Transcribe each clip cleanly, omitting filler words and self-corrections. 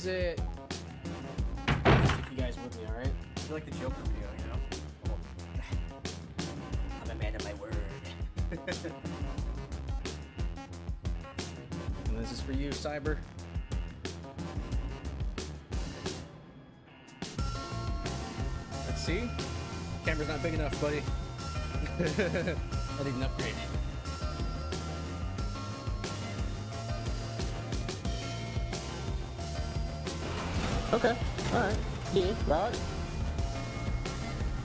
is it? Take you guys with me, alright? You're like the Joker video, you know? I'm a man of my word. And this is for you, Cyber. Let's see. Camera's not big enough, buddy. Not even upgrade. Okay, alright. Yeah, right.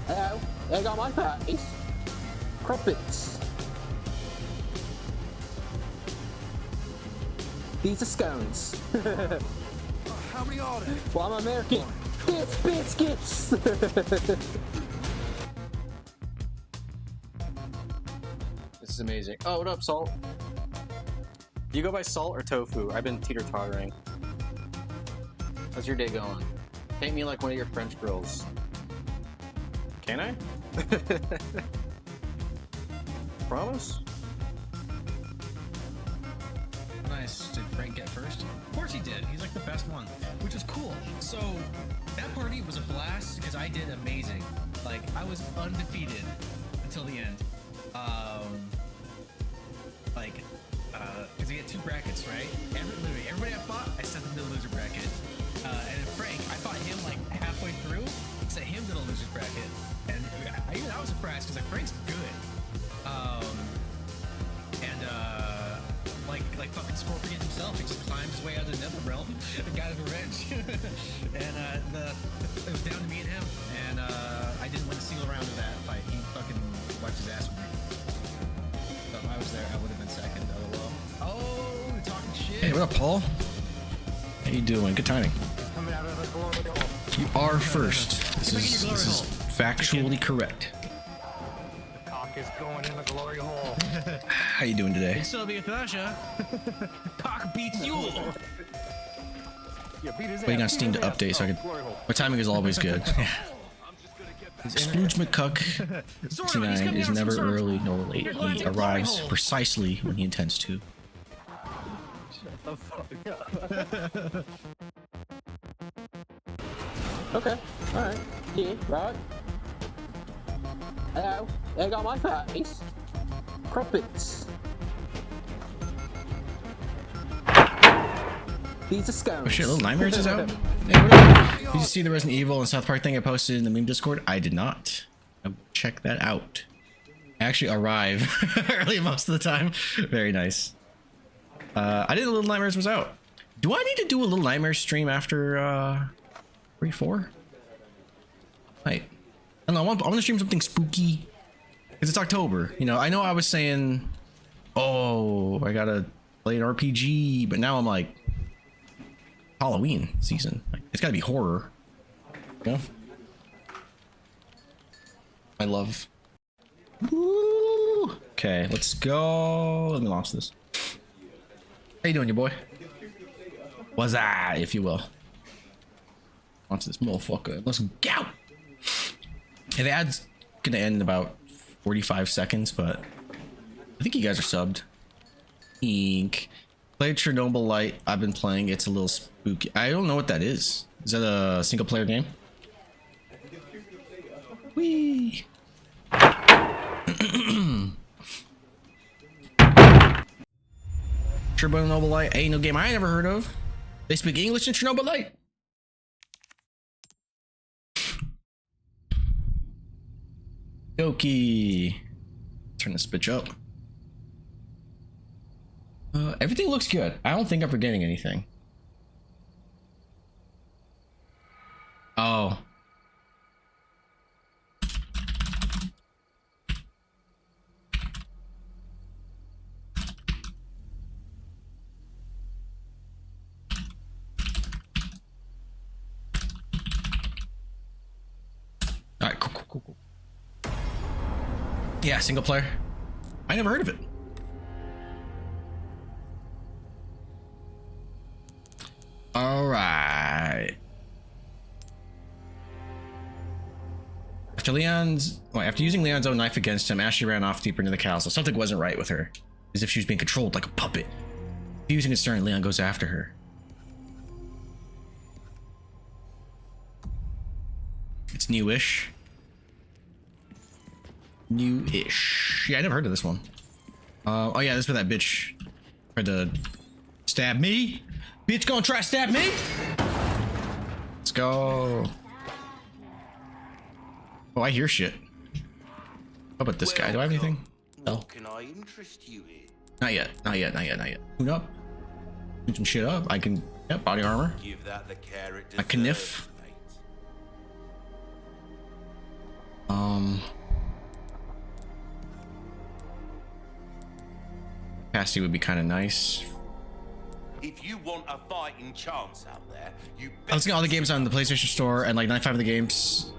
Hello, there got my parties. Crumpets. These are scones. How many are there? Well, I'm American. Bits, biscuits. This is amazing. Oh, what up, Salt? Do you go by Salt or Tofu? I've been teeter-tottering. How's your day going? Paint me like one of your French girls. Can I? Promise? Nice. Did Frank get first? Of course he did. He's like the best one, which is cool. So that party was a blast because I did amazing. Like I was undefeated until the end. Because we had two brackets, right? Literally everybody I fought, I sent them to the loser bracket. And then Frank, I fought him like halfway through, sent him to the losers bracket, and I was surprised because like Frank's good. Like fucking Scorpion himself, he just climbed his way out of the Nether Realm and got his revenge. And it was down to me and him, and I didn't win a single round of that fight. He fucking wiped his ass with me. So if I was there, I would have been second. LOL. Oh, you're talking shit. Hey, what up, Paul? How you doing? Good timing. Coming out of the glory hole. You are first. This is factually correct. The cock is going in the glory hole. How you doing today? In Soviet Russia, cock beats you. Yeah, beat his Waiting on ass, Steam beat to his ass. update so I Oh, can. glory hole. My timing is always good. Splooge McCuck 69 is never early nor late. He arrives precisely when he intends to. The fuck up. Okay, alright. Yeah, right. Hello, there got my parties. Crumpets. These are scones. Oh shit, Little Nightmares is out? Hey, what up? Did you see the Resident Evil and South Park thing I posted in the meme Discord? I did not. I'll check that out. I actually arrive early most of the time. Very nice. I didn't know Little Nightmares was out. Do I need to do a Little Nightmares stream after 3-4? Right. I don't know, I want to stream something spooky. Because it's October. You know, I know I was saying, oh, I gotta play an RPG, but now I'm like, Halloween season. Like, it's gotta be horror. You know? I love. Woo! Okay, let's go. Let me launch this. How you doing, your boy? What's that, if you will? Launch this motherfucker. Let's go. Hey, the ad's gonna end in about 45 seconds, but I think you guys are subbed. Ink. Played Chernobyl Light. I've been playing. It's a little spooky. I don't know what that is. Is that a single player game? Whee! Chernobyl Light ain't no game I never heard of. They speak English in Chernobyl Light. Doki. Turn this bitch up. Everything looks good. I don't think I'm forgetting anything. Oh. Alright, cool. Yeah, single player. I never heard of it. Alright. After using Leon's own knife against him, Ashley ran off deeper into the castle. Something wasn't right with her. As if she was being controlled like a puppet. Using his stern, Leon goes after her. It's newish. Newish. Yeah, I never heard of this one. Oh yeah, this is where that bitch tried to stab me. Bitch gonna try to stab me? Let's go. Oh, I hear shit. How about this guy? Do I have anything? No. What can I interest you in? Not yet. Not yet. Not yet. Not yet. Tune up. Tune some shit up. I can. Yep. Body armor. Give that the care it A kniff. deserves, mate. Capacity would be kind of nice. If you want a fighting chance out there, you I was looking at all the games on the PlayStation Store, and like 95 of the games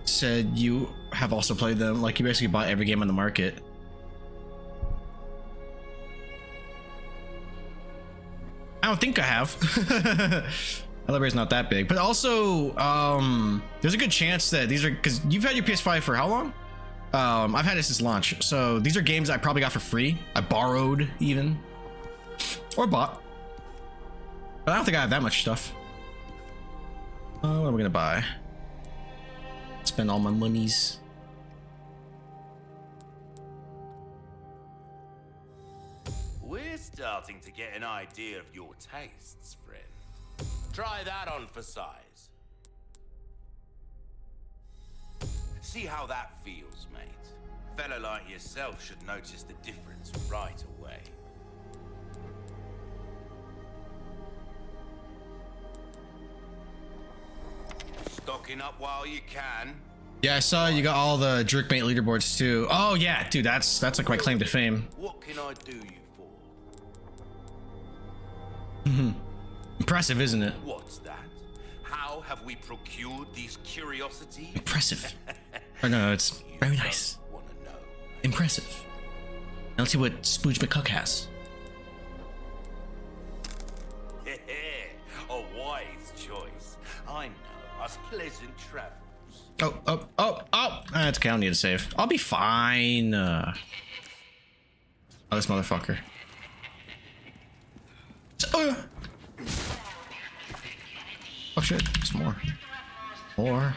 said you have also played them. Like you basically bought every game on the market. I don't think I have. My library's not that big, but also there's a good chance that these are, because you've had your PS5 for how long? I've had it since launch, so these are games I probably got for free. I borrowed even, or bought, but I don't think I have that much stuff. What am I gonna buy? Spend all my monies. We're starting to get an idea of your tastes, friend. Try that on for size. See how that feels, mate. A fellow like yourself should notice the difference right away. Stocking up while you can. Yeah, I saw you got all the Jerkmate leaderboards too. Oh yeah, dude, that's like my claim to fame. What can I do you for? Impressive, isn't it? What's that? How have we procured these curiosities? Impressive. Or no, it's very nice. Want to know? Impressive. Now let's see what Spooge McCuck has. A wise choice. I know. Us pleasant travels. That's okay, I don't need to save. I'll be fine. Oh, this motherfucker. Oh shit, there's more. More.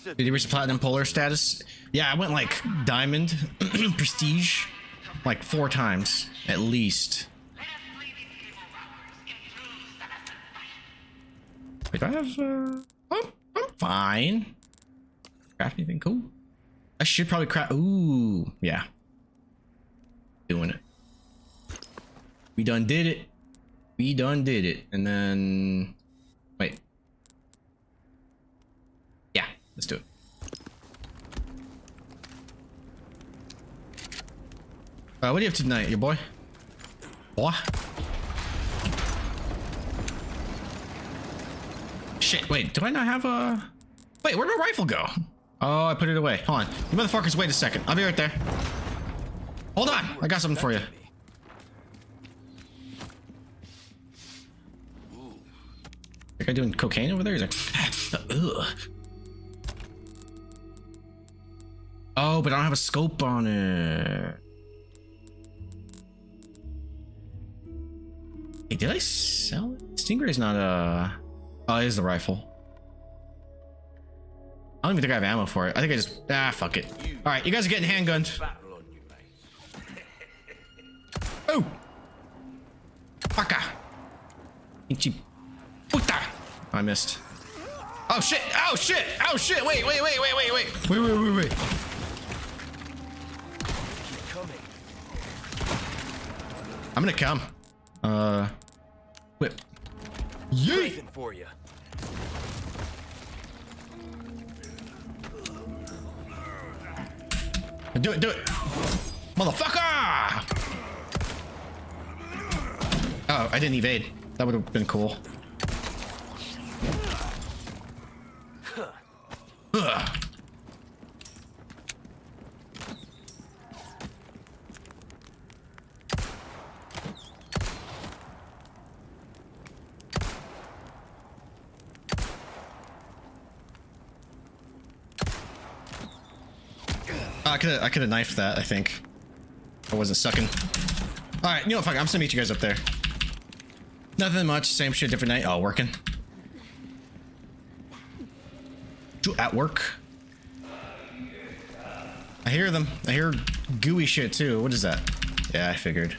Did you reach the platinum polar status? Yeah, I went like diamond, prestige, like 4 times at least. Wait, do I have I'm fine. Craft anything cool? I should probably craft. Ooh, yeah. Doing it. We done did it. We done did it. And then wait. Yeah, let's do it. What do you have tonight, your boy? Boy? Shit, wait, do I not have a... Wait, where'd my rifle go? Oh, I put it away. Hold on. You motherfuckers, wait a second. I'll be right there. Hold on, I got something for you. That guy doing cocaine over there? He's like, ugh. Oh, but I don't have a scope on it. Hey, did I sell it? Stingray's not a... Oh, it is the rifle. I don't even think I have ammo for it. I think I just... fuck it. Alright, you guys are getting handgunned. Battle on you, mate. Oh! Fucka! Ichi... Puta! Oh, I missed. Oh shit! Oh shit! Oh shit! Wait! Wait! I'm gonna come. Whip. Yeet! For you. Do it! Motherfucker! Oh, I didn't evade. That would have been cool. Ugh. I could have knifed that, I think. I wasn't sucking. Alright, you know what, fuck it, I'm just gonna meet you guys up there. Nothing much, same shit, different night. Oh, working. At work. I hear them. I hear gooey shit too. What is that? Yeah, I figured.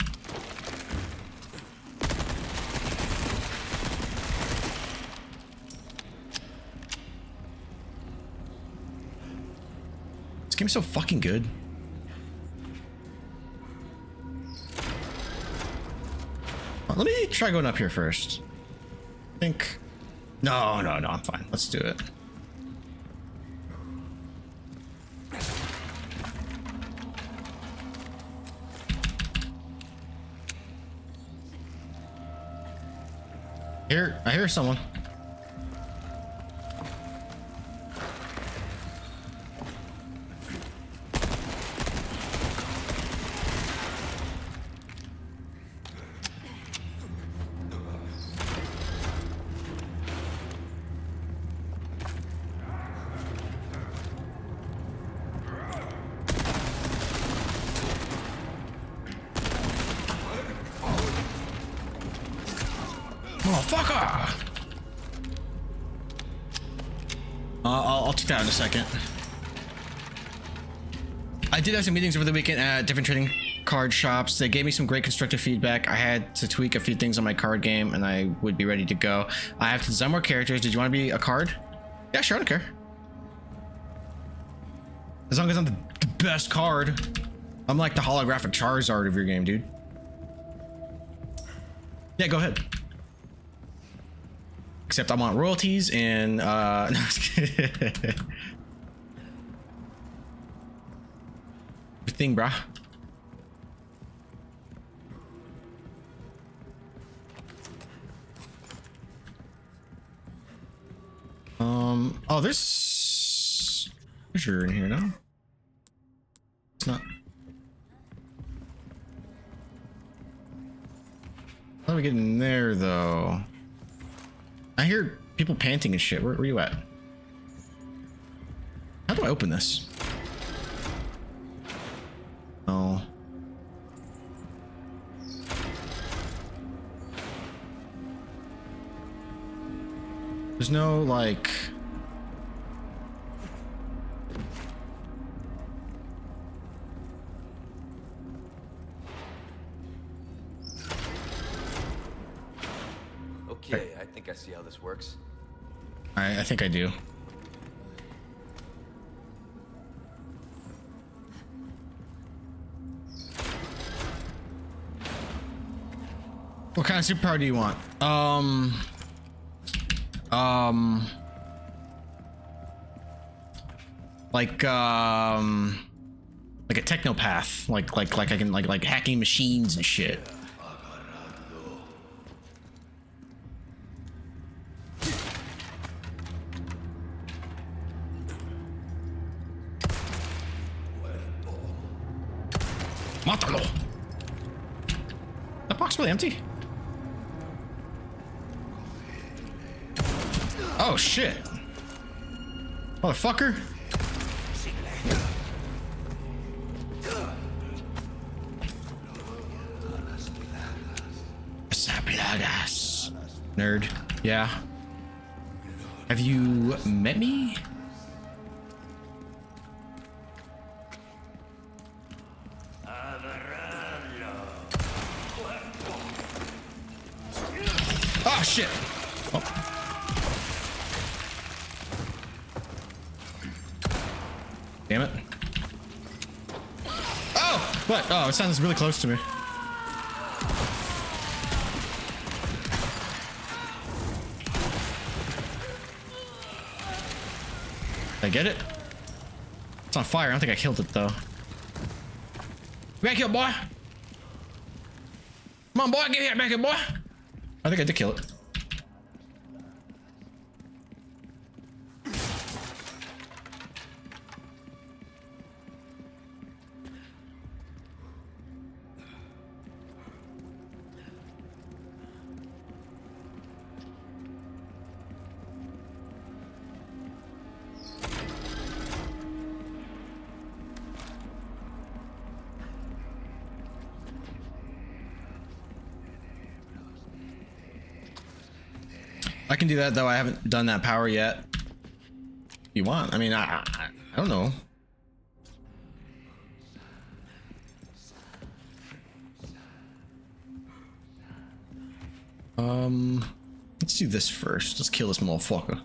This game's so fucking good. Let me try going up here first. I think. No, I'm fine. Let's do it. I hear someone. Motherfucker! I'll take that in a second. I did have some meetings over the weekend at different trading card shops. They gave me some great constructive feedback. I had to tweak a few things on my card game and I would be ready to go. I have to design more characters. Did you want to be a card? Yeah, sure, I don't care. As long as I'm the best card. I'm like the holographic Charizard of your game, dude. Yeah, go ahead. Except I want royalties and no, good thing, brah. Oh, there's treasure in here now. It's not. How do we get in there though? I hear people panting and shit. Where you at? How do I open this? Oh. There's no like. Okay, I think I see how this works. I think I do. What kind of superpower do you want? Like a technopath, like I can like hacking machines and shit. Mátalo. That box really empty? Oh shit. Motherfucker. Saplagas. Nerd. Yeah. Have you met me? Oh shit. Oh. Damn it. Oh! What? Oh, it sounds really close to me. Did I get it? It's on fire. I don't think I killed it though. Back here, boy. Come on, boy. Get here, back here, boy. I think I did kill it. I can do that though. I haven't done that power yet. You want? I mean, I don't know. Let's do this first. Let's kill this motherfucker.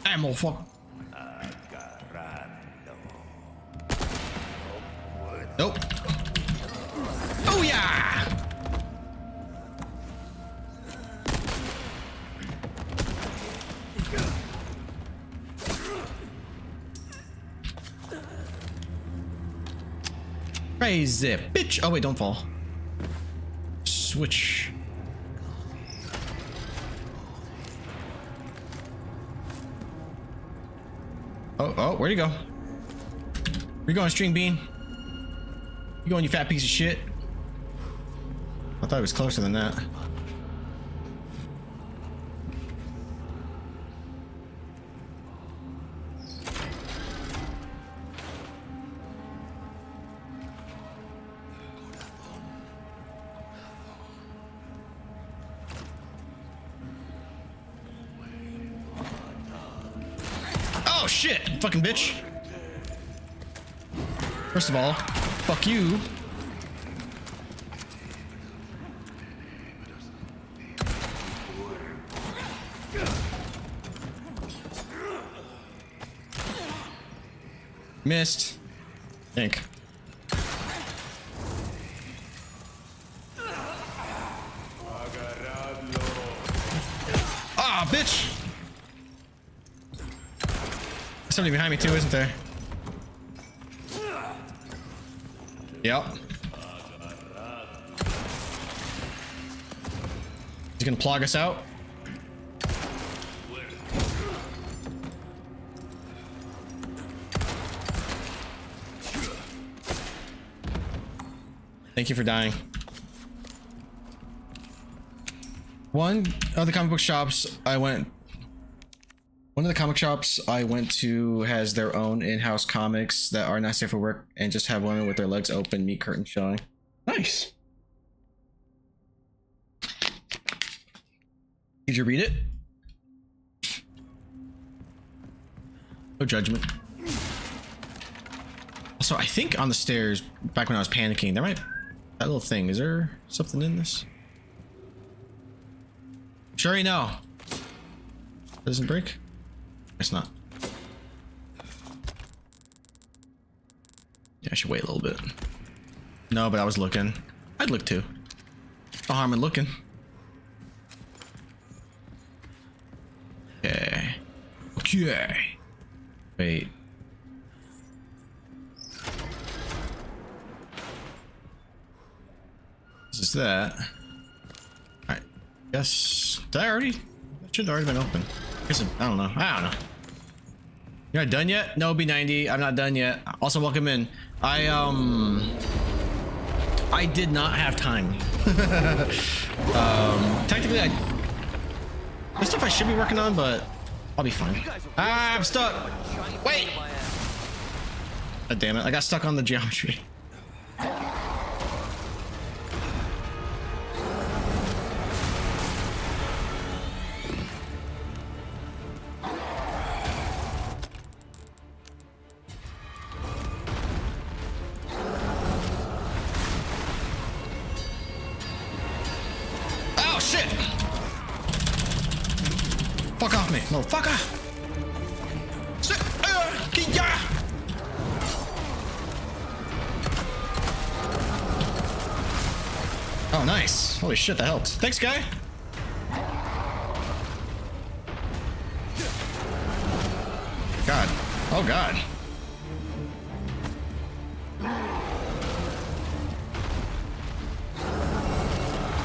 Hey, motherfucker. Nope. Oh yeah. Crazy bitch. Oh wait, don't fall. Switch. Oh, where'd you go? Where you going, String Bean? You going, you fat piece of shit? I thought it was closer than that. Oh shit, fucking bitch. First of all, fuck you. Missed. Think. Ah, bitch. Somebody behind me too, isn't there? Yep. He's gonna plug us out. Thank you for dying. One of the comic book shops I went to has their own in-house comics that are not safe for work and just have women with their legs open, meat curtains showing. Nice. Did you read it? No judgment. Also, I think on the stairs, back when I was panicking, there might... That little thing, is there something in this? Sure, no. Doesn't break? It's not. Yeah, I should wait a little bit. No, but I was looking. I'd look too. No harm in looking. Okay. Okay. Wait. This is that. Alright. Guess. Did I already? That should have already been open. I guess I don't know. You're not done yet? No, B90. I'm not done yet. Also, welcome in. I did not have time. Technically, there's stuff I should be working on, but I'll be fine. Ah, I'm stuck. Wait. God damn it! I got stuck on the geometry. Fuck off me, motherfucker! Oh, nice. Holy shit, that helped. Thanks, guy. God. Oh, God.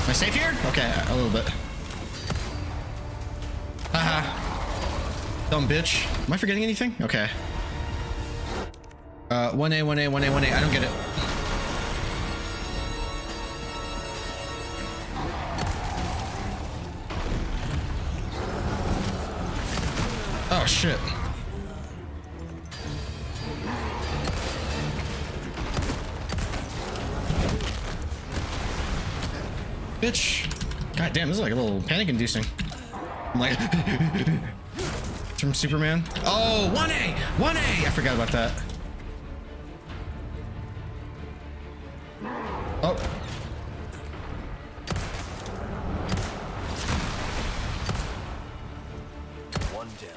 Am I safe here? Okay, a little bit. Haha. Dumb bitch. Am I forgetting anything? Okay. 1A, 1A, 1A, 1A. I don't get it. Oh, shit. Bitch. God damn, this is like a little panic inducing. I'm like, from Superman. Oh, 1A! 1A! I forgot about that. Oh. One down.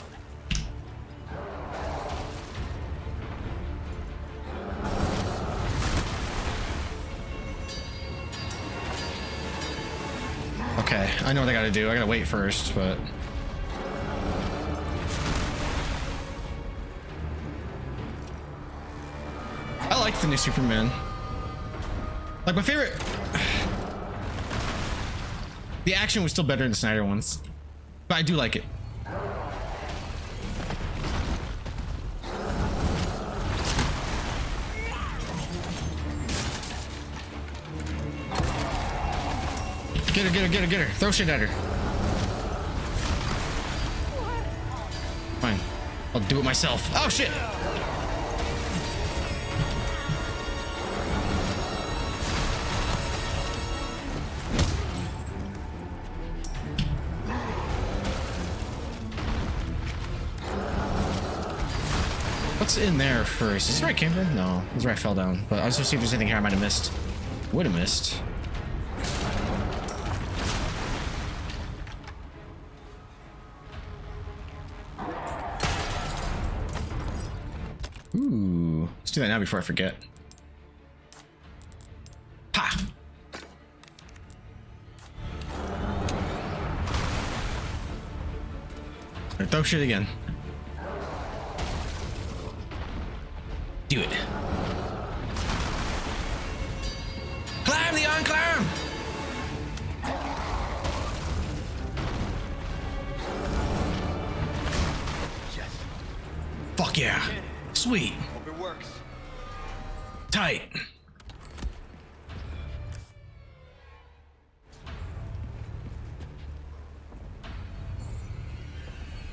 Okay, I know what I gotta do. I gotta wait first, but... I like the new Superman. Like, my favorite... The action was still better in the Snyder ones. But I do like it. Get her, get her, get her, get her. Throw shit at her. Fine. I'll do it myself. Oh, shit! What's in there first? Is this where I came from? No, this is where I fell down. But I was just see if there's anything here I might have missed. Would have missed. Ooh, let's do that now before I forget. Ha! Throw shit again. Do it. Climb, Leon, climb! Yes. Fuck yeah. Sweet. Hope it works. Tight.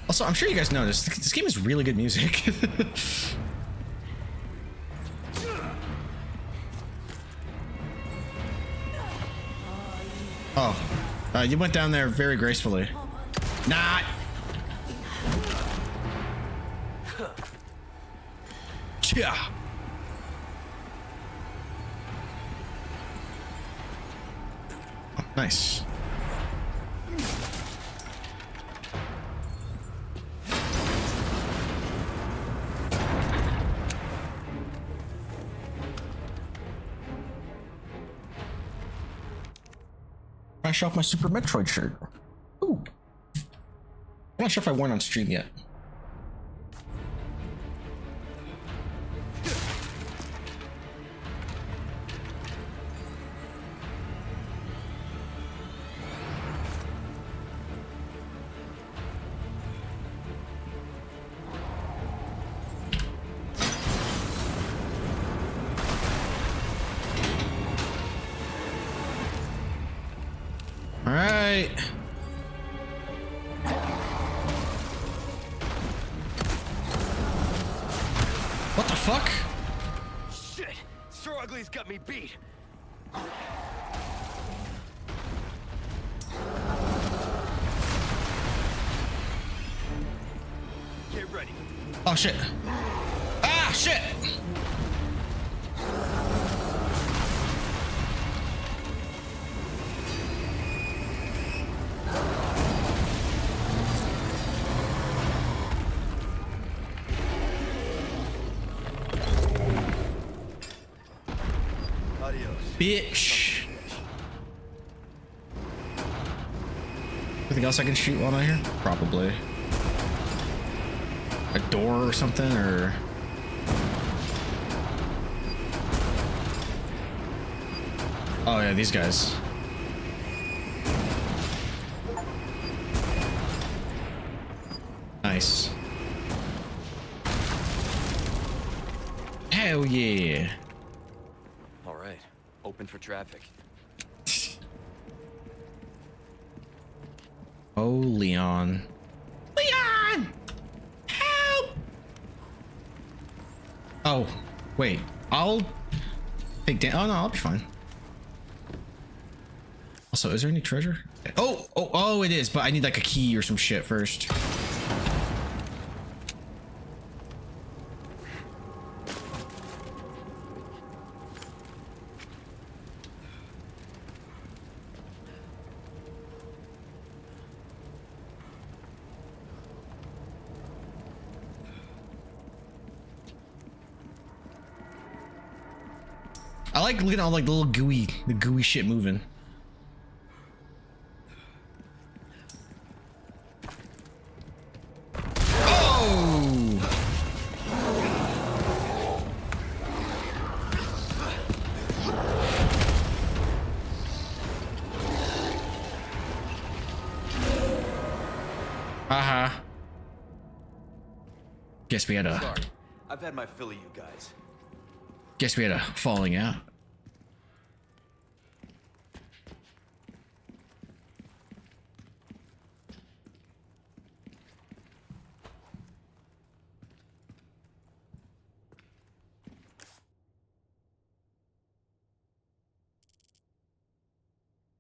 Also, I'm sure you guys know this game is really good music. Oh, you went down there very gracefully. Not. Yeah. Oh, nice. I show off my Super Metroid shirt. Ooh. I'm not sure if I wore it on stream yet. All right. What the fuck? Shit! Sir Ugly's got me beat. Get ready. Oh shit. Ah shit. Adios. Bitch. Anything else I can shoot while I'm here? Probably. A door or something, or... Oh yeah, these guys. Nice. Hell yeah. All right. Open for traffic. Oh, Leon. Leon! Help! Oh, wait. I'll take down. Oh, no, I'll be fine. Also, is there any treasure? Oh, it is, but I need like a key or some shit first. I like looking at all like the little gooey shit moving. Oh! Guess we had a. Sorry, I've had my fill of you guys. Guess we had a falling out.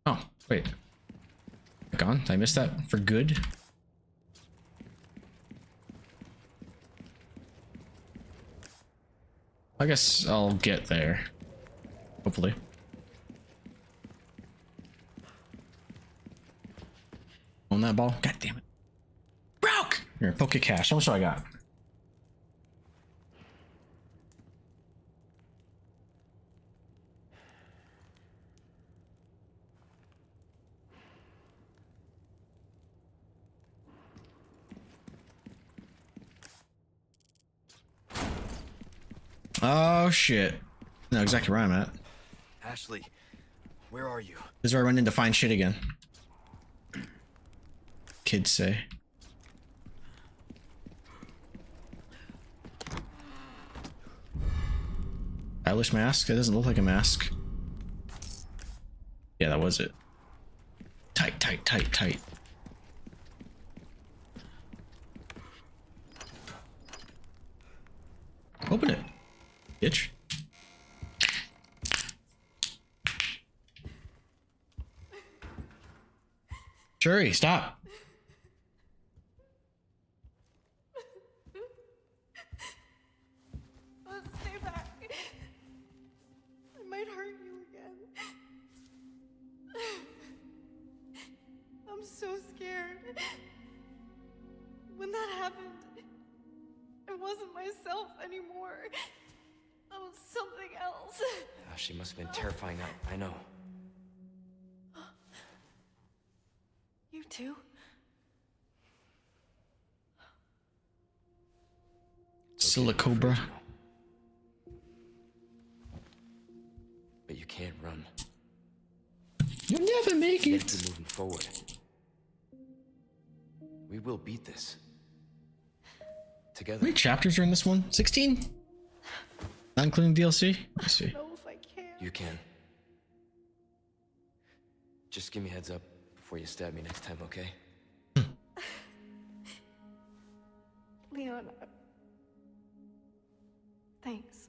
Oh, wait. Gone? Did I miss that for good? I guess I'll get there. Hopefully. On that ball? God damn it. Broke! Here, poke your cash. How much do I got? Oh shit. No, exactly where I'm at. Ashley, where are you? This is where I run into fine shit again. Kids say. Stylish mask? That doesn't look like a mask. Yeah, that was it. Tight, tight, tight, tight. Open it, bitch. Shuri, stop. Let's stay back. I might hurt you again. I'm so scared. When that happened, I wasn't myself anymore. I was something else. Oh, she must have been terrifying. I know. You too? Silicobra. But you can't run. You'll never make You it. have to keep moving forward. We will beat this. Together. How many chapters are in this one? 16? Not including DLC? Let's see. I don't know if I can. You can. Just give me a heads up before you stab me next time, okay? Leon, thanks.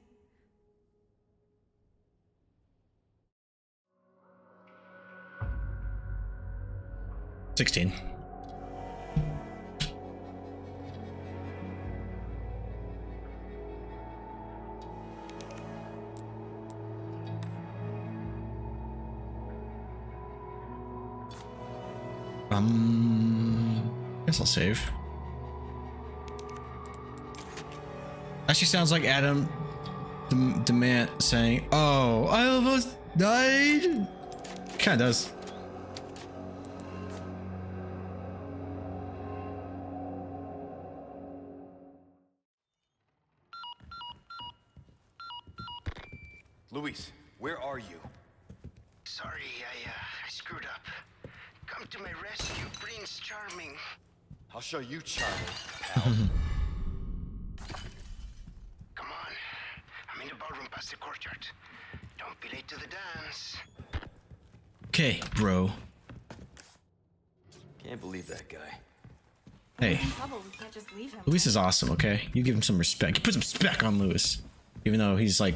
$16. Guess I'll save. Actually sounds like Adam Demand saying, "Oh, I almost died." Kinda does. Luis, where are you? Sorry, I screwed up. Come to my rescue, Prince Charming. I'll show you charming, pal. Come on. I'm in the ballroom past the courtyard. Don't be late to the dance. Okay, bro. Can't believe that guy. Hey, In trouble, we can't just leave him. Luis is awesome, okay? You give him some respect. You put some respect on Luis. Even though he's, like,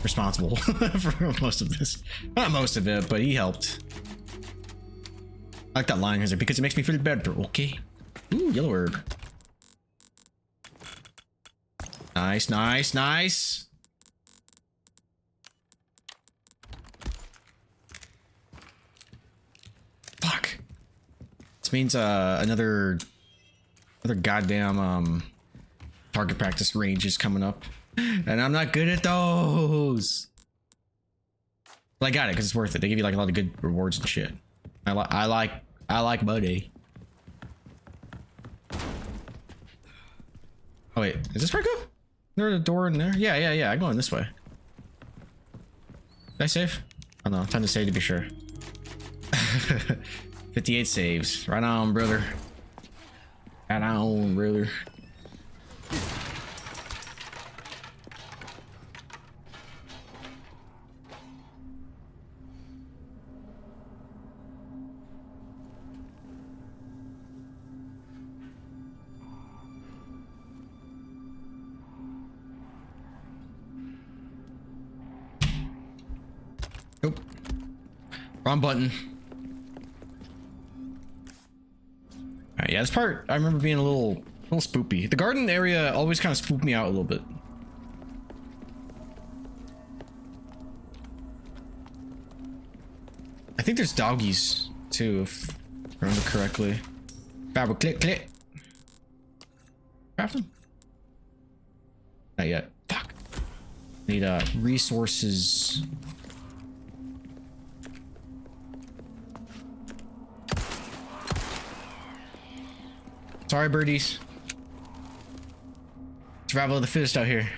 responsible for most of this. Not most of it, but he helped. I like that line. He's like, because it makes me feel better, okay? Ooh, yellow herb. Nice, nice, nice. Fuck. This means another goddamn target practice range is coming up, and I'm not good at those. Well, I got it because it's worth it. They give you like a lot of good rewards and shit. I like Buddy. Oh wait, is this where I go? There's a door in there? Yeah. I'm going this way. Did I save? Oh no, time to save to be sure. 58 saves. Right on, brother. Right on, brother. Nope. Wrong button. Alright, yeah, this part I remember being a little spoopy. The garden area always kind of spooked me out a little bit. I think there's doggies too, if I remember correctly. Babble click. Craft them? Not yet. Fuck. Need resources. Sorry, birdies. Survival of the fittest out here.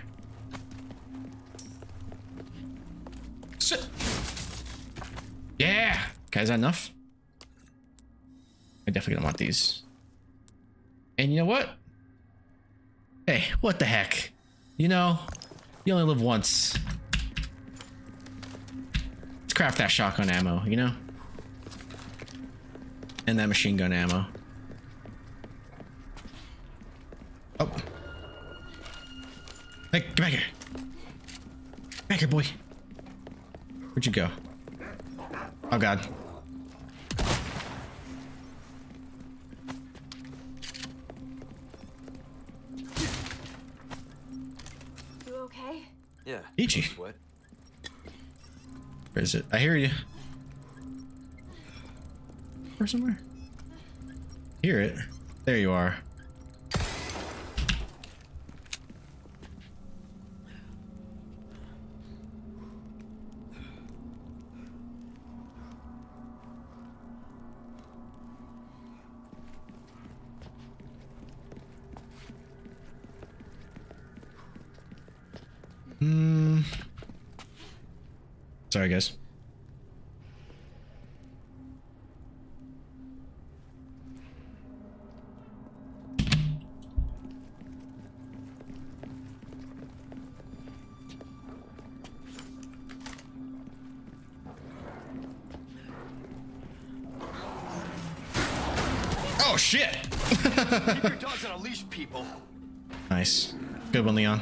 Shit. Yeah. Okay, is that enough? I definitely don't want these. And you know what? Hey, what the heck? You know, you only live once. Let's craft that shotgun ammo, you know? And that machine gun ammo. Oh. Hey, get back here. Get back here, boy. Where'd you go? Oh, God. You okay? Yeah. Peachy. What? Where is it? I hear you. Or somewhere. Hear it. There you are. Sorry, guys. Oh shit! Keep your dogs on a leash, people. Nice. Good one, Leon.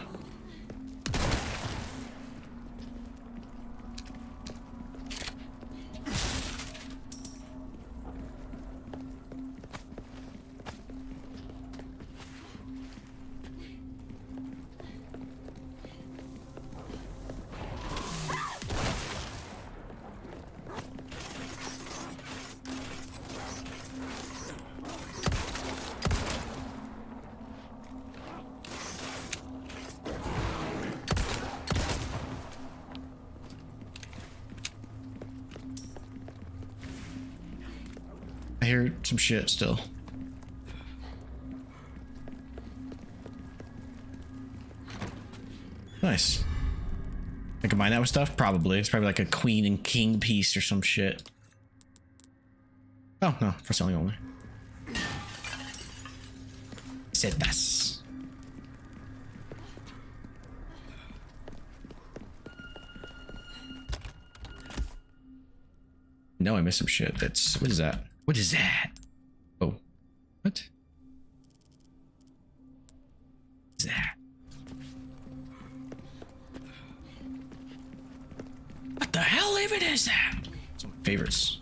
I hear some shit still. Nice. I combine that with stuff? Probably. It's probably like a queen and king piece or some shit. Oh, no. For selling only. Setas. No, I missed some shit. That's... What is that? What is that? Oh. What? What is that? What the hell even is that? Some favorites.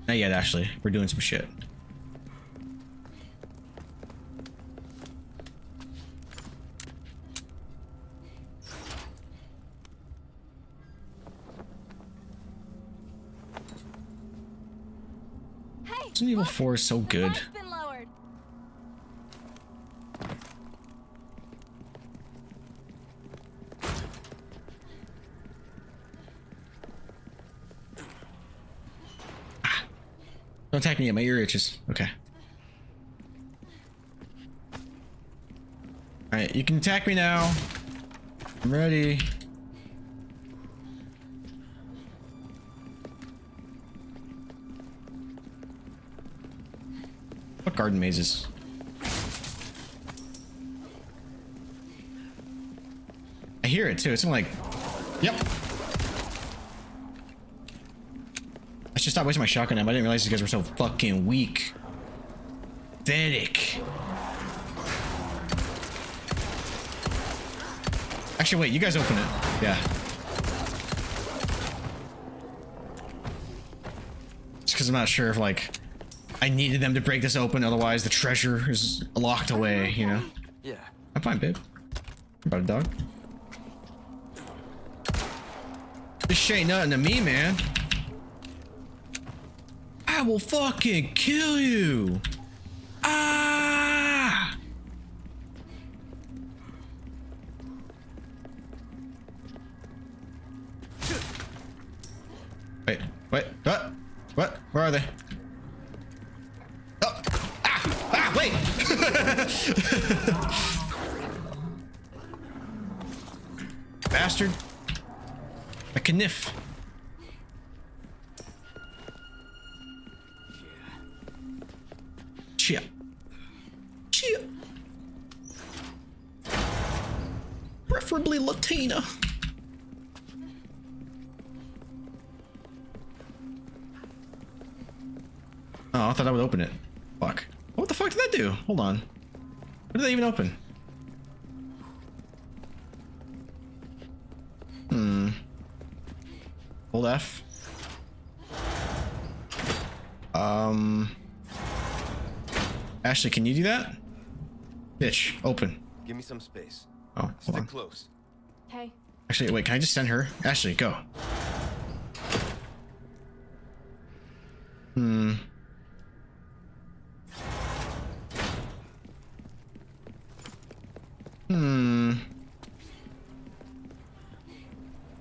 Not yet, actually. We're doing some shit. Resident Evil 4 is so good. Been lowered. Don't attack me yet, my ear itches. Okay. Alright, you can attack me now. I'm ready. What garden mazes? I hear it too. It's like, yep. I should stop wasting my shotgun ammo. I didn't realize these guys were so fucking weak. Pathetic. Actually, wait, you guys open it. Yeah. Just because I'm not sure if, like, I needed them to break this open, otherwise the treasure is locked away, you know? Yeah. I'm fine, babe. About a dog. This shit ain't nothing to me, man. I will fucking kill you. Ah! Wait, what? Where are they? Oh, wait! Bastard. A kniff. Chia. Chia. Preferably Latina. Oh, I thought I would open it. Fuck. What the fuck did that do? Hold on. What did that even open? Hold F. Ashley, can you do that? Bitch, open. Give me some space. Oh, hold Stick on. close. Hey. Actually, wait, can I just send her? Ashley, go.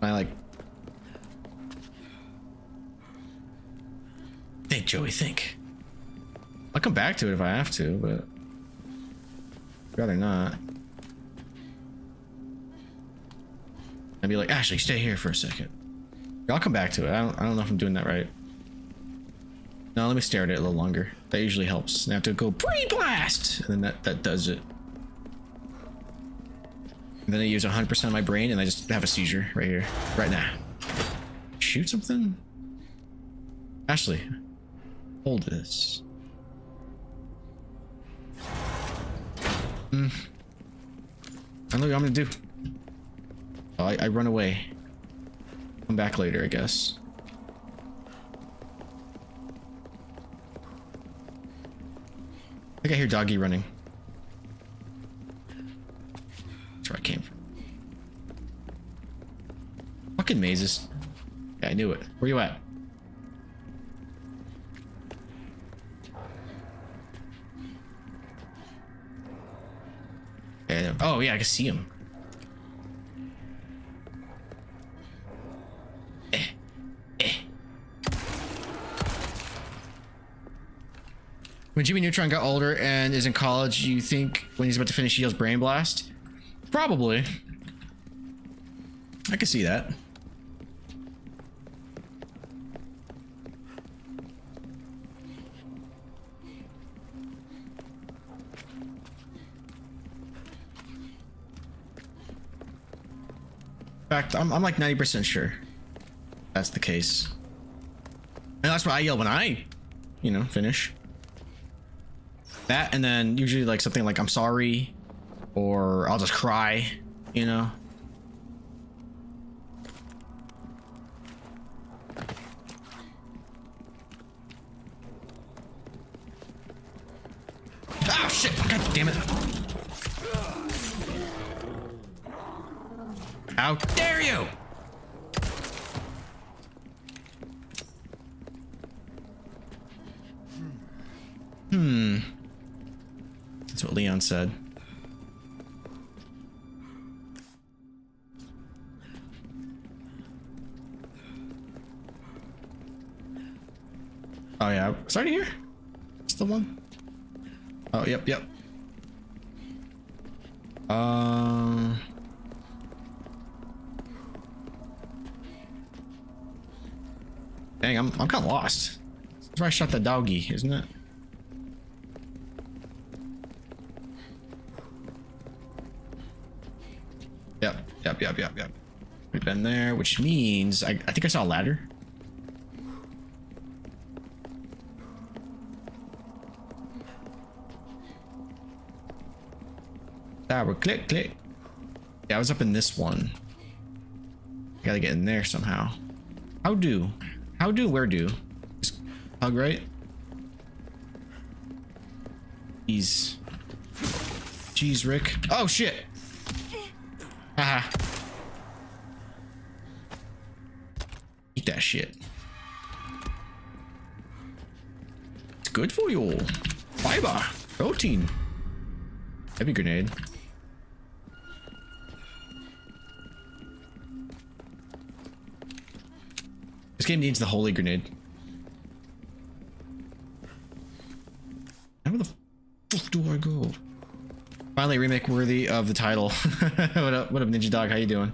I like... Think, Joey, think. I'll come back to it if I have to, but... I'd rather not. I'd be like, Ashley, stay here for a second. I'll come back to it. I don't know if I'm doing that right. No, let me stare at it a little longer. That usually helps. And I have to go brain blast, and then that does it. And then I use 100% of my brain, and I just have a seizure right here, right now. Shoot something? Ashley, hold this. I don't know what I'm gonna do. Oh, I run away. Come back later, I guess. I think I hear doggy running. That's where I came from. Fucking mazes. Yeah, I knew it. Where you at? Yeah, oh yeah, I can see him. When Jimmy Neutron got older and is in college, you think when he's about to finish, he yells Brain Blast? Probably. I can see that. In fact, I'm like 90% sure that's the case. And that's what I yell when I, you know, finish. That, and then usually like something like I'm sorry, or I'll just cry, you know. Ah, shit! God damn it! How dare you! That's what Leon said. Oh yeah, it's already here. It's the one. Oh yep. Dang, I'm kind of lost. That's where I shot the doggy, isn't it? Yep. We've been there, which means I think I saw a ladder. Tower, click. Yeah, I was up in this one. Gotta get in there somehow. Where do? Just hug right? Jeez, Rick. Oh shit! Haha. Eat that shit. It's good for you all. Fiber, protein. Heavy grenade. This game needs the holy grenade. Where the fuck do I go? Finally, remake worthy of the title. What up, Ninja Dog? How you doing?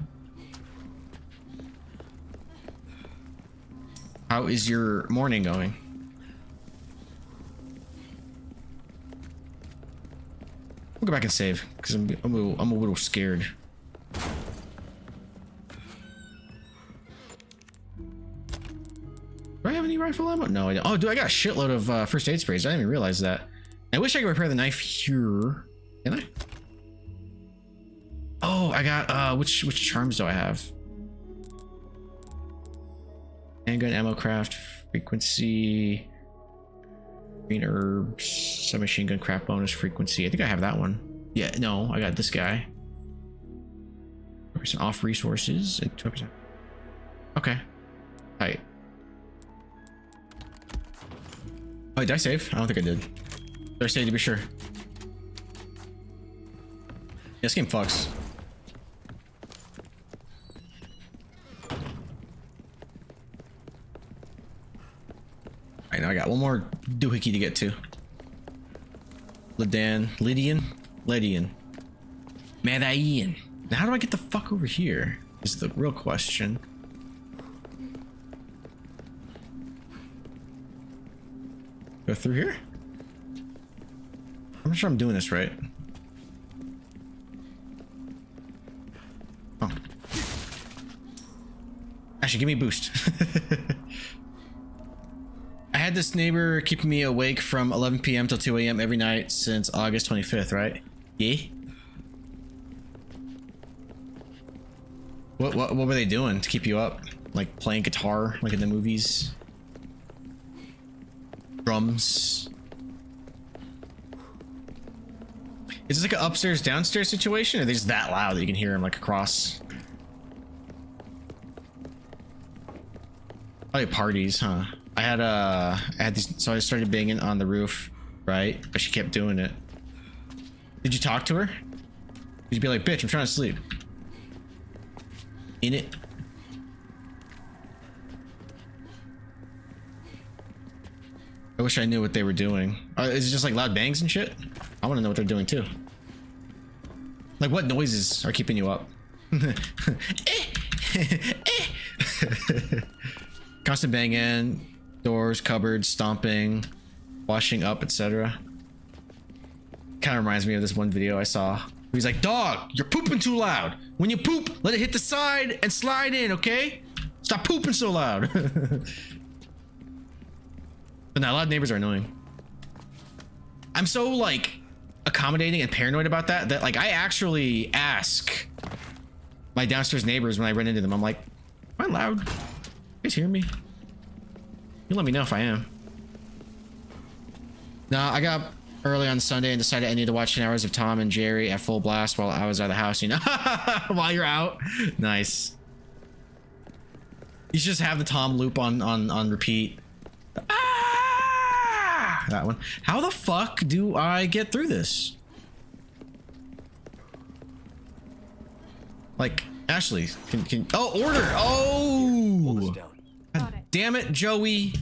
How is your morning going? We'll go back and save because I'm a little scared. Do I have any rifle ammo? No, I don't. Oh, dude, I got a shitload of first aid sprays. I didn't even realize that. I wish I could repair the knife here. Can I? Oh, I got which charms do I have? Handgun ammo craft frequency, green herbs, submachine gun craft bonus frequency. I think I have that one. Yeah, no, I got this guy. 20% off resources and 20%. Okay. Tight. Oh, did I save? I don't think I did. Did I save to be sure? This game fucks. Alright, now I got one more doohickey to get to. Lydian. Madain. Now how do I get the fuck over here? Is the real question. Go through here? I'm not sure I'm doing this right. Oh. Actually, give me a boost. I had this neighbor keeping me awake from 11 p.m. till 2 a.m. every night since August 25th, right? Yeah. What were they doing to keep you up? Like playing guitar, like in the movies? Drums? Is this like an upstairs downstairs situation, or are they just that loud that you can hear them like across? Probably parties, huh? I had these, so I started banging on the roof, right? But she kept doing it. Did you talk to her? You'd be like, bitch, I'm trying to sleep. In it. I wish I knew what they were doing. Is it just like loud bangs and shit? I want to know what they're doing too. Like what noises are keeping you up? Constant banging, doors, cupboards, stomping, washing up, etc. Kind of reminds me of this one video I saw. He's like, dog, you're pooping too loud. When you poop, let it hit the side and slide in, okay? Stop pooping so loud. But now a lot of neighbors are annoying. I'm so like accommodating and paranoid about that like I actually ask my downstairs neighbors when I run into them. I'm like, am I loud? You guys hear me? You let me know if I am. Nah, I got early on Sunday and decided I need to watch 10 hours of Tom and Jerry at full blast while I was out of the house, you know? While you're out. Nice. You should just have the Tom loop on repeat. Ah! That one. How the fuck do I get through this? Like, Ashley, can oh, order! Oh! God damn it, Joey.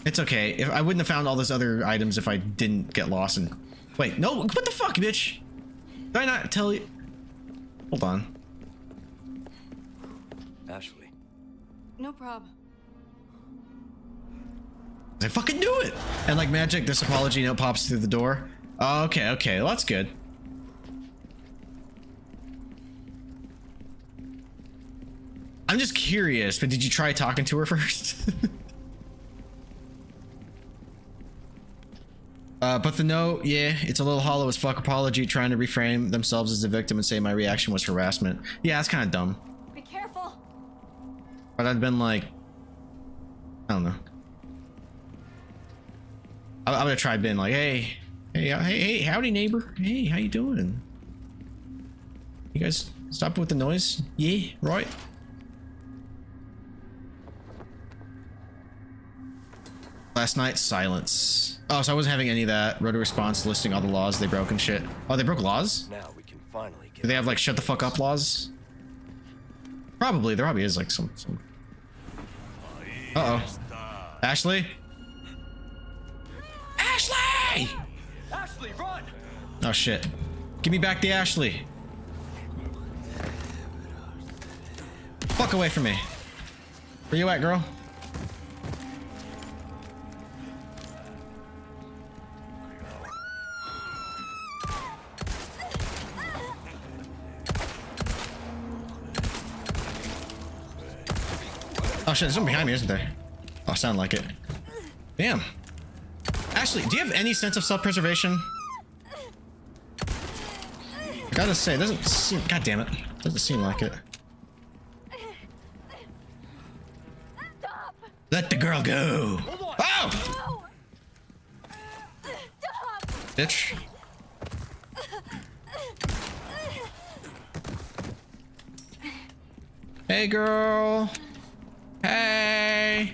It's okay. If I wouldn't have found all those other items if I didn't get lost and... Wait, no, what the fuck, bitch? Did I not tell you? Hold on. Ashley. No problem. I fucking knew it! And like magic, this apology note pops through the door. Oh, okay, okay, well, that's good. I'm just curious, but did you try talking to her first? But the note, yeah, it's a little hollow as fuck apology, trying to reframe themselves as a victim and say my reaction was harassment. Yeah, that's kind of dumb. Be careful. But I'd been like, I don't know. I would have tried being like, hey, howdy neighbor. Hey, how you doing? You guys stop with the noise? Yeah, right. Last night, silence. Oh, so I wasn't having any of that. Wrote a response listing all the laws they broke and shit. Oh, they broke laws? Now we can finally get. Do they have like shut the fuck up laws? Probably. There probably is like some. Uh-oh. Ashley? Ashley! Ashley, run! Oh shit. Give me back the Ashley. Fuck away from me. Where you at, girl? Oh shit, there's someone behind me, isn't there? Oh, sound like it. Damn. Ashley, do you have any sense of self-preservation? I gotta say, it doesn't seem... God damn it. Doesn't seem like it. Stop. Let the girl go. Oh! No. Stop. Bitch. Hey, girl. Hey.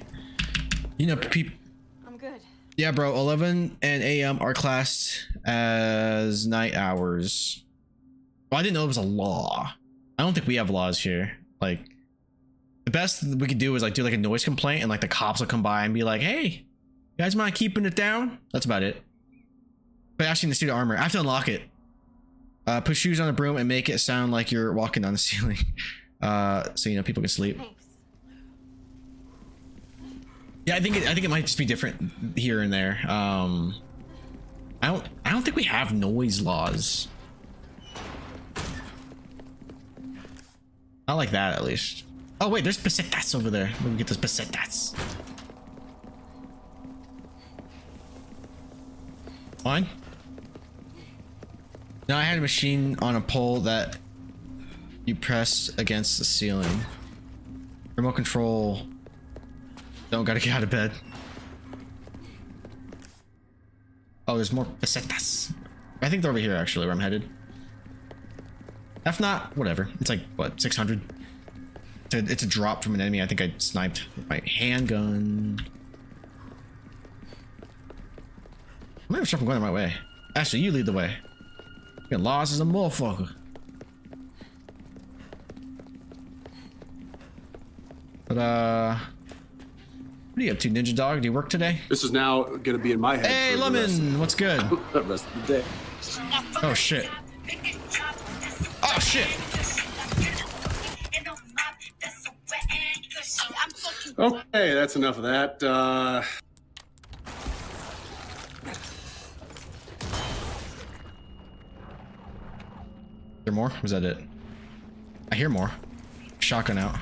You know, people... I'm good. Yeah, bro. 11 and a.m. are classed as night hours. Well, I didn't know it was a law. I don't think we have laws here. Like, the best we could do is like do like a noise complaint, and like the cops will come by and be like, "Hey, you guys mind keeping it down?" That's about it. But actually, in the student armor, I have to unlock it. Put shoes on a broom and make it sound like you're walking on the ceiling, so you know people can sleep. Thanks. Yeah, I think it might just be different here and there. I don't think we have noise laws. Not like that, at least. Oh wait, there's pesetas over there. Let me get those pesetas. Fine. Now I had a machine on a pole that you press against the ceiling. Remote control. Don't gotta get out of bed. Oh, there's more pesetas. I think they're over here actually, where I'm headed. If not, whatever. It's like, what, 600? It's a drop from an enemy. I think I sniped with my handgun. I'm not sure if I'm going the right way. Actually, you lead the way. You're lost as a motherfucker. But, what are you up to, Ninja Dog? Do you work today? This is now gonna be in my head. Hey, Lemon! What's good? The rest of the day. Oh, shit. Oh, shit! Okay, that's enough of that. There more? Was that it? I hear more. Shotgun out.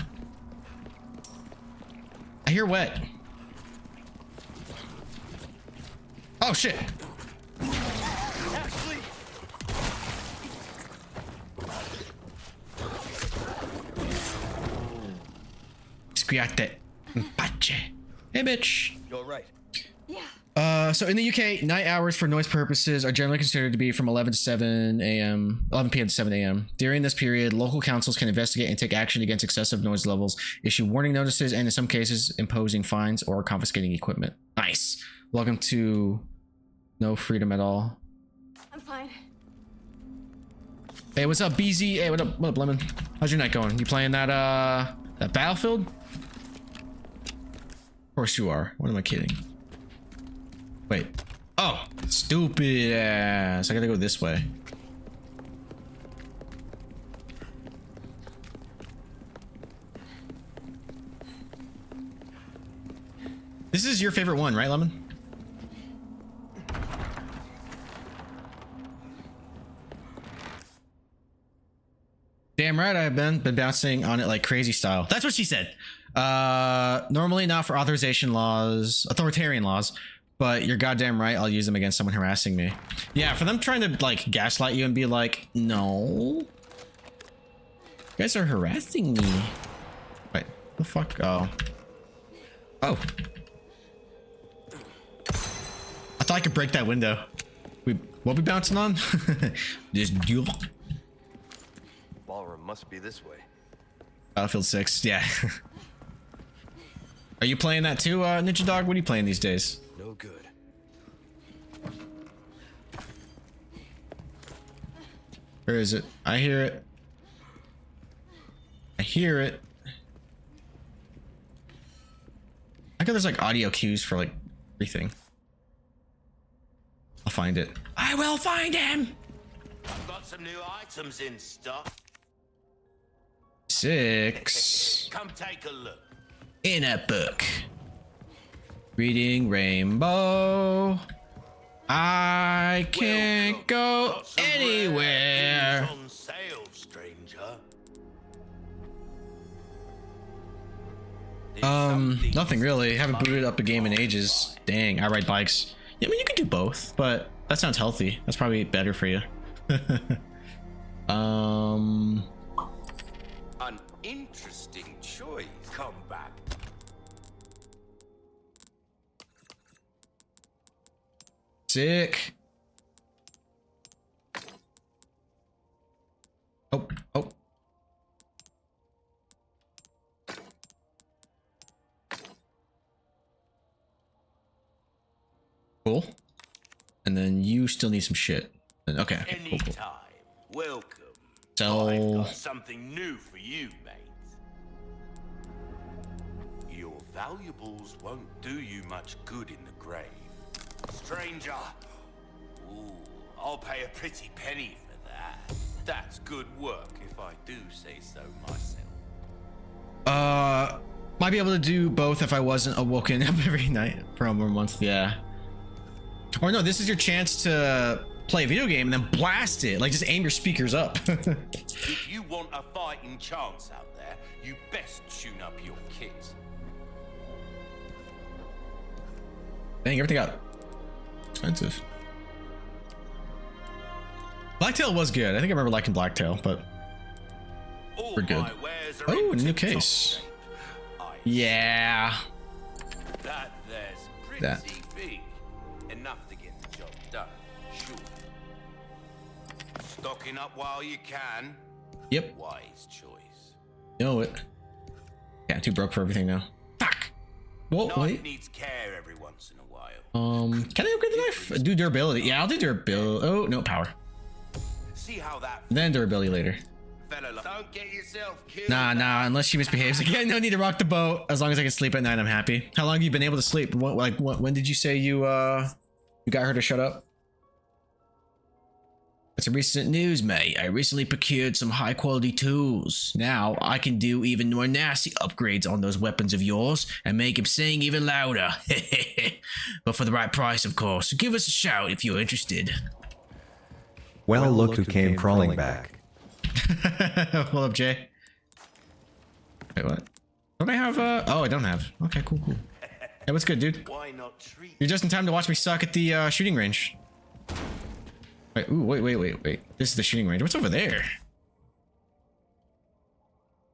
I hear wet. Oh shit! Ashley! Squiate. Pache. Hey bitch. You're right. Yeah. So in the UK, night hours for noise purposes are generally considered to be from 11 to 7 a.m. 11 p.m. to 7 a.m. During this period, local councils can investigate and take action against excessive noise levels, issue warning notices, and in some cases, imposing fines or confiscating equipment. Nice. Welcome to no freedom at all. I'm fine. Hey, what's up, BZ? Hey, what up, Lemon? How's your night going? You playing that that Battlefield? Of course you are. What am I kidding? Wait. Oh, stupid ass. I gotta go this way. This is your favorite one, right, Lemon? Damn right I've been bouncing on it like crazy style. That's what she said. Normally not for authorization laws, authoritarian laws, but you're goddamn right I'll use them against someone harassing me. Yeah, for them trying to like gaslight you and be like, no. You guys are harassing me. Wait, the fuck? Oh. Oh. I thought I could break that window. What we bouncing on? Just duel. Ballroom must be this way. Battlefield 6, yeah. Are you playing that too, Ninja Dog? What are you playing these days? No good. Where is it? I hear it. I hear it. I got there's like audio cues for like everything. I'll find it. I will find him! I've got some new items in stock. 6. Come take a look. In a book. Reading Rainbow. I can't go Got some rare anywhere. things on sale, stranger. Nothing really. Haven't booted up a game in ages. Dang, I ride bikes. Yeah, I mean, you can do both, but that sounds healthy. That's probably better for you. An interesting choice. Come back. Sick. Oh, oh. Cool. And then you still need some shit. Okay. Cool, cool. Anytime. Welcome. I've So got something new for you, mate. Your valuables won't do you much good in the grave. Stranger. Ooh, I'll pay a pretty penny for that. That's good work, if I do say so myself. might be able to do both if I wasn't awoken up every night for a month. Yeah. Or no, this is your chance to play a video game and then blast it. Like, just aim your speakers up. If you want a fighting chance out there, you best tune up your kit. Dang, everything got expensive. Blacktail was good. I think I remember liking Blacktail, but we're good. Oh, a new case. Yeah. That there's pretty That. big. Enough to get the job done. Sure. Stocking up while you can. Yep. Wise choice. Know it. Yeah, too broke for everything now. Fuck. Whoa, Knife wait. needs care every once in a while. Can I upgrade the knife? Do durability. Yeah, I'll do durability. Oh, no, power. See how that Then durability later. fella. Don't get yourself killed. Nah, unless she misbehaves again. No need to rock the boat. As long as I can sleep at night, I'm happy. How long have you been able to sleep? When did you say you got her to shut up? That's a recent news, mate. I recently procured some high quality tools. Now I can do even more nasty upgrades on those weapons of yours and make him sing even louder. But for the right price, of course. Give us a shout if you're interested. Well, look who came crawling back. Hold up, Jay. Wait, what? Don't I have, oh, I don't have. Okay, cool. Hey, what's good, dude? Why not treat? You're just in time to watch me suck at the, shooting range. Wait, ooh, wait. This is the shooting range. What's over there?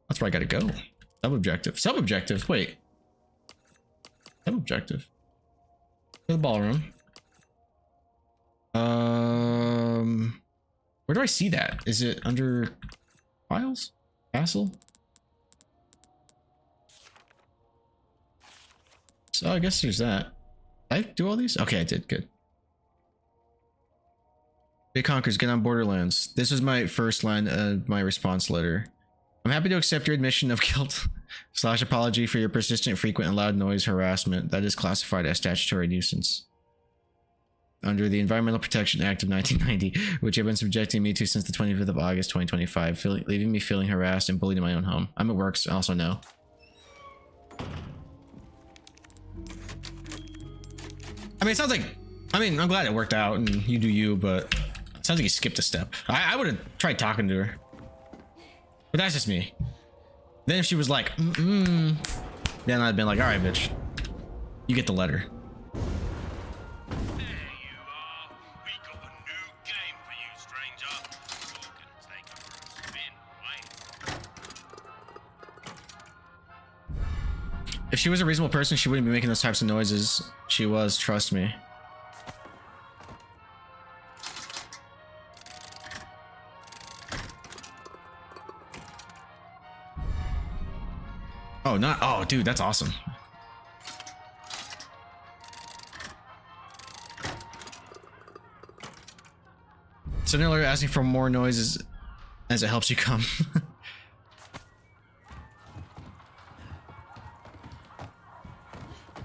That's where I gotta go. Sub-objective. Sub-objective, wait. Sub-objective. To the ballroom. Where do I see that? Is it under files? Castle? So I guess there's that. Did I do all these? Okay, I did. Good. Big Conkers, get on Borderlands. This was my first line of my response letter. I'm happy to accept your admission of guilt / apology for your persistent, frequent, and loud noise harassment. That is classified as statutory nuisance. under the Environmental Protection Act of 1990, which have been subjecting me to since the 25th of August, 2025, leaving me feeling harassed and bullied in my own home. I'm at work, so also no. I mean, it sounds like, I mean, I'm glad it worked out and you do you, but it sounds like you skipped a step. I would have tried talking to her. But that's just me. Then if she was like, then I'd been like, all right, bitch, you get the letter. There you are. We got a new game for you, stranger. You're gonna take it for a spin, right? If she was a reasonable person, she wouldn't be making those types of noises. She was, trust me. Oh, not, oh, dude, that's awesome. So now they're asking for more noises as it helps you come.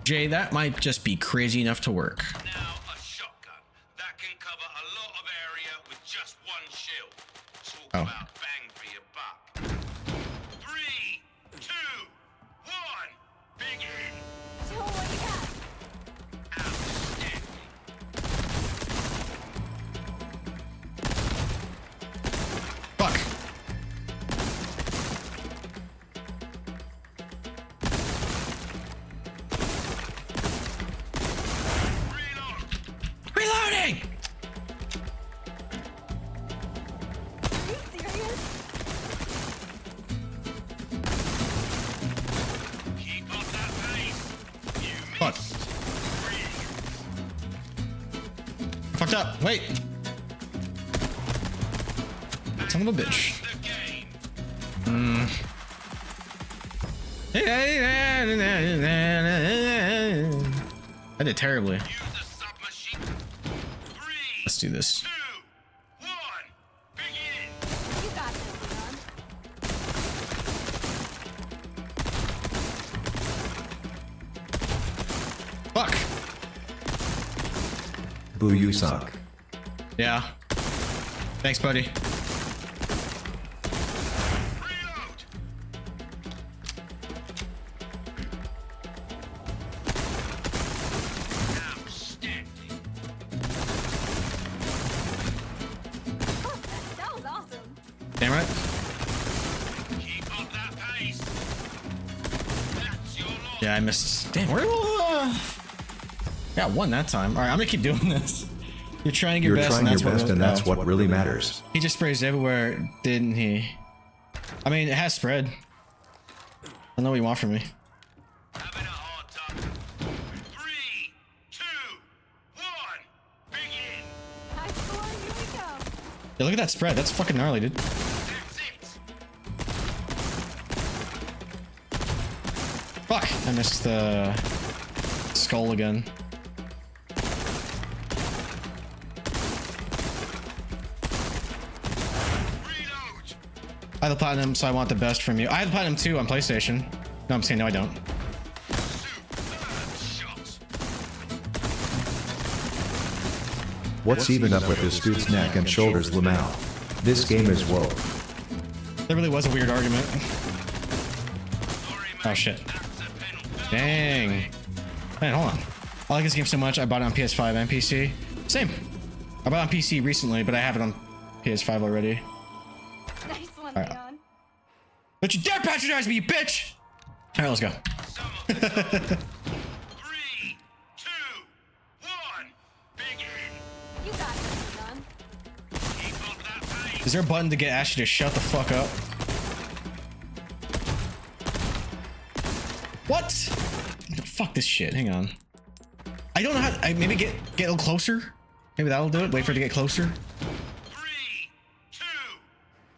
Jay, that might just be crazy enough to work. Now a shotgun that can cover a lot of area with just one shell. Talk about bang for your buck. 3, 2, 1, begin. Show what you got. Outstanding. Fuck. Reloading! Are you serious? Keep up that pace. You Fuck. missed. Fucked up. Wait. Son of a bitch. The game. I did terribly. Use a submachine. 3, Let's do this. 2, 1, begin. You got this, Leon. Fuck. Boo, you suck. Yeah. Thanks, buddy. Reload. Outstanding. Oh, that was awesome. Damn right. Keep up that pace. That's your loss. Yeah, I missed. Damn, where? Got one that time. All right, I'm gonna keep doing this. You're trying your You're best, trying and your that's what. best, and that's what really matters. He just sprays everywhere, didn't he? I mean, it has spread. I know what you want from me. Having a hard time. 3, 2, 1, begin. High score, here we go. Yeah, look at that spread. That's fucking gnarly, dude. That's it. Fuck! I missed the skull again. Reload. I have the platinum, so I want the best from you. I have the platinum too on PlayStation. No, I'm saying no, I don't. Superb shot. What's even up with this dude's neck and shoulders, Lamau? This game is woke. There really was a weird argument. Oh shit. Dang. Man, hold on. I like this game so much, I bought it on PS5 and PC. Same. I bought it on PC recently, but I have it on PS5 already. Nice one, Alright. Leon. Don't you dare patronize me, you bitch! Alright, let's go. 3, 2, 1, begin. You got this, Leon. Keep up that pace. Is there a button to get Ashley to shut the fuck up? What? Fuck this shit. Hang on. I don't know how. Maybe get a little closer. Maybe that'll do it. Wait for it to get closer. 3, 2,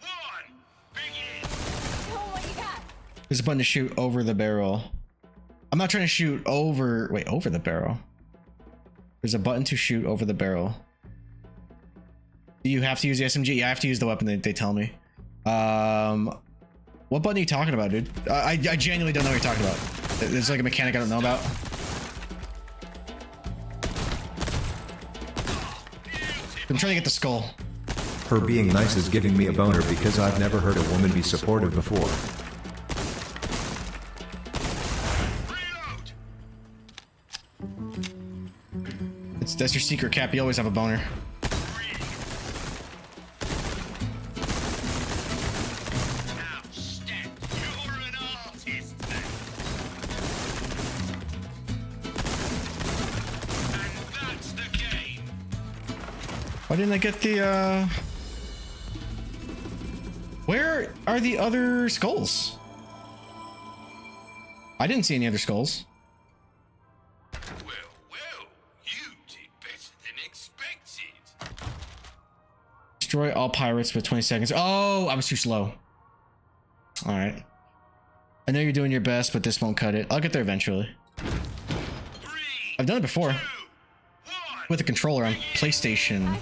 1, begin. Show what you got. There's a button to shoot over the barrel. I'm not trying to shoot over. Wait, over the barrel. There's a button to shoot over the barrel. Do you have to use the SMG? Yeah, I have to use the weapon they tell me. What button are you talking about, dude? I genuinely don't know what you're talking about. There's like a mechanic I don't know about. I'm trying to get the skull. Her being nice is giving me a boner because I've never heard a woman be supportive before. That's your secret, Cap. You always have a boner. Why didn't I get the, Where are the other skulls? I didn't see any other skulls. You did better than expected. Destroy all pirates with 20 seconds. Oh, I was too slow. All right. I know you're doing your best, but this won't cut it. I'll get there eventually. I've done it before. With a controller on PlayStation.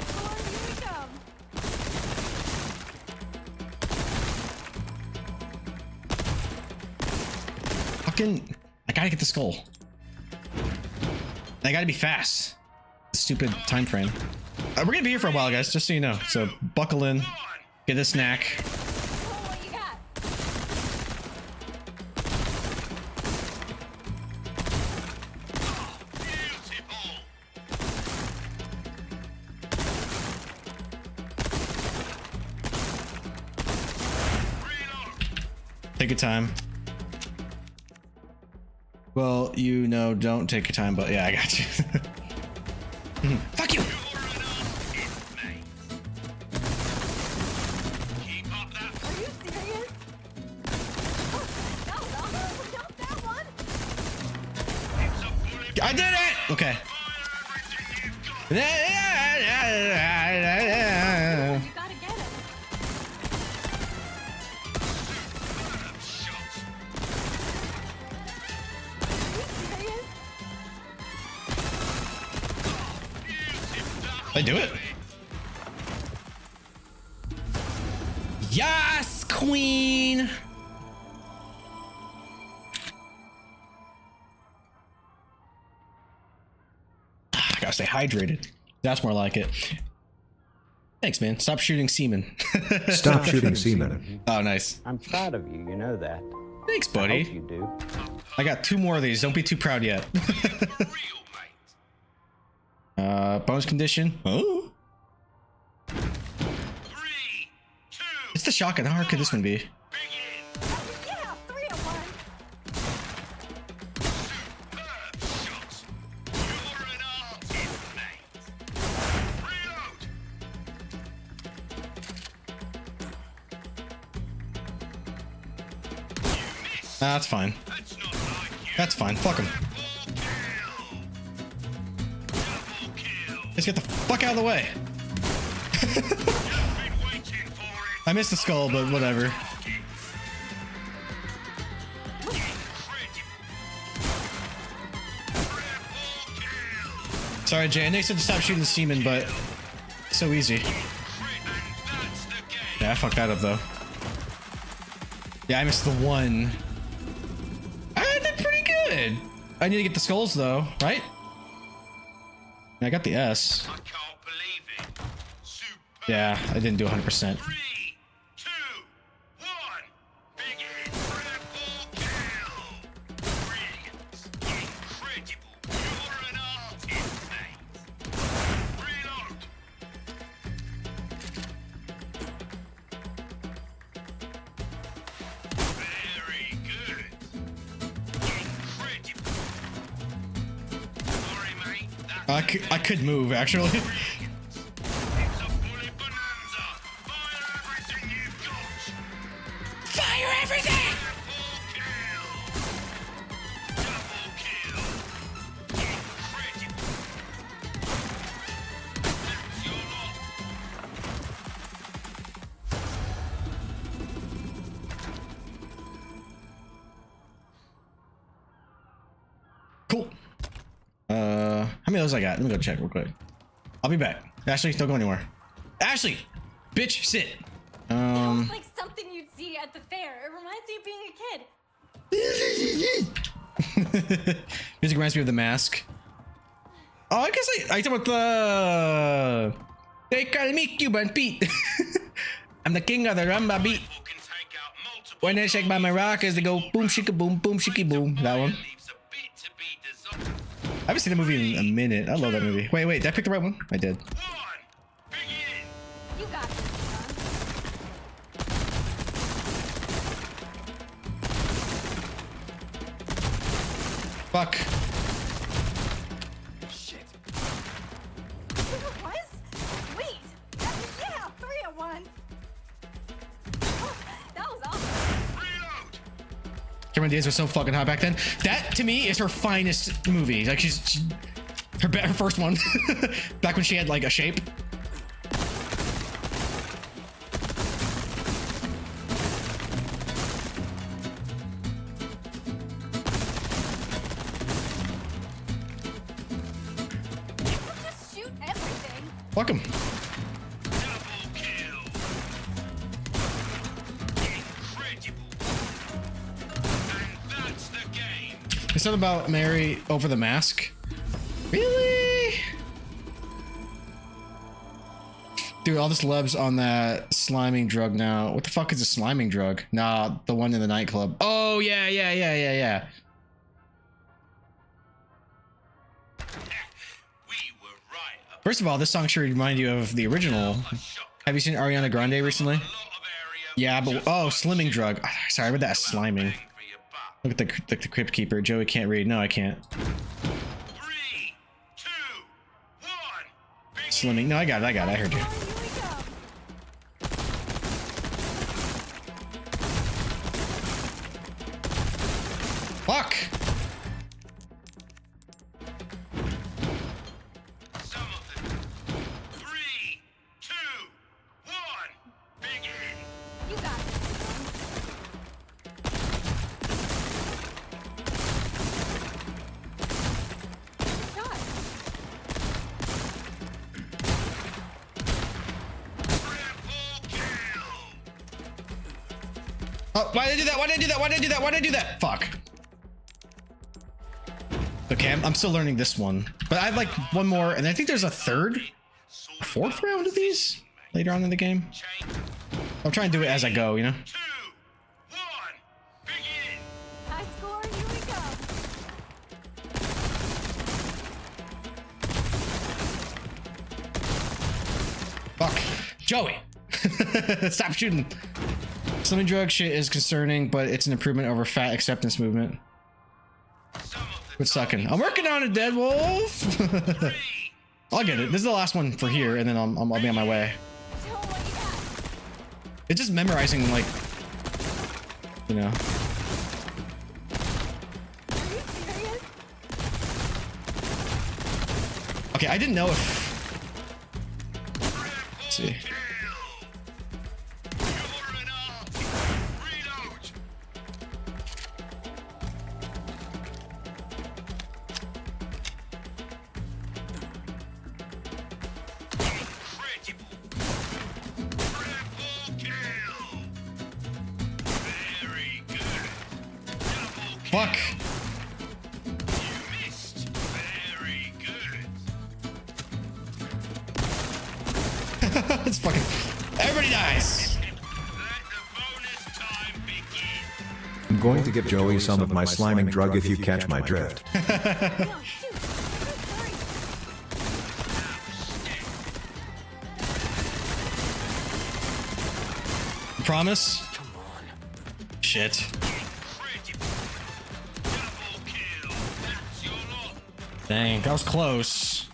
Fucking, I gotta get the skull. I gotta be fast. Stupid time frame. We're gonna be here for a while, guys, just so you know. So buckle in, get a snack. Take your time. Well, you know, don't take your time, but yeah, I got you. Fuck you! Are you serious? Not that one. I did it! Okay. You gotta get it. I do it. Yes, queen. I gotta stay hydrated. That's more like it. Thanks, man. Stop shooting semen. Stop shooting semen. Oh, nice. I'm proud of you. You know that. Thanks, buddy. I hope you do. I got 2 more of these. Don't be too proud yet. Bonus condition. Oh. It's the shotgun. How hard could this one be? Yeah, 3 at once. Nah, that's fine. That's fine. Fuck him. Let's get the fuck out of the way. I missed the skull, but whatever. Sorry, Jay. I know you said to stop shooting the semen, but it's so easy. Yeah, I fucked that up though. Yeah, I missed the one. I did pretty good. I need to get the skulls though, right? I got the S. I can't believe it. Yeah, I didn't do 100%. 3, 2, 1. Begin. Triple kill. Brilliant. Incredible. You're an artist, mate. Reload. Very good. Incredible. Sorry, mate. That's I could move actually. It's a bullet bonanza. Fire everything you've got. Fire everything! Double kill. Incredible. That's your lot. Cool. How many of those I got? Let me go check real quick. I'll be back. Ashley, don't go anywhere. Ashley! Bitch, sit. It's like something you'd see at the fair. It reminds me of being a kid. Music reminds me of The Mask. Oh, I guess I talked about They call me Cuban Pete. I'm the king of the rumba beat. When they shake my maracas, they go boom shika boom boom. That one. I haven't seen the movie in a minute. I love that movie. Wait, did I pick the right one? I did. You got this, son. Fuck. Shit. What? Sweet. Yeah, 3 at once. Oh, that was awesome. Cameron Diaz was so fucking hot back then. That to me is her finest movie. Like her first one. Back when she had like a shape. Just shoot everything. Fuck him. It's not about Mary over the mask. Really? Dude, all this lubs on that sliming drug now. What the fuck is a sliming drug? Nah, the one in the nightclub. Oh, yeah. First of all, this song should remind you of the original. Have you seen Ariana Grande recently? Yeah, but oh, slimming drug. Sorry, I read that as sliming. Look at the crypt keeper. Joey can't read. No, I can't. 3, 2, 1. Slimming. No, I got it. I heard you. Fuck. Some of them. 3, 2, 1. Begin. You got this, son. Shot. Oh, why did I do that? Why did I do that? Fuck. Okay, I'm still learning this one. But I have like one more, and I think there's a third, fourth round of these later on in the game. I'm trying to do it as I go, you know? High score, here we go. Fuck. Joey! Stop shooting. Slimming drug shit is concerning, but it's an improvement over fat acceptance movement. Quit sucking. I'm working on it, Dead Wolf! I'll get it. This is the last one for here, and then I'll be on my way. It's just memorizing, like, you know. Okay, I didn't know if... Let's see. Fuck. It's fucking... Everybody dies! I'm going to give Joey some of my sliming drug if you catch my drift. Promise? Shit. Dang, that was close.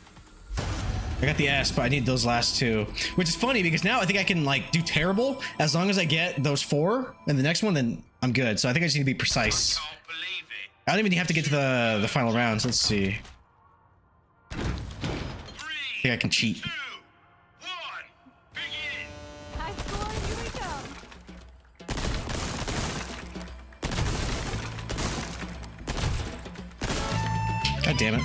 I got the S, but I need those last two. Which is funny because now I think I can like do terrible as long as I get those 4 and the next one, then I'm good. So I think I just need to be precise. I don't even have to get to the final rounds. Let's see. I think I can cheat. High score, here we go. God damn it.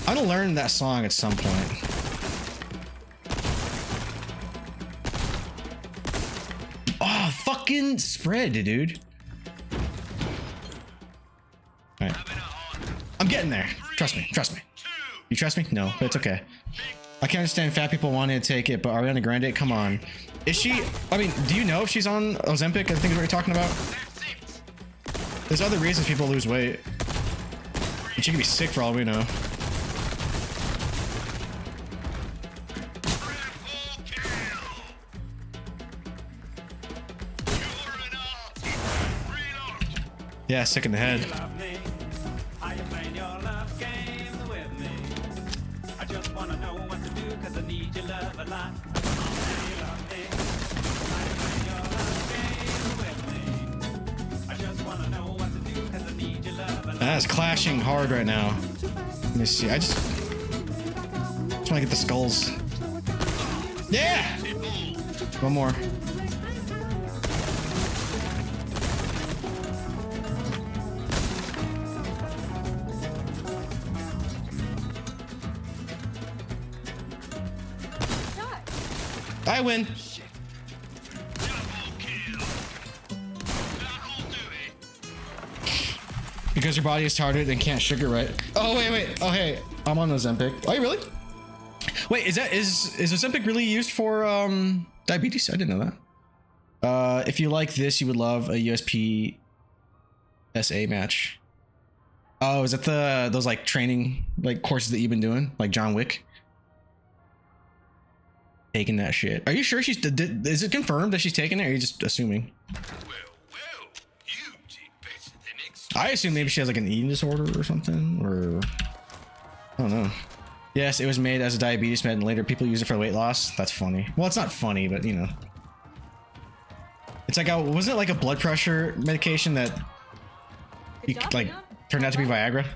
I'm gonna learn that song at some point. Oh, fuck you! fucking spread, dude. All right. I'm getting there. Trust me. Trust me. You trust me? No, but it's okay. I can understand fat people wanting to take it, but Ariana Grande, come on. Is she? I mean, do you know if she's on Ozempic? I think is what you're talking about. There's other reasons people lose weight. And she could be sick for all we know. Yeah, sick in the head. That's clashing hard right now. Let me see. I just want to get the skulls. Yeah! One more. I win. Because your body is tired and can't sugar right. Oh wait. Oh hey, I'm on Ozempic. Are you really? Wait, is Ozempic really used for diabetes? I didn't know that. If you like this, you would love a USP SA match. Oh, is that those like training like courses that you've been doing, like John Wick? Taking that shit. Are you sure she's? Is it confirmed that she's taking it, or are you just assuming? I assume maybe she has like an eating disorder or something, or I don't know. Yes, it was made as a diabetes med, and later people use it for weight loss. That's funny. Well, it's not funny, but you know, it's like wasn't it like a blood pressure medication that like turned out to be Viagra?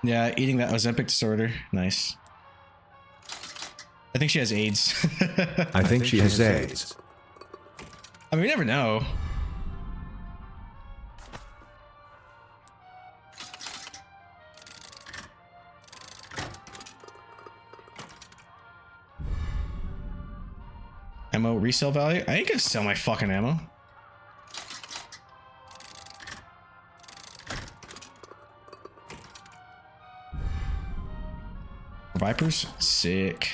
Yeah, eating that Ozempic disorder. Nice. I think she has AIDS. I think she has AIDS. I mean, we never know. Ammo resale value? I ain't gonna sell my fucking ammo. Vipers? Sick.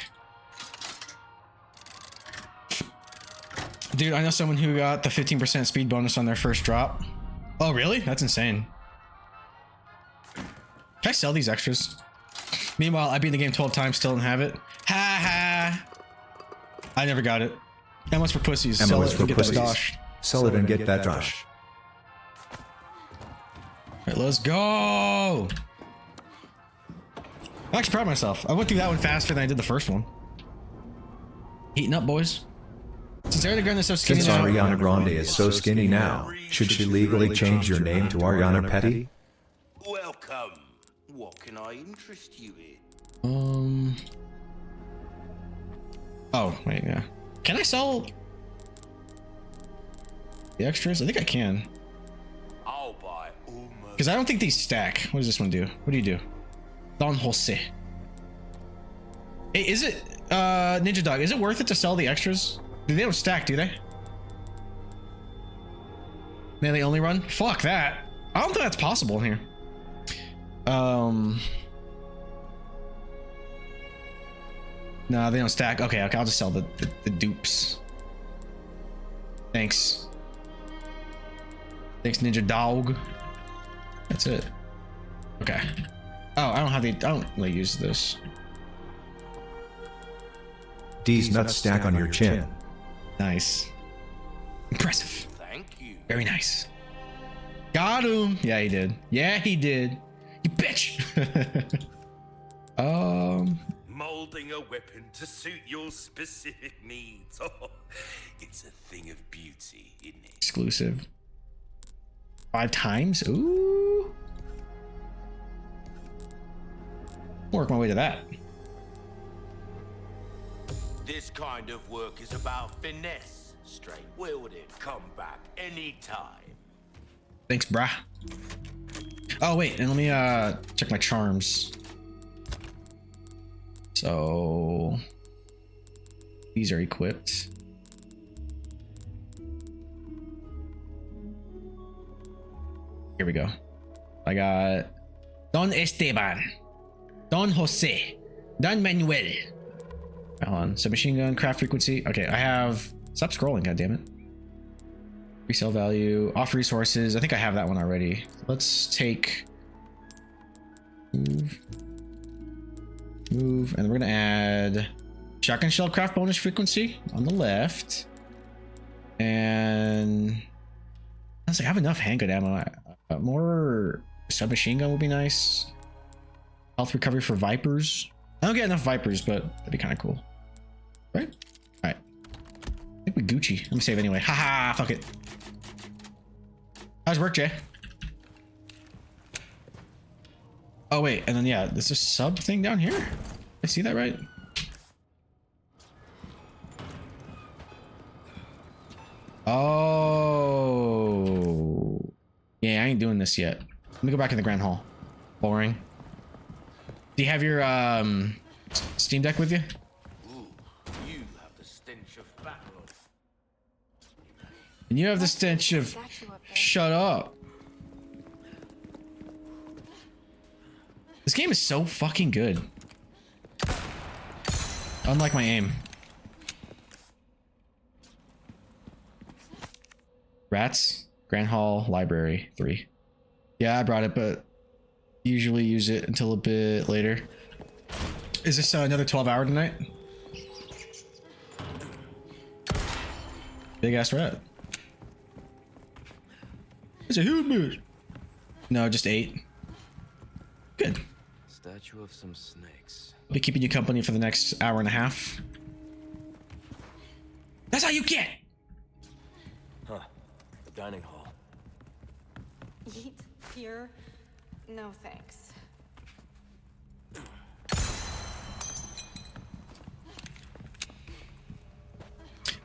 Dude, I know someone who got the 15% speed bonus on their first drop. Oh, really? That's insane. Can I sell these extras? Meanwhile, I beat the game 12 times, still don't have it. Ha ha! I never got it. Ammo's for pussies. Ammo is for get pussies. that dosh. Sell it and get that dosh. Alright, let's go! I'm actually proud of myself. I went through that one faster than I did the first one. Heating up, boys. Since Ariana Grande is so skinny Since now, Ariana Grande is so skinny now, should she legally change your name to Ariana Petty? Welcome. What can I interest you in? Oh, wait, yeah. Can I sell the extras? I think I can. I'll buy almost. Because I don't think these stack. What does this one do? What do you do? Don Jose. Hey, is it, Ninja Dog, is it worth it to sell the extras? They don't stack, do they? Man, they only run? Fuck that. I don't think that's possible in here. No, they don't stack. Okay, I'll just sell the dupes. Thanks. Thanks, Ninja Dog. That's it. Okay. Oh, I don't really use this. D's nuts stack on your chin. Nice. Impressive. Thank you. Very nice. Got him. Yeah, he did. Yeah, he did. You bitch. Molding a weapon to suit your specific needs. Oh, it's a thing of beauty, isn't it? Exclusive. 5 times? Ooh. Work my way to that. This kind of work is about finesse. Straight wielded. Come back anytime. Thanks, brah. Oh, wait, and let me check my charms. So these are equipped. Here we go. I got Don Esteban, Don Jose, Don Manuel. Hold on. Submachine gun, craft frequency. Okay, I have. Stop scrolling, goddammit. Resale value, off resources. I think I have that one already. Let's take. Move, and we're gonna add shotgun shell craft bonus frequency on the left. And I was like, I have enough handgun ammo. More submachine gun would be nice. Health recovery for Vipers. I don't get enough Vipers, but that'd be kind of cool. Right? Alright. I think we Gucci. Let me save anyway. Haha, fuck it. How's work, Jay? Oh, wait. And then, yeah, there's a sub thing down here. I see that right? Oh. Yeah, I ain't doing this yet. Let me go back in the Grand Hall. Boring. Do you have your Steam Deck with you? Ooh, you have the stench of battle. And you have the stench of... Shut up. This game is so fucking good. Unlike my aim. Rats, Grand Hall, Library, 3. Yeah, I brought it, but usually use it until a bit later. Is this another 12-hour tonight? Big ass rat. It's a huge mood. No, just 8. Good. Statue of some snakes. I'll be keeping you company for the next hour and a half. That's all you get! Huh. The dining hall. Eat here? No thanks.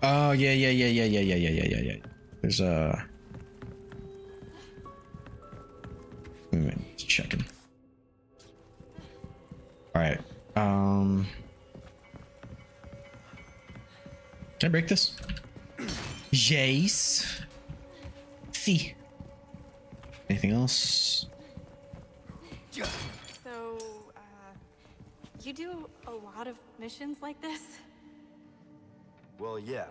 Oh, yeah. There's wait a minute, just checking. Alright. Can I break this? Yes. See. Anything else? So, you do a lot of missions like this? Well, yeah.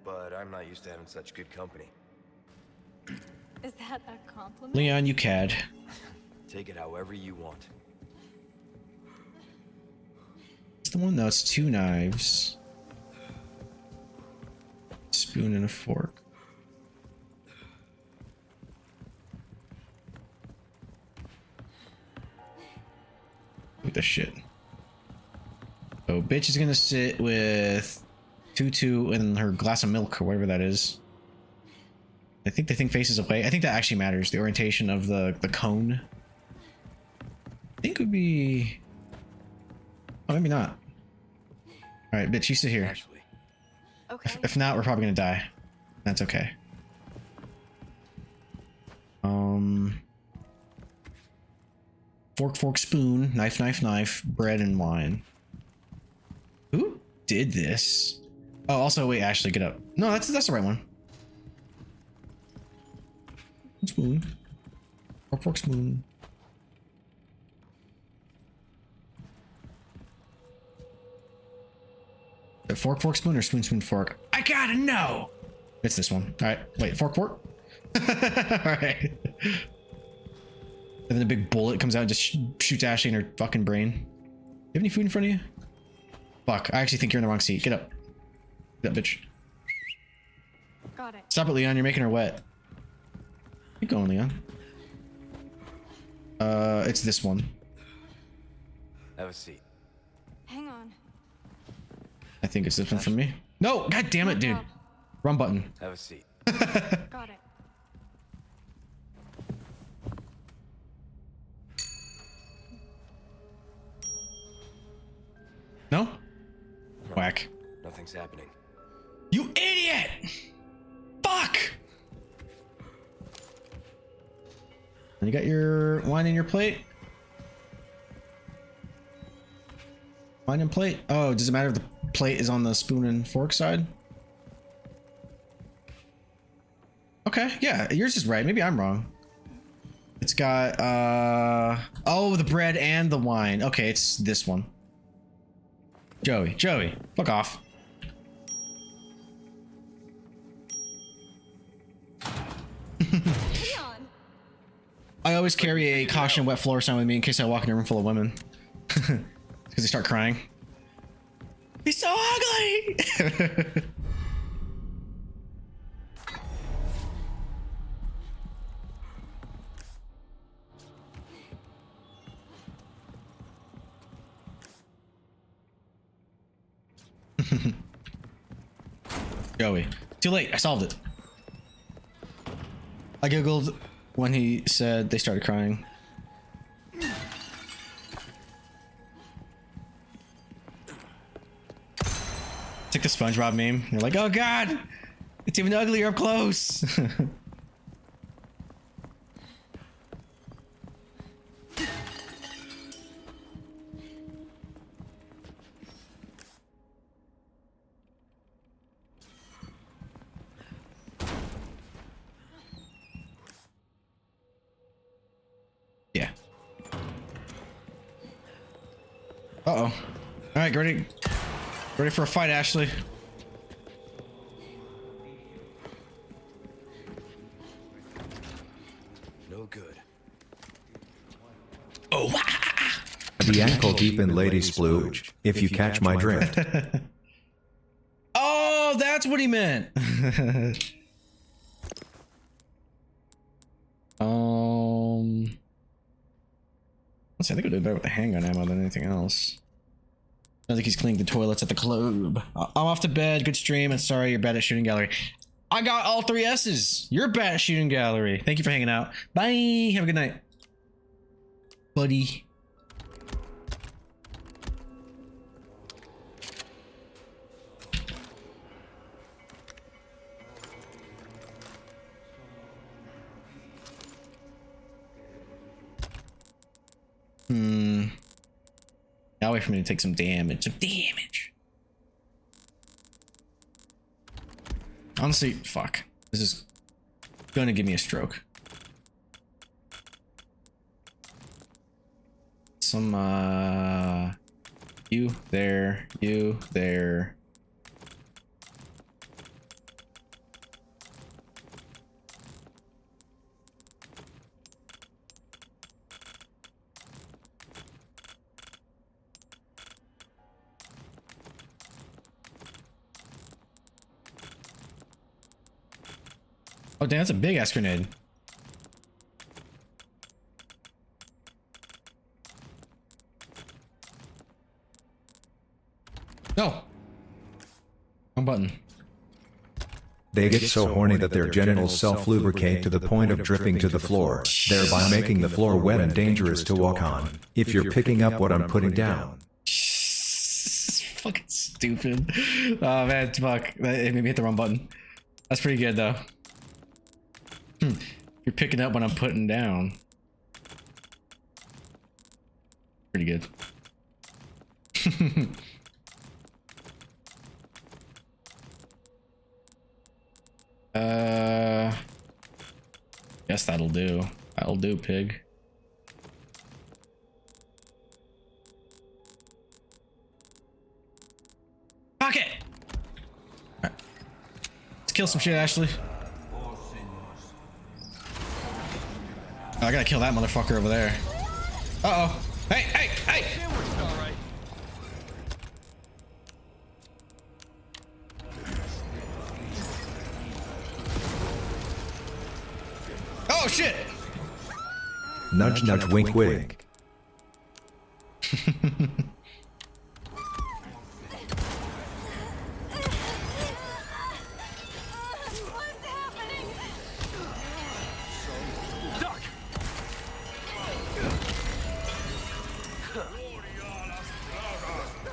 But I'm not used to having such good company. Is that a compliment? Leon, you cad. Take it however you want. It's the one that's 2 knives. Spoon and a fork. Look at this shit. So bitch is gonna sit with Tutu and her glass of milk or whatever that is. I think the thing faces away. I think that actually matters. The orientation of the cone. I think would be. Oh, maybe not. All right, bitch, you sit here. Ashley. Okay. If not, we're probably gonna die. That's okay. Fork, spoon, knife, bread and wine. Who did this? Oh, also, wait, Ashley, get up. No, that's the right one. Spoon. Fork, spoon. Fork, spoon, or spoon, fork? I gotta know! It's this one. Alright, wait, fork? Alright. And then a big bullet comes out and just shoots Ashley in her fucking brain. You have any food in front of you? Fuck, I actually think you're in the wrong seat. Get up. Get up, bitch. Got it. Stop it, Leon. You're making her wet. Keep going, Leon. It's this one. Have a seat. Hang on. I think it's this one from me. No! God damn it, dude. Wrong button. Have a seat. Got it. No? Whack. Nothing's happening. You idiot! Fuck! You got your wine in your plate? Wine and plate? Oh, does it matter if the plate is on the spoon and fork side? Okay, yeah, yours is right. Maybe I'm wrong. It's got oh, the bread and the wine. Okay, it's this one. Joey, fuck off. I always carry a caution wet floor sign with me in case I walk in a room full of women. Because they start crying. He's so ugly! Joey. Too late, I solved it. I giggled when he said they started crying. It's like the SpongeBob meme. You're like, oh god! It's even uglier up close! Yeah. Uh-oh. Alright, ready for a fight, Ashley. No good. Oh, The ankle deep in lady splooge, if you catch my drift. oh, that's what he meant. Let's see, I think we're doing better with the handgun ammo than anything else. I think he's cleaning the toilets at the club. I'm off to bed. Good stream, and sorry you're bad at shooting gallery. I got all 3 S's. You're bad at shooting gallery. Thank you for hanging out. Bye. Have a good night, buddy. Now wait for me to take some damage. Honestly, fuck. This is gonna give me a stroke. Some, you there. Oh, damn, that's a big ass grenade. No. Wrong button. They get so horny that their genitals self-lubricate to the point of dripping to the floor, thereby making the floor wet and dangerous to walk on. If you're picking up what I'm putting down. Fucking stupid. Oh man, fuck. It made me hit the wrong button. That's pretty good though. You're picking up what I'm putting down. Pretty good. Guess that'll do. That'll do, pig. Pocket! Alright. Let's kill some shit, Ashley. Oh, I gotta kill that motherfucker over there. Uh-oh. Hey! Oh, shit! Nudge, nudge, wink, wink.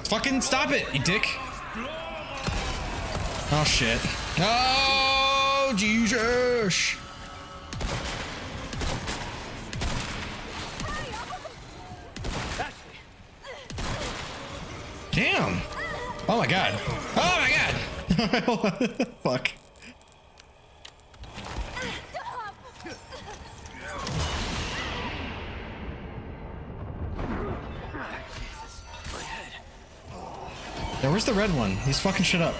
Fucking stop it, you dick. Oh, shit. Oh, Jesus. Damn. Oh, my God. Oh, my God. Fuck. Yeah, where's the red one? He's fucking shit up.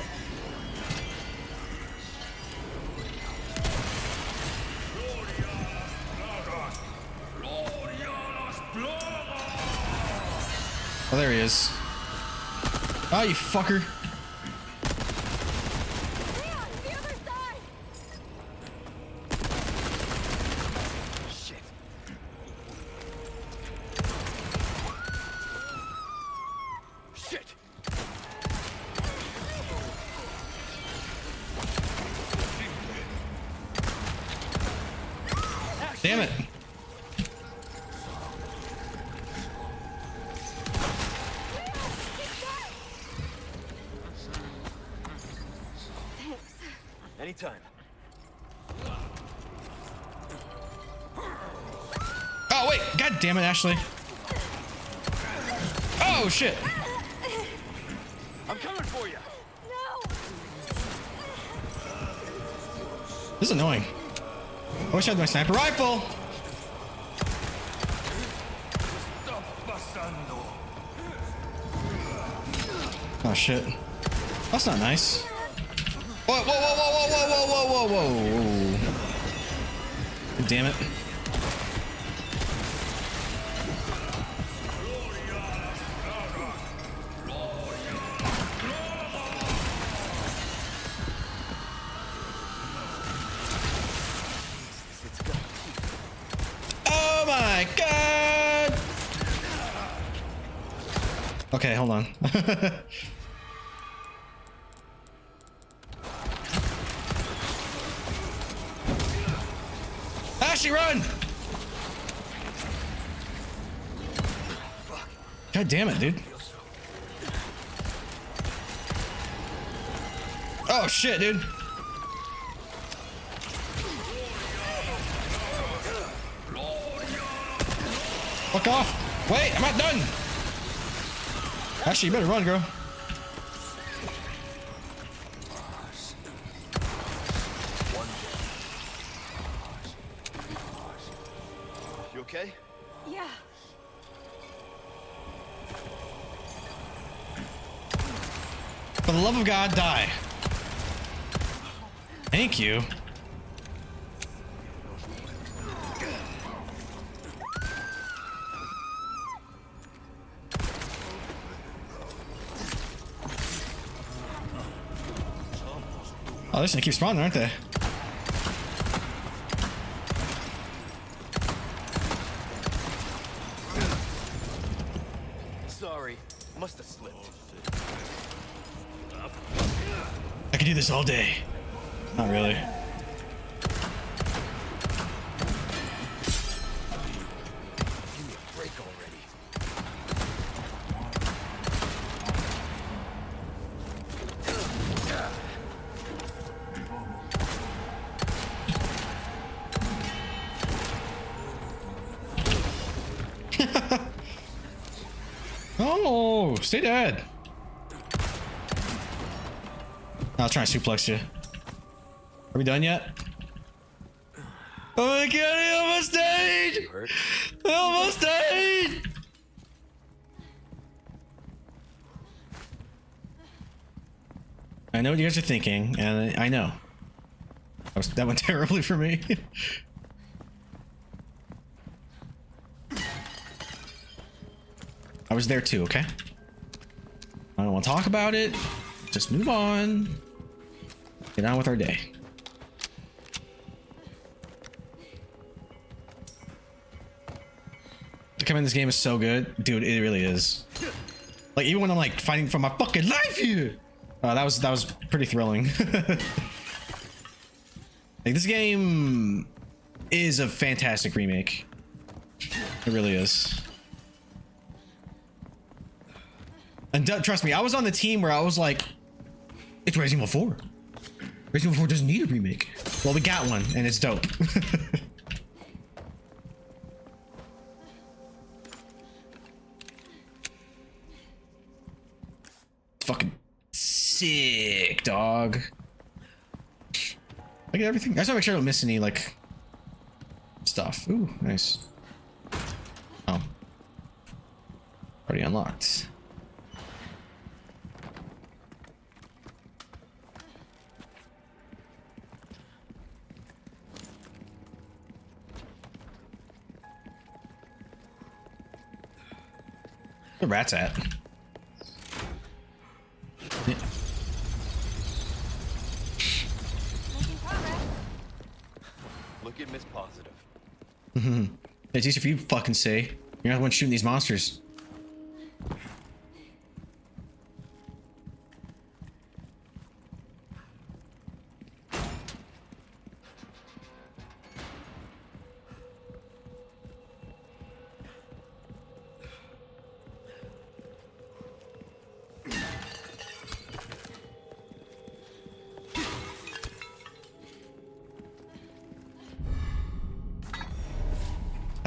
Oh, there he is. Oh, you fucker. Damn it. Anytime. Oh, wait. God damn it, Ashley. Oh, shit. I'm coming for you. This is annoying. I wish I had my sniper rifle. Oh shit. That's not nice. Whoa, whoa, whoa, whoa, whoa, whoa, whoa, whoa, whoa. Damn it. Oh my god. Okay, hold on. Ashley, run! God damn it, dude. Oh shit, dude. Fuck off. Wait, I'm not done. Actually, you better run, girl. You okay? Yeah. For the love of God, die. Thank you. Oh, they're gonna keep spawning, aren't they? Sorry, must have slipped. I could do this all day. Not really. Give me a break already. Oh, stay dead. I'll try and suplex you. Are we done yet? Oh my god, he almost died! He almost died! I know what you guys are thinking, and I know. That went terribly for me. I was there too, okay? I don't want to talk about it. Just move on. Get on with our day. The combat in this game is so good. Dude, it really is. Like, even when I'm like fighting for my fucking life here. That was pretty thrilling. Like, this game is a fantastic remake. It really is. And trust me, I was on the team where I was like, it's Resident Evil 4. Resident Evil 4 doesn't need a remake. Well, we got one, and it's dope. Fucking sick, dog. Look at everything. I just want to make sure I don't miss any, like, stuff. Ooh, nice. Oh. Already unlocked. The rat's at. Yeah. Making progress. Look at Miss Positive. It's easy for you to fucking say. You're not the one shooting these monsters.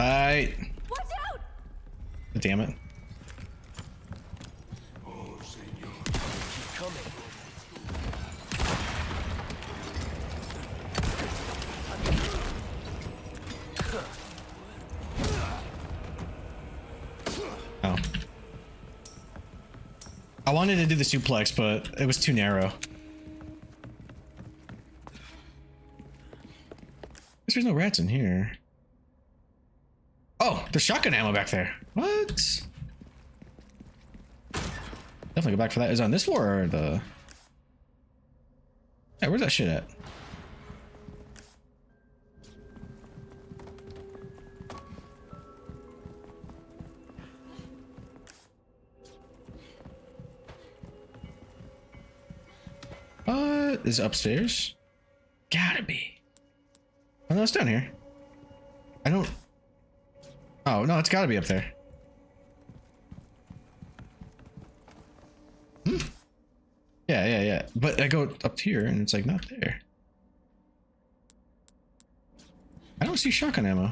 Right. Watch out! Damn it. Oh. I wanted to do the suplex, but it was too narrow. There's no rats in here. Oh, there's shotgun ammo back there. What? Definitely go back for that. Is it on this floor or the... Yeah, where's that shit at? Is it upstairs? Gotta be. Oh no, it's down here. I don't... Oh, no, it's gotta be up there. Yeah. But I go up here and it's like not there. I don't see shotgun ammo.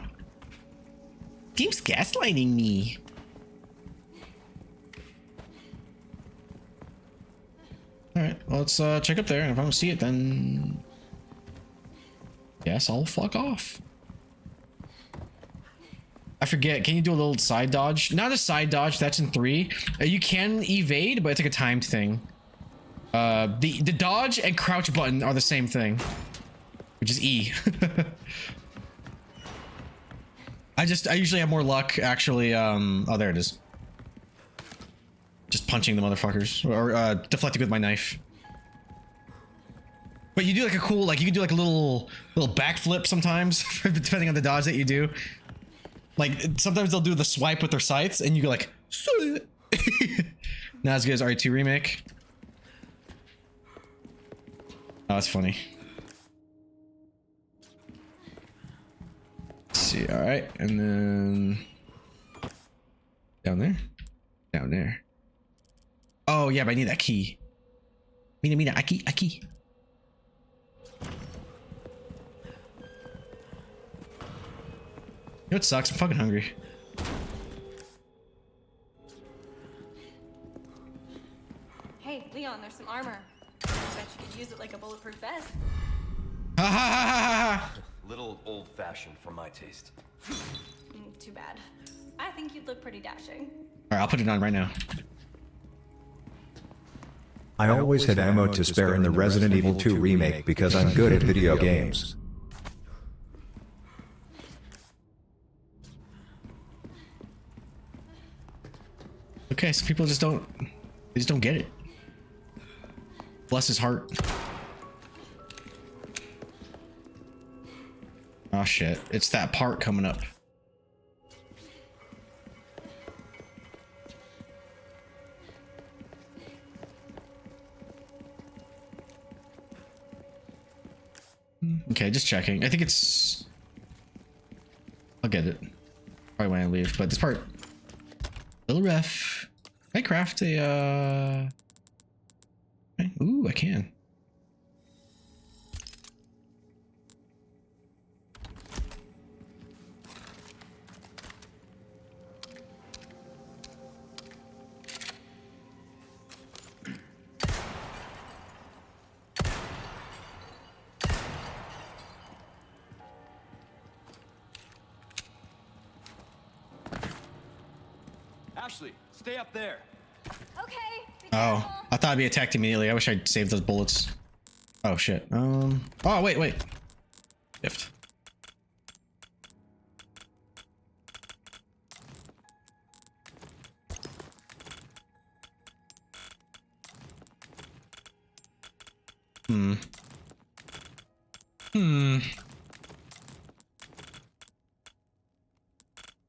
Game's gaslighting me. Alright, well, let's check up there, and if I don't see it, then... Yes, I'll fuck off. I forget, can you do a little side dodge? Not a side dodge, that's in 3. You can evade, but it's like a timed thing. The dodge and crouch button are the same thing, which is E. I usually have more luck, actually, oh, there it is. Just punching the motherfuckers, or deflecting with my knife. But you do like a cool, like you can do like a little backflip sometimes, depending on the dodge that you do. Like sometimes they'll do the swipe with their scythes, and you go like, not as good as RE2 remake. Oh, that's funny. Let's see, all right, and then down there. Oh yeah, but I need that key. Mina, a key. You know what sucks? I'm fucking hungry. Hey, Leon, there's some armor. I bet you could use it like a bulletproof vest. Little old-fashioned for my taste. Too bad. I think you'd look pretty dashing. Alright, I'll put it on right now. I always had ammo to spare in the Resident Evil 2 remake because I'm good at video games. Okay, so people just don't get it. Bless his heart. Oh shit, it's that part coming up. Okay, just checking. I think it's... I'll get it. Probably when I leave, but this part... Little ref. Can I craft a, okay. Ooh, I can. Ashley, stay up there. Okay. Oh, I thought I'd be attacked immediately. I wish I'd saved those bullets. Oh shit. Oh wait. Gift. Hmm. Hmm.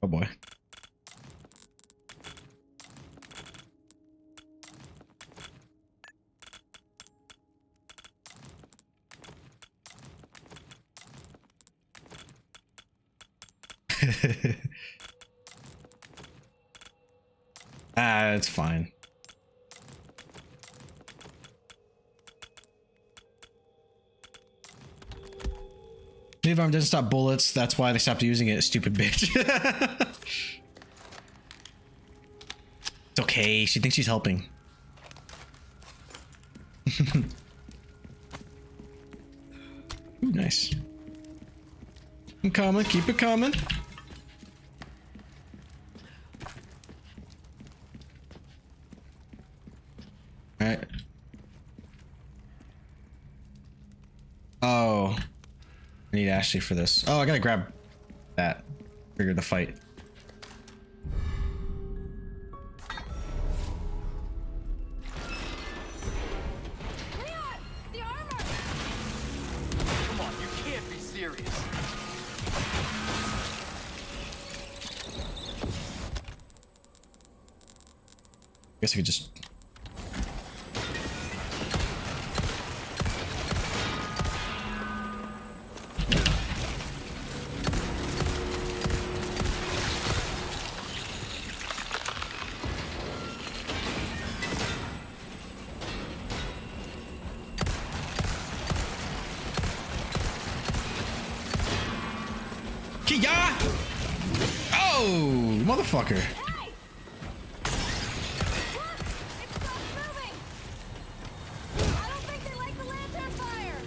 Oh boy. It's fine. Leave arm doesn't stop bullets. That's why they stopped using it, stupid bitch. It's okay. She thinks she's helping. Ooh, nice. I'm coming. Keep it coming. All right. Oh. I need Ashley for this. Oh, I gotta grab that. Trigger the fight. Leon! The armor! Come on, you can't be serious. Guess I could just... Kia! Oh, motherfucker. Hey! Look! It stopped moving! I don't think they like the lantern fire!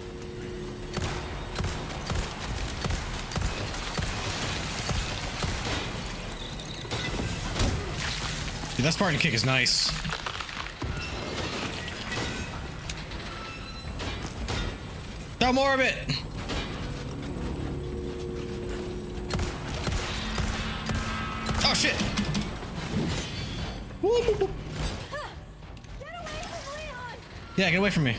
Dude, that Spartan kick is nice. Throw more of it! Oh shit! Woo. Get away from Leon! Yeah, get away from me.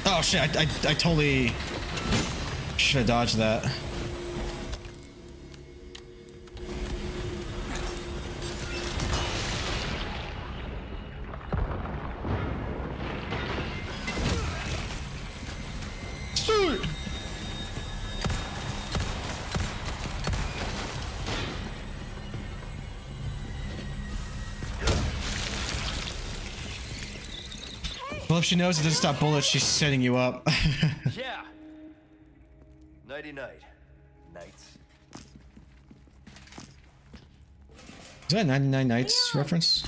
Oh shit, I totally should have dodged that. Well, if she knows it doesn't stop bullets, she's setting you up. Yeah. Nighty night. Nights. Is that 99 Nights reference?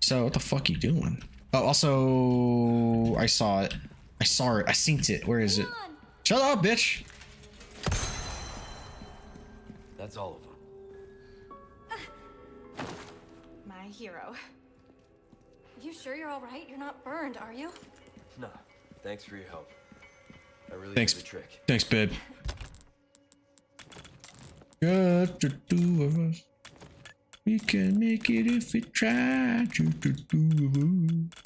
So what the fuck you doing? Oh, also, I saw it. I saw it. I synced it. Where is it? Shut up, bitch. That's all of them. My hero. You sure you're alright? You're not burned, are you? No. Thanks for your help. I really Thanks. did the trick. Thanks, babe. Just the two of us. We can make it if we try. Just the two of us.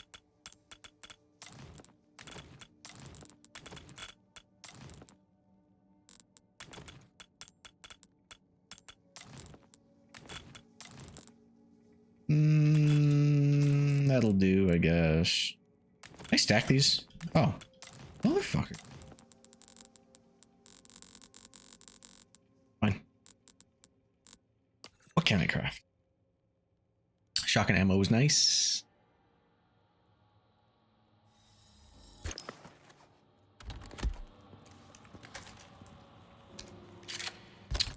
That'll do, I guess. Can I stack these? Oh, motherfucker. Fine. What can I craft? Shotgun ammo is nice.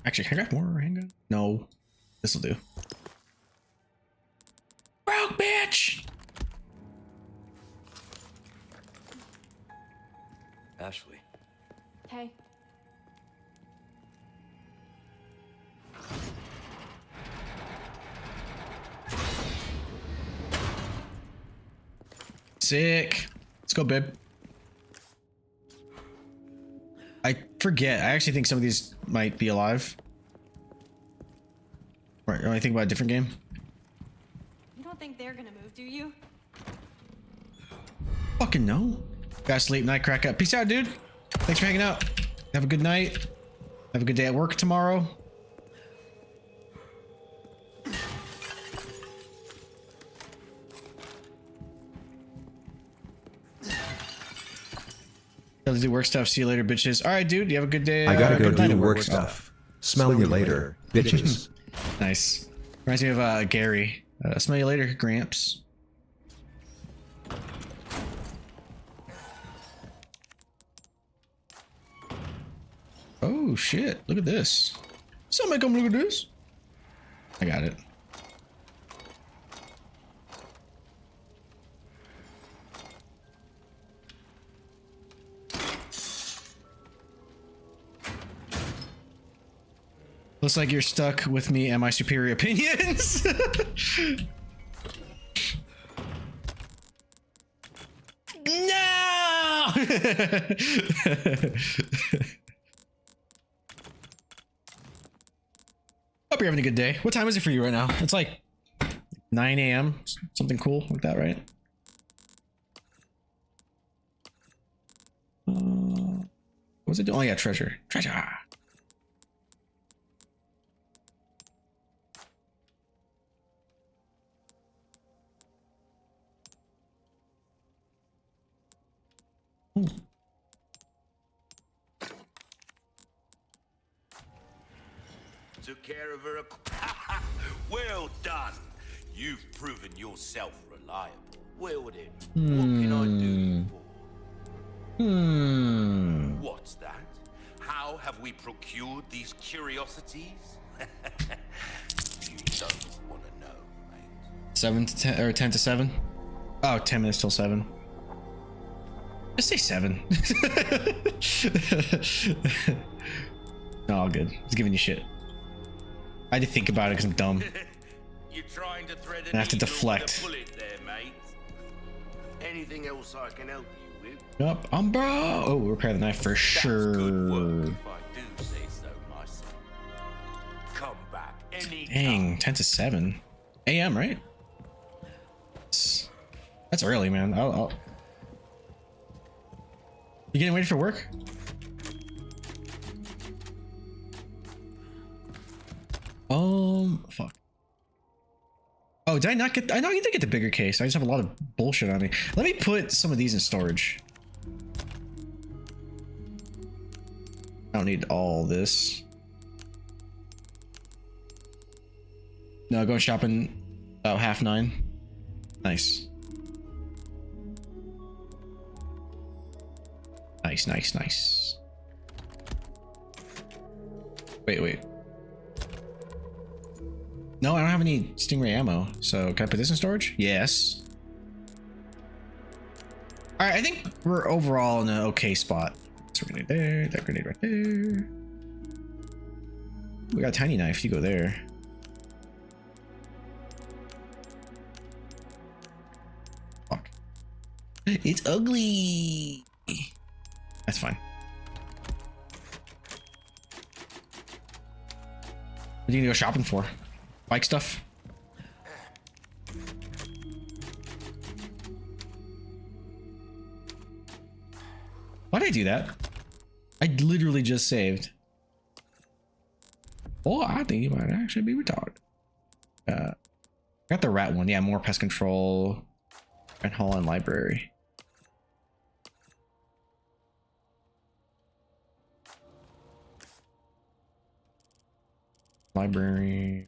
Actually, can I craft more handgun? No. This'll do. Broke bitch! Ashley. Hey. Sick. Let's go, babe. I forget. I actually think some of these might be alive. Or I think about a different game. You don't think they're gonna move, do you? Fucking no. Gotta sleep, night, crack up. Peace out, dude. Thanks for hanging out. Have a good night. Have a good day at work tomorrow. Gotta do work stuff. See you later, bitches. All right, dude. You have a good day. I gotta go good night do at work stuff. Smell you later, bitches. Nice. Reminds me of Gary. Smell you later, Gramps. Oh shit! Look at this. Somebody come look at this. I got it. Looks like you're stuck with me and my superior opinions. No! Hope you're having a good day. What time is it for you right now? It's like 9 a.m. Something cool like that, right? What was it doing? Oh yeah, treasure. Treasure. Took care of her. Well done. You've proven yourself reliable. Well then, what can I do for? What's that? How have we procured these curiosities? You don't want to know, mate. 7 to 10 or 10 to 7? Oh, 10 minutes till 7. Just say 7. No, all good. Just giving you shit. I had to think about it because I'm dumb. You're trying to thread I have to deflect. bullet there, mate. Anything else I can help you with? Yup, bro. Oh, repair the knife for sure. Good work, if I do say so myself. Come back any Dang, 10 to 7 a.m. right? That's early, man. You getting ready for work? Fuck. Oh, did I not get? I know I did get the bigger case. I just have a lot of bullshit on me. Let me put some of these in storage. I don't need all this. No, going shopping about 9:30. Nice. Nice, nice, nice. Wait. No, I don't have any Stingray ammo. So can I put this in storage? Yes. All right, I think we're overall in an okay spot. So grenade there, that grenade right there. We got a tiny knife. You go there. Fuck. It's ugly. That's fine. What are you gonna go shopping for? Bike stuff? Why did I do that? I literally just saved. Oh, I think you might actually be retarded. Got the rat one. Yeah, more pest control. And hall and library. Library.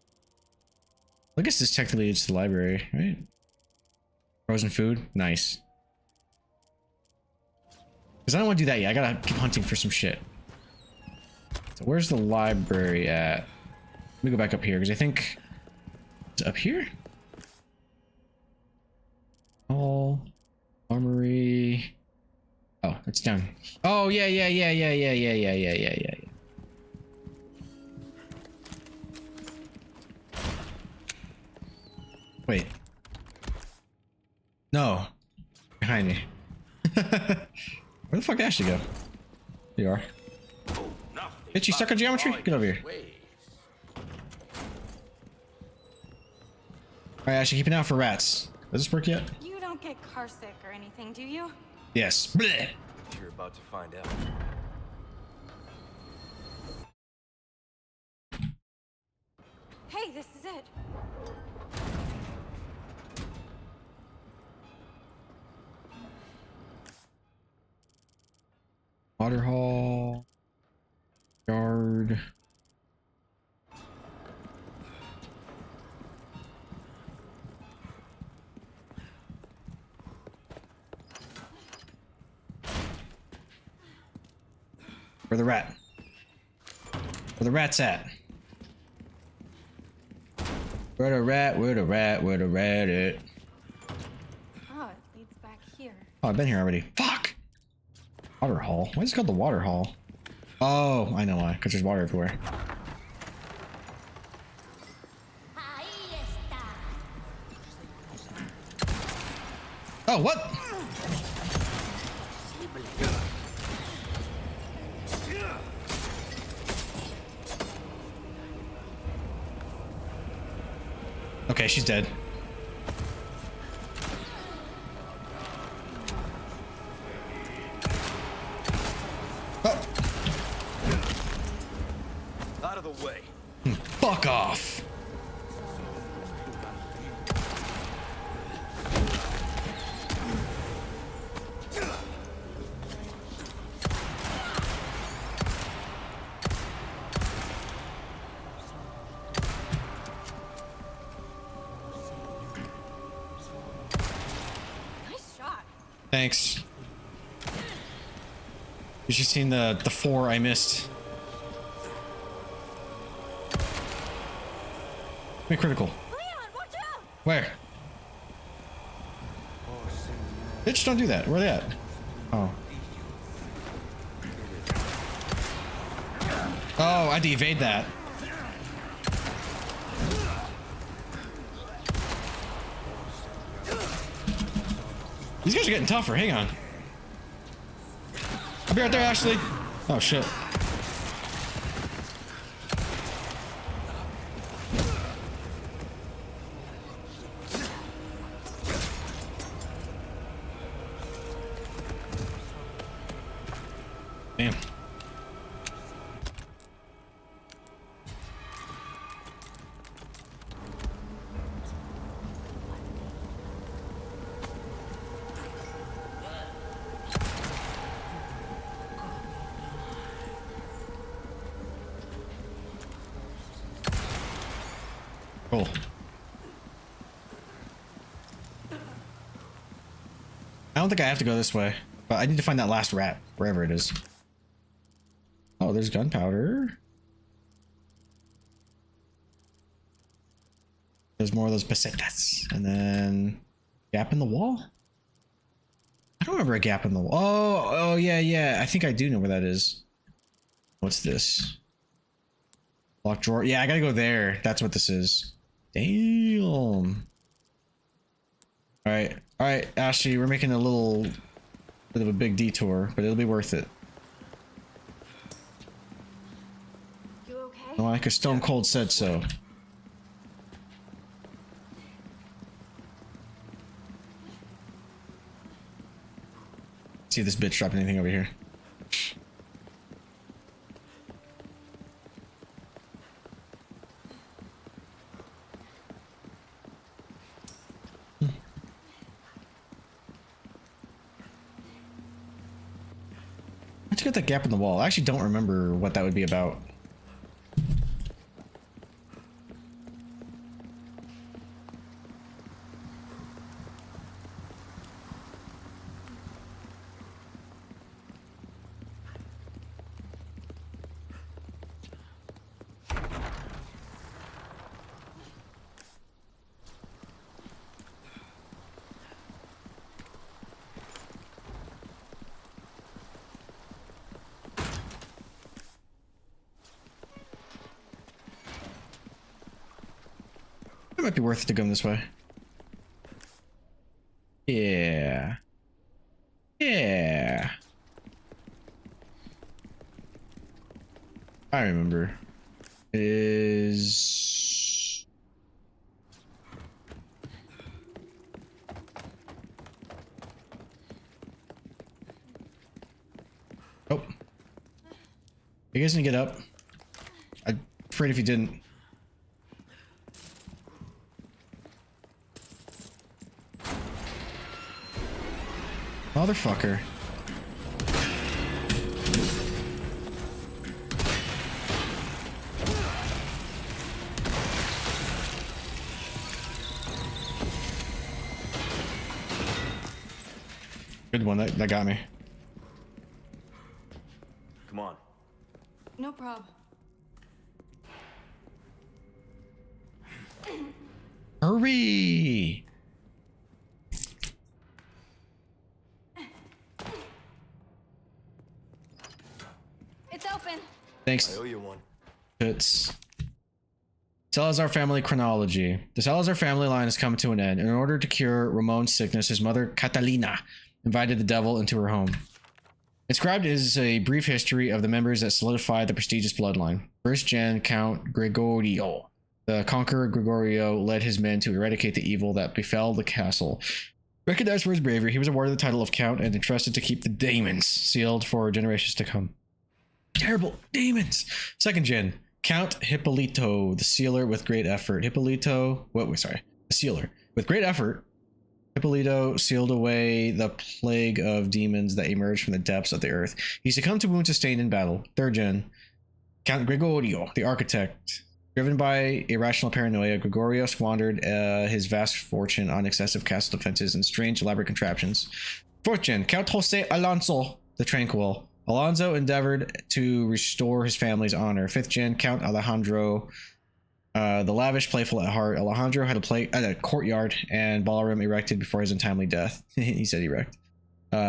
I guess this technically it's the library, right? Frozen food, nice. Because I don't want to do that yet. I gotta keep hunting for some shit. So where's the library at? Let me go back up here because I think it's up here. Hall, armory. Oh, it's down. Oh yeah. Wait. No. Behind me. Where the fuck did Ashley go? There you are. Bitch, you stuck on geometry? Get over here. Alright, Ashley, keep an eye out for rats. Does this work yet? You don't get car sick or anything, do you? Yes. Blech. You're about to find out. Hey, this is it. Water hall. Yard. Where the rat? Where the rat's at? Where the rat? Where the rat? Where the rat at? Oh, it leads back here. Oh, I've been here already. Fuck! Water hall. Why is it called the water hall? Oh, I know why. Because there's water everywhere. Oh, what? Okay, she's dead. Oh. Out of the way. Fuck off. Nice shot. Thanks. You should have seen the 4 I missed. Be critical. Leon, watch out! Where? Bitch, don't do that. Where they at? Oh. Oh, I had to evade that. These guys are getting tougher. Hang on. I'll be right there, Ashley. Oh, shit. Damn. Cool. I don't think I have to go this way, but I need to find that last rat, wherever it is. Oh, there's gunpowder. There's more of those pesetas. And then gap in the wall? I don't remember a gap in the wall. Oh, yeah. I think I do know where that is. What's this? Locked drawer. Yeah, I gotta go there. That's what this is. Damn. Alright, Ashley, we're making a little bit of a big detour, but it'll be worth it. You okay? No, like a Stone Cold said so. See if this bitch dropped anything over here. Let's get that gap in the wall. I actually don't remember what that would be about. It might be worth it to go this way. Yeah. I remember. Is oh, you guys didn't get up. I'm afraid if you didn't. Motherfucker. Good one, that got me. Come on. No problem. Hurry! It's open. Thanks. I owe you one. It's Salazar family chronology. The Salazar family line has come to an end. In order to cure Ramon's sickness, his mother, Catalina, invited the devil into her home. Inscribed is a brief history of the members that solidified the prestigious bloodline. First gen Count Gregorio. The conqueror Gregorio led his men to eradicate the evil that befell the castle. Recognized for his bravery, he was awarded the title of Count and entrusted to keep the demons sealed for generations to come. Terrible demons! Second gen, Count Hippolito, the sealer with great effort. The sealer. With great effort, Hippolito sealed away the plague of demons that emerged from the depths of the earth. He succumbed to wounds sustained in battle. Third gen, Count Gregorio, the architect. Driven by irrational paranoia, Gregorio squandered his vast fortune on excessive castle defenses and strange elaborate contraptions. Fourth gen, Count Jose Alonso, the tranquil. Alonso endeavored to restore his family's honor. Fifth gen, Count Alejandro, the lavish, playful at heart. Alejandro had a courtyard and ballroom erected before his untimely death. He said erect.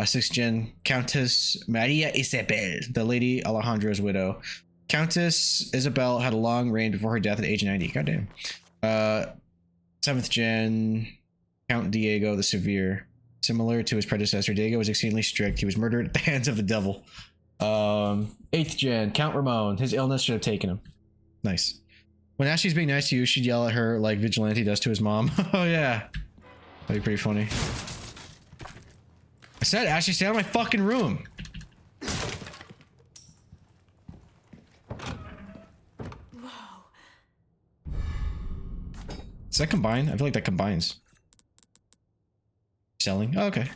Sixth gen, Countess Maria Isabel, the Lady Alejandro's widow. Countess Isabel had a long reign before her death at age 90. Goddamn. Seventh gen, Count Diego the Severe. Similar to his predecessor, Diego was exceedingly strict. He was murdered at the hands of the devil. Eighth gen, Count Ramon. His illness should have taken him. Nice. When Ashley's being nice to you, she'd yell at her like Vigilante does to his mom. Oh yeah. That'd be pretty funny. I said, Ashley, stay out of my fucking room. Does that combine? I feel like that combines. Selling? Oh, okay.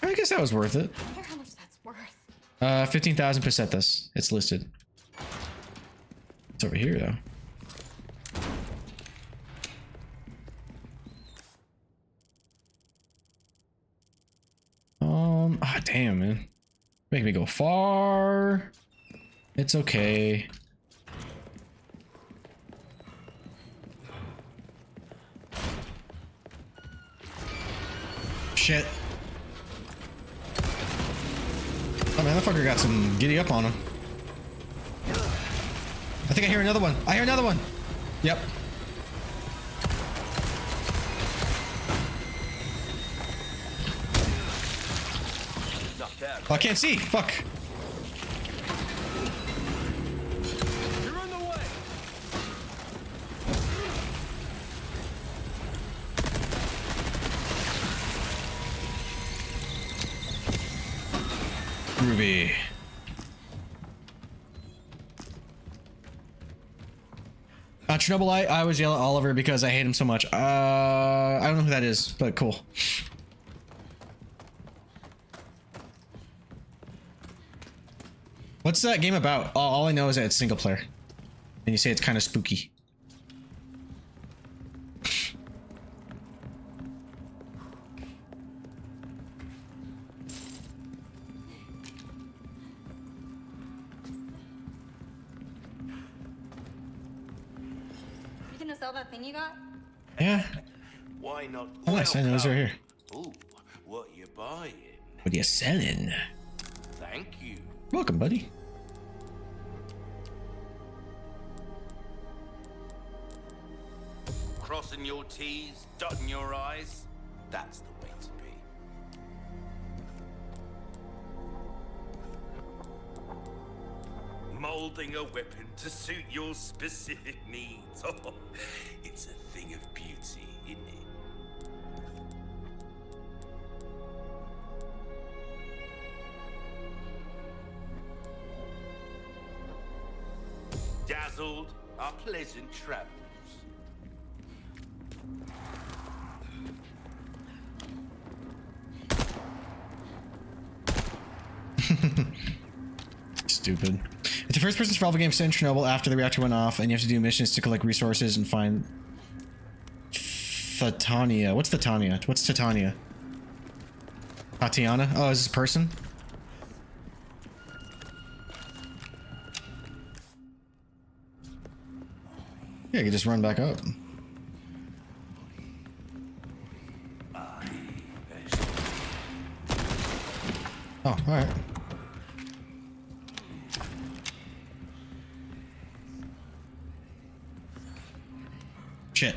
I guess that was worth it. I wonder how much that's worth. 15,000 pesetas. It's listed. It's over here though. Ah, damn, man. Make me go far. It's okay. Shit. Oh man, that fucker got some giddy up on him. I think I hear another one. I hear another one. Yep. Oh, I can't see. Fuck. You're in the way. Groovy. Chernobylite, I always yell at Oliver because I hate him so much. I don't know who that is, but cool. What's that game about? All I know is that it's single player. And you say it's kind of spooky. You gonna sell that thing you got? Yeah. Why not? Oh, nice. I know it's right here. Ooh, what you buying? What are you selling? Thank you. Welcome, buddy. Crossing your T's, dotting your I's. That's the way to be. molding a weapon to suit your specific needs. Oh, it's a thing of beauty, isn't it? Dazzled are pleasant travels. Stupid. It's the first person survival game set in Chernobyl after the reactor went off, and you have to do missions to collect resources and find Titania. What's Titania? What's Titania? Tatiana? Oh, is this a person? Yeah, you can just run back up. Oh, alright. Shit.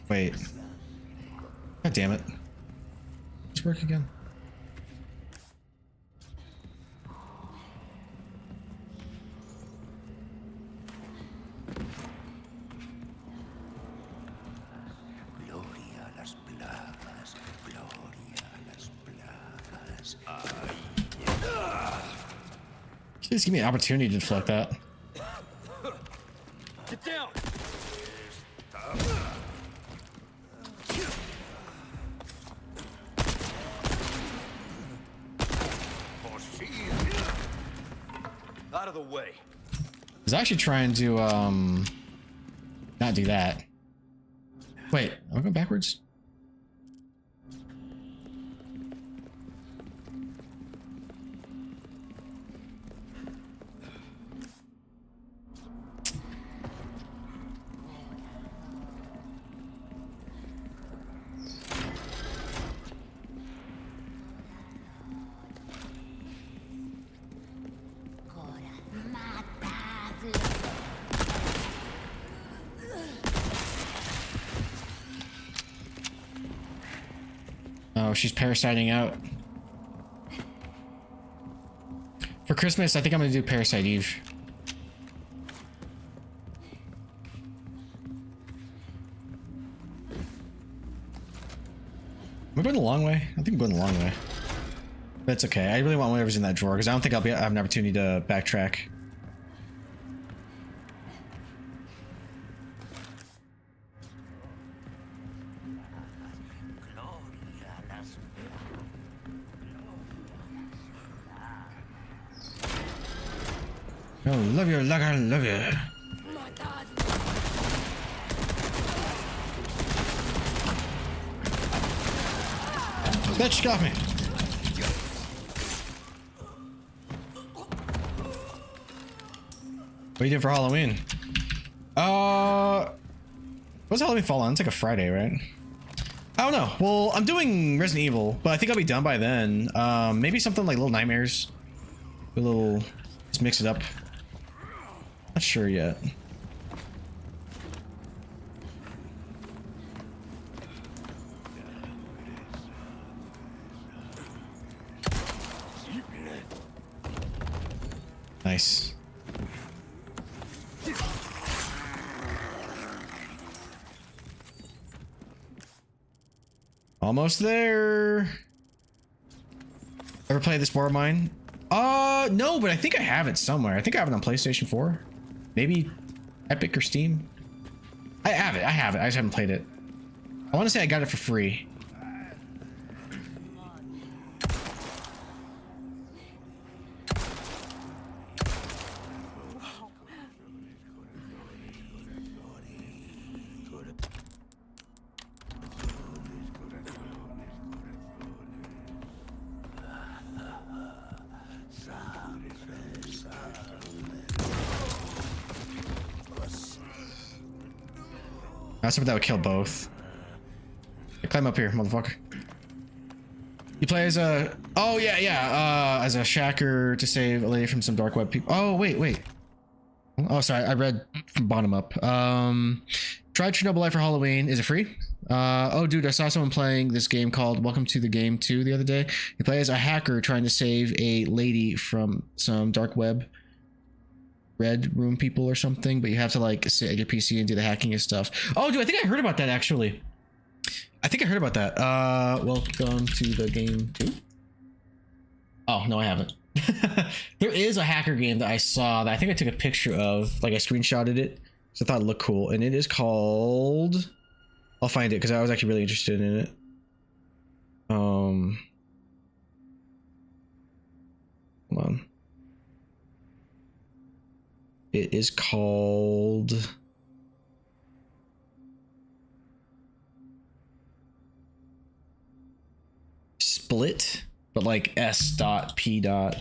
Wait. God damn it. Let's work again. Please give me an opportunity to deflect that. Get down! Out of the way. I was actually trying to not do that. Wait, am I going backwards? Oh, she's parasiting out. For Christmas, I think I'm gonna do Parasite Eve. Am I going the long way? I think I'm going the long way. But it's okay. I really want whatever's in that drawer because I don't think I'll have an opportunity to backtrack. Oh, love you, like I love you. Bitch, got me. What are you doing for Halloween? What's Halloween fall on? It's like a Friday, right? I don't know. Well, I'm doing Resident Evil, but I think I'll be done by then. Maybe something like Little Nightmares. A little, just mix it up. Not sure yet. Nice. Almost there. Ever play this war of mine? No, but I think I have it somewhere. I think I have it on PlayStation 4. Maybe Epic or Steam. I have it. I just haven't played it. I want to say I got it for free. That's something that would kill both. Climb up here, motherfucker. You play as a... Oh, yeah. As a shacker to save a lady from some dark web people. Oh, wait. Oh, sorry. I read from bottom up. Tried Chernobyl Life for Halloween. Is it free? Oh, dude, I saw someone playing this game called Welcome to the Game 2 the other day. You play as a hacker trying to save a lady from some dark web red room people or something, but you have to like sit at your PC and do the hacking and stuff. Oh, dude, I think I heard about that actually. I think I heard about that. Welcome to the Game 2. Oh, no, I haven't. There is a hacker game that I saw that I think I took a picture of, like I screenshotted it, so I thought it looked cool, and it is called... I'll find it because I was actually really interested in it. Hold on. It is called... Split, but like S.P.L.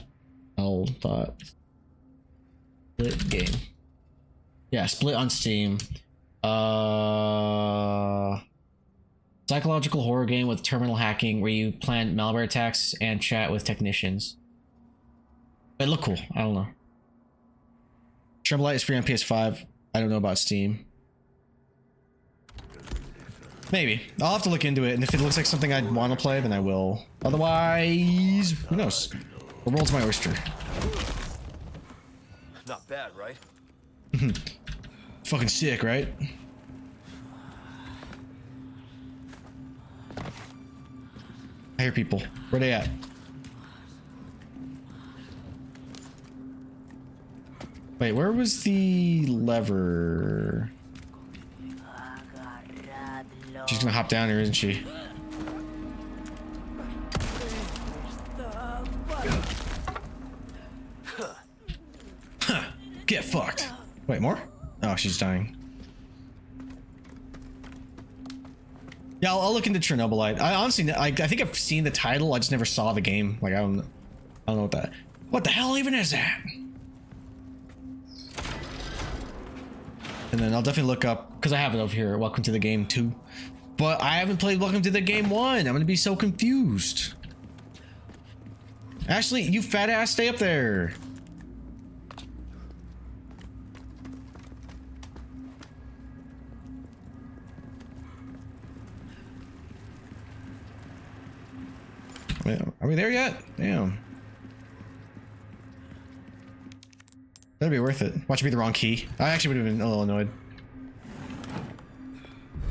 Split game. Yeah, Split on Steam. Psychological horror game with terminal hacking where you plan malware attacks and chat with technicians. It looked cool. I don't know. Tremblite is free on PS5. I don't know about Steam. Maybe. I'll have to look into it, and if it looks like something I'd want to play, then I will. Otherwise, who knows? The world's my oyster. Not bad, right? Fucking sick, right? I hear people. Where they at? Wait, where was the lever? She's gonna hop down here, isn't she? Huh. Get fucked. Wait, more? Oh, she's dying. Yeah, I'll look into Chernobylite. I honestly, I think I've seen the title. I just never saw the game. Like, I don't know what that. What the hell even is that? And then I'll definitely look up because I have it over here. Welcome to the Game 2, but I haven't played Welcome to the Game 1. I'm gonna be so confused. Ashley, you fat ass, stay up there. Are we there yet? Damn. That'd be worth it. Watch me be the wrong key. I actually would have been a little annoyed.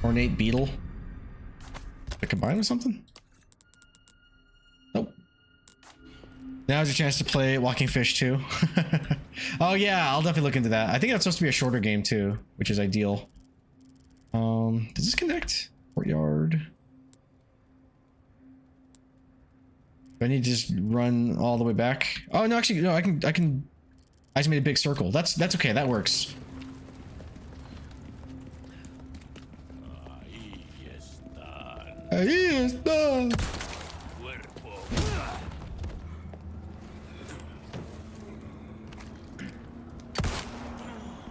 Ornate beetle. Did I combine with something? Nope. Now's your chance to play Walking Fish 2. Oh yeah, I'll definitely look into that. I think that's supposed to be a shorter game too, which is ideal. Does this connect? Courtyard. Do I need to just run all the way back? Oh no, actually no, I can I just made a big circle. That's okay, that works. Ahí está.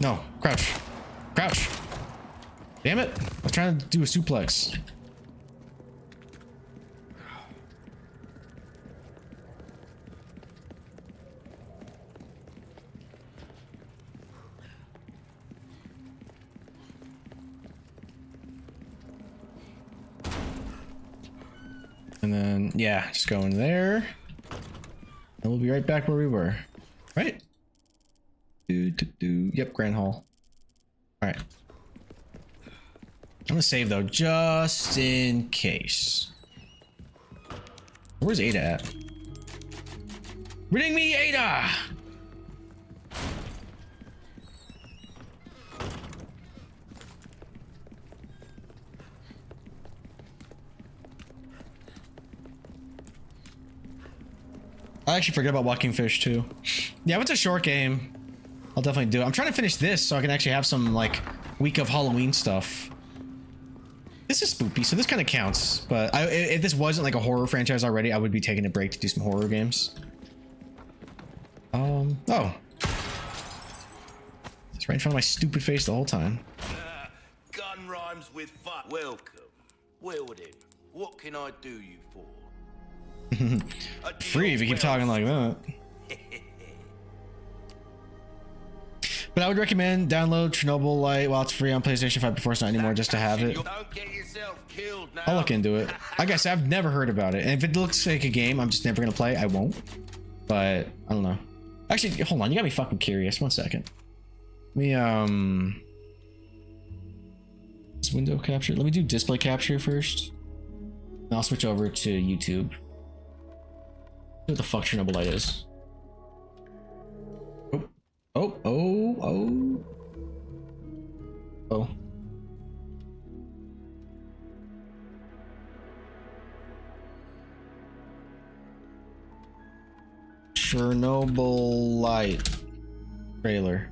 No, crouch. Crouch. Damn it. I was trying to do a suplex. And then, yeah, just go in there. And we'll be right back where we were. Right? Yep, Grand Hall. Alright. I'm gonna save though, just in case. Where's Ada at? Bring me Ada! I actually forgot about Walking Fish too. Yeah, if it's a short game, I'll definitely do it. I'm trying to finish this so I can actually have some like week of Halloween stuff. This is spoopy, so this kind of counts. But if this wasn't like a horror franchise already, I would be taking a break to do some horror games. Oh. It's right in front of my stupid face the whole time. Gun rhymes with fun. Welcome. Well then, what can I do you for? Free if you keep talking like that. But I would recommend download Chernobyl Lite while it's free on PlayStation 5 before it's not anymore, just to have it. Don't get yourself killed now. I'll look into it. Like I said, I've never heard about it. And if it looks like a game I'm just never gonna play, I won't. But I don't know. Actually, hold on, you got me fucking curious. 1 second. Let me this window capture. Let me do display capture first. And I'll switch over to YouTube. See what the fuck Chernobyl Lite is. Oh. Chernobyl Lite trailer.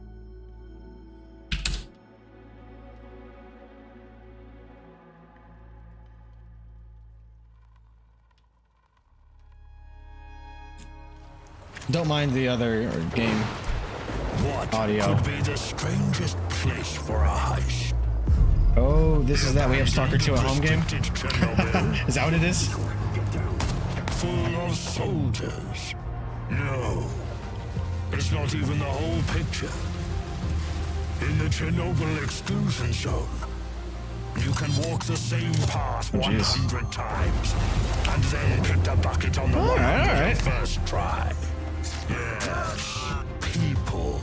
Don't mind the other game audio. Could be the strangest place for a heist. Oh, this is that we have Stalker 2 at home game? Is that what it is? Full of soldiers. No, it's not even the whole picture. In the Chernobyl exclusion zone, you can walk the same path 100 times and then hit the bucket on the 100th first try. Yes, people.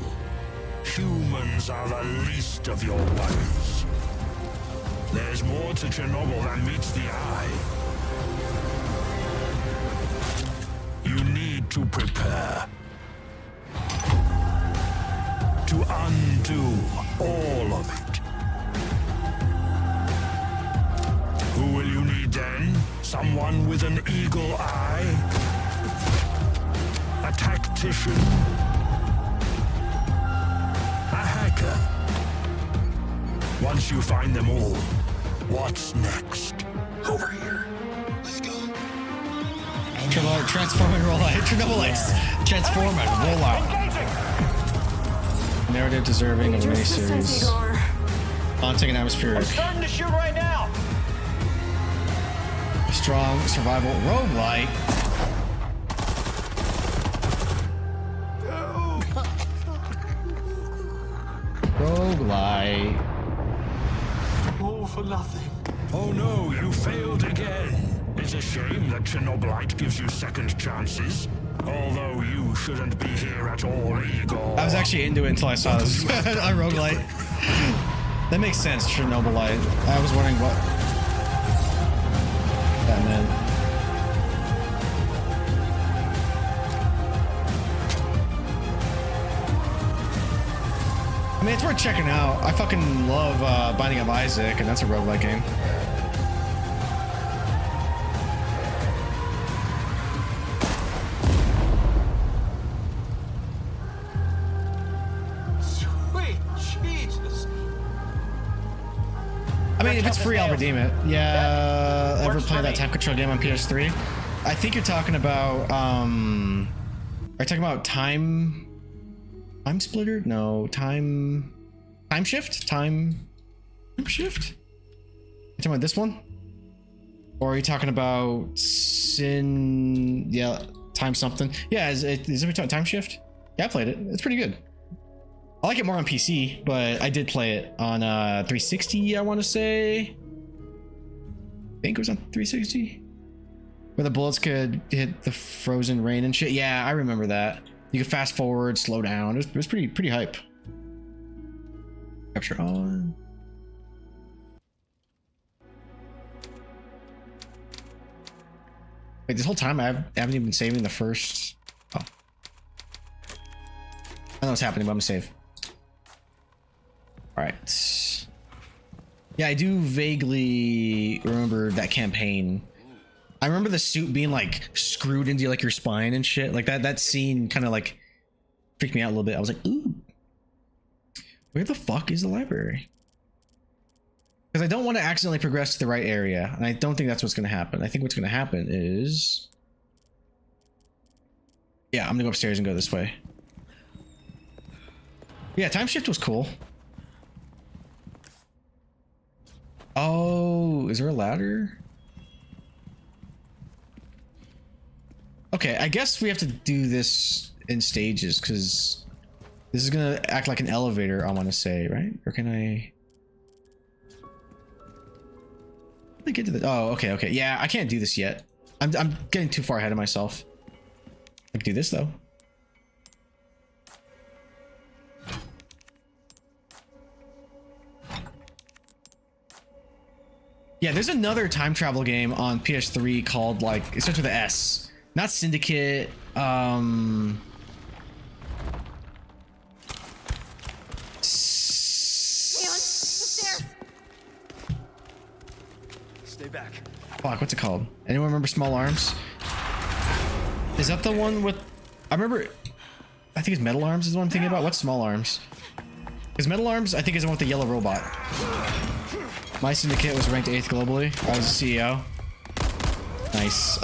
Humans are the least of your worries. There's more to Chernobyl than meets the eye. You need to prepare. To undo all of it. Who will you need then? Someone with an eagle eye? A tactician? A hacker? Once you find them all, what's next? Over here. Let's go. Transform and roll out. Chernobyl Lights. Transform and roll out. Narrative deserving of a miniseries. Haunting and atmospheric. I'm starting to shoot right now. A strong survival roguelite. Roguelite. All for nothing. Oh no, you failed again. It's a shame that Chernobylite gives you second chances. Although you shouldn't be here at all, Igor. I was actually into it until I saw this on roguelite. That makes sense, Chernobylite. I was wondering what that meant. I mean, it's worth checking out. I fucking love Binding of Isaac, and that's a roguelike game. I mean, if it's free, I'll redeem it. Yeah, ever play that time control game on PS3? I think you're talking about, are you talking about Time Splitter? No, Time Shift? Time Shift? You talking about this one? Or are you talking about Sin, yeah, Time something? Yeah, is it Time Shift? Yeah, I played it. It's pretty good. I like it more on PC, but I did play it on 360, I want to say. I think it was on 360. Where the bullets could hit the frozen rain and shit. Yeah, I remember that. You could fast forward, slow down. It was pretty hype. Capture on. Wait, this whole time I haven't even been saving the first. Oh. I know what's happening, but I'm gonna save. All right. Yeah, I do vaguely remember that campaign. I remember the suit being like screwed into like your spine and shit. Like that scene kind of like freaked me out a little bit. I was like, ooh, where the fuck is the library? Because I don't want to accidentally progress to the right area. And I don't think that's what's going to happen. I think what's going to happen is, yeah, I'm gonna go upstairs and go this way. Yeah, Time Shift was cool. Oh, is there a ladder? Okay, I guess we have to do this in stages because This is gonna act like an elevator, I want to say, right? Or can I get to the? Oh, okay. Yeah, I can't do this yet. I'm getting too far ahead of myself. I can do this though. Yeah, there's another time travel game on PS3 called, like, it starts with an S. Not Syndicate. Stay back. Fuck, what's it called? Anyone remember Small Arms? Is that the one with... I remember... I think it's Metal Arms is the one I'm thinking about. What's Small Arms? Because Metal Arms, I think, is the one with the yellow robot. My Syndicate was ranked 8th globally. I was the CEO. Nice.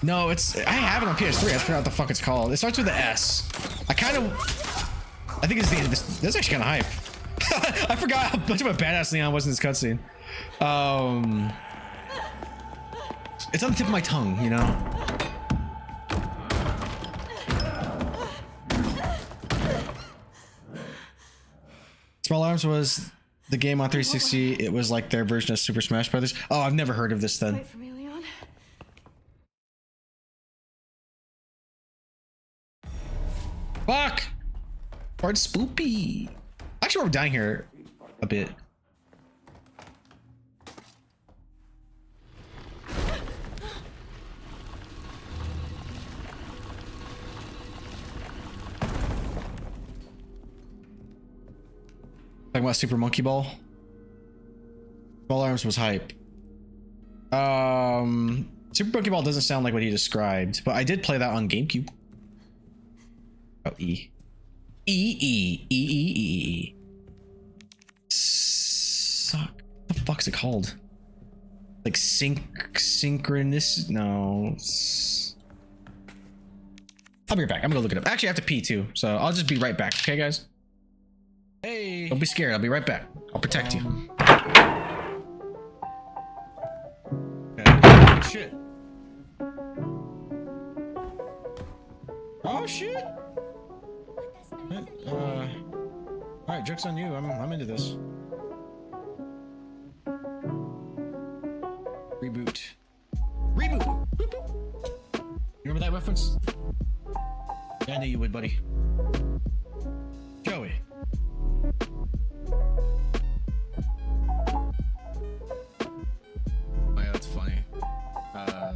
No, it's... I have it on PS3. I just forgot what the fuck it's called. It starts with an S. I think it's the end of this. This is actually kind of hype. I forgot how much of a badass Leon was in this cutscene. It's on the tip of my tongue, you know? Small Arms was the game on 360. It was like their version of Super Smash Brothers. Oh, I've never heard of this then. Wait for me, Leon. Fuck! Hard spoopy. Actually, we're dying here a bit. Talking about Super Monkey Ball. Small Arms was hype. Super Monkey Ball doesn't sound like what he described, but I did play that on GameCube. Oh, E. Suck. What the fuck's it called? Like synchronous? No. I'll be right back. I'm gonna look it up. Actually, I have to pee too, so I'll just be right back. Okay, guys? Hey. Don't be scared. I'll be right back. I'll protect you. Okay. Shit. Oh shit. All right, joke's on you. I'm into this. Reboot. Reboot. Boop, boop. You remember that reference? Yeah, I knew you would, buddy. Joey. Oh yeah, that's funny. I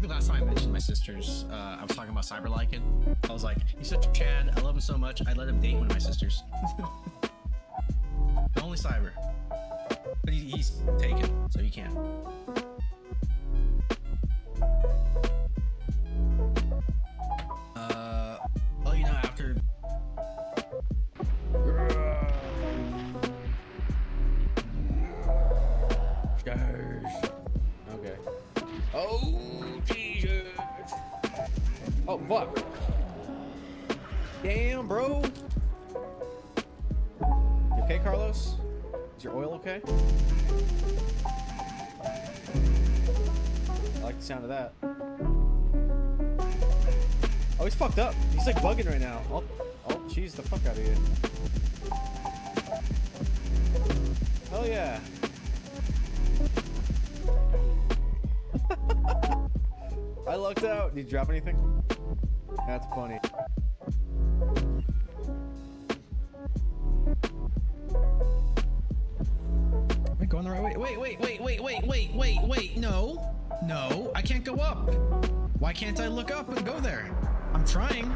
think last time I mentioned my sisters, I was talking about Cyber Lycan. I was like, he's such a Chad. I love him so much. I'd let him date one of my sisters. Only Cyber. But he's taken, so he can't. Well, you know, after... Okay. Oh, Jesus. Oh, fuck. Damn, bro. You okay, Carlos? Is your oil okay? I like the sound of that. Oh, he's fucked up. He's like bugging right now. Oh, cheese the fuck out of you. Hell yeah. I lucked out. Did you drop anything? That's funny. Am I going the right way? Wait. No, I can't go up. Why can't I look up and go there? I'm trying.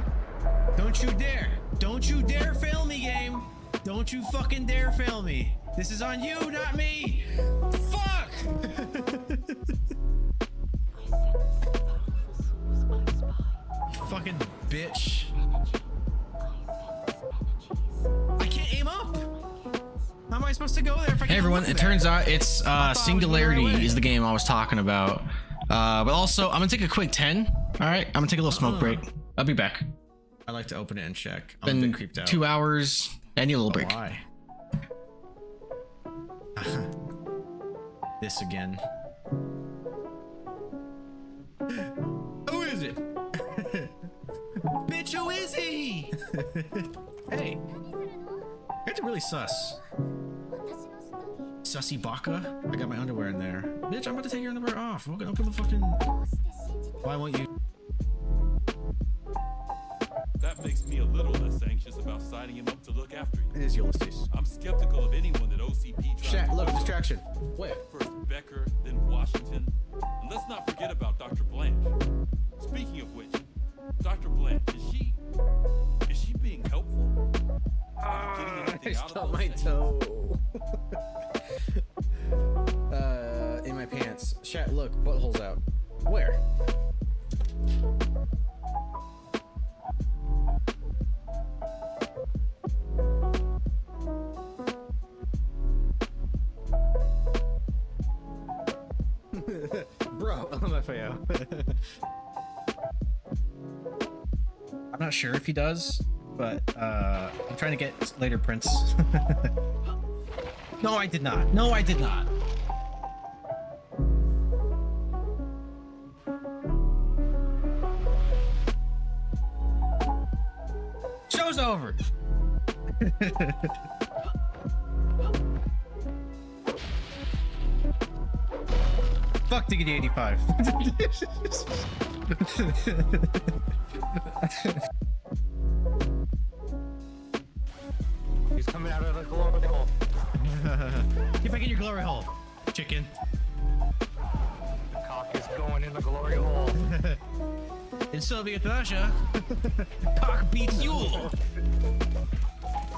Don't you dare. Don't you dare fail me, game. Don't you fucking dare fail me. This is on you, not me. Fuck! You fucking bitch. I can't aim up. How am I supposed to go there if I can't? Hey everyone, it turns out it's Singularity is the game I was talking about. But also, I'm gonna take a quick 10. All right, I'm gonna take a little smoke break. I'll be back. I like to open it and check. I'm a bit creeped out. 2 hours. I need a little break. Why? This again. Who is it? Bitch, who is he? Hey, that's really sus. Sussy Baka? I got my underwear in there. Bitch, I'm about to take your underwear off. Open the fucking... Why won't you? That makes me a little less anxious about signing him up to look after you. It is Ulysses. I'm skeptical of anyone that OCP tries Chat, to look, cover. distraction. Where? First Becker, then Washington. And let's not forget about Dr. Blanche. Speaking of which, Dr. Blanche, is she being helpful? Are you getting anything I out stubbed of my those toe. In my pants. Chat, look, butthole's out. Where? Bro, I'm not fail. I'm not sure if he does, but I'm trying to get later prints. No, I did not. No, I did not. Show's over. Fuck Diggity 85. He's coming out of the glory hole. Get back in your glory hole, chicken. The cock is going in the glory hole. In Soviet Russia, cock beats you.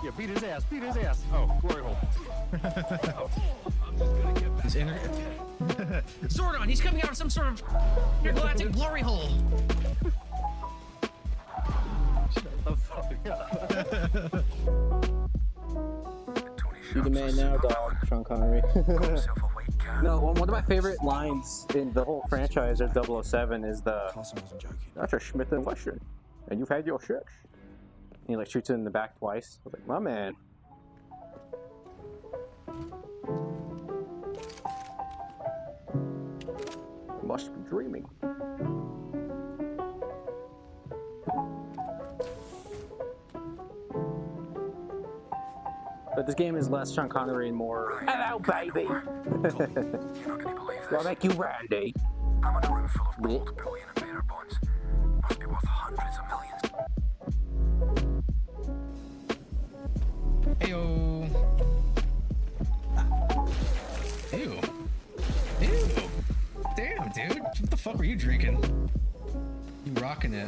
Yeah, beat his ass, beat his ass. Oh, glory hole. Oh, I'm just gonna get back. He's in Zordon, he's coming out of some sort of intergalactic glory hole. Shut the fuck up. Be the man now, dog. Sean Connery. No, one of my favorite lines in the whole franchise of 007 is the "That's a Smith & Wesson, and you've had your sex." And he like shoots it in the back twice. I was like, my man. Must be dreaming. But this game is less Sean Connery and more, hello, baby! I'll make you Randy. I'm in a room full of gold bullion and bearer bonds. Must be worth hundreds of millions. Heyo. Ew. Ew. Damn, dude. What the fuck were you drinking? You rocking it.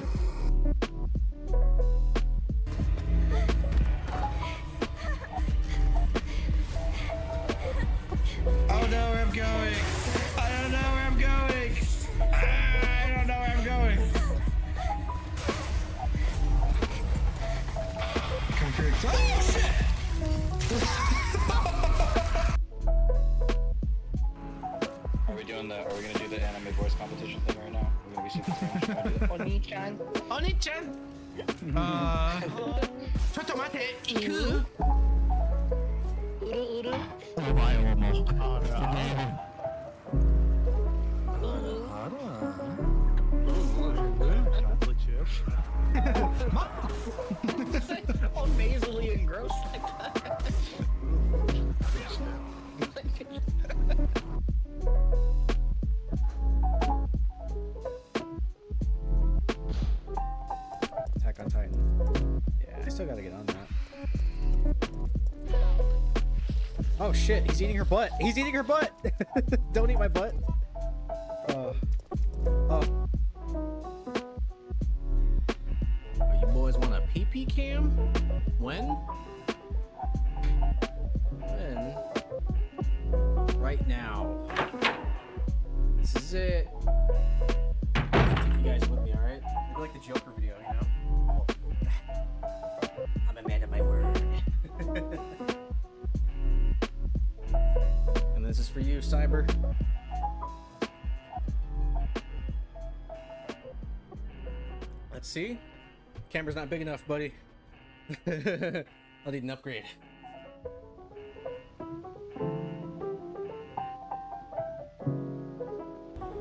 Oh no, where I'm going. I don't know where I'm going. I don't know where I'm going. Come for your oh shit! Are we gonna do the anime voice competition thing right now? We're gonna be super French. Oni-chan. Oni-chan. Chotomate, iku. Amazingly engrossed like that. Attack on Titan. Yeah, I still gotta get on that. Oh shit, he's eating her butt. He's eating her butt. Don't eat my butt. Oh. You boys want a pee-pee cam? When? When? Right now. This is it. Take you guys with me, alright? Maybe like the Joker video, you know? I'm a man of my word. And this is for you, Cyber. Let's see. Camera's not big enough, buddy. I'll need an upgrade.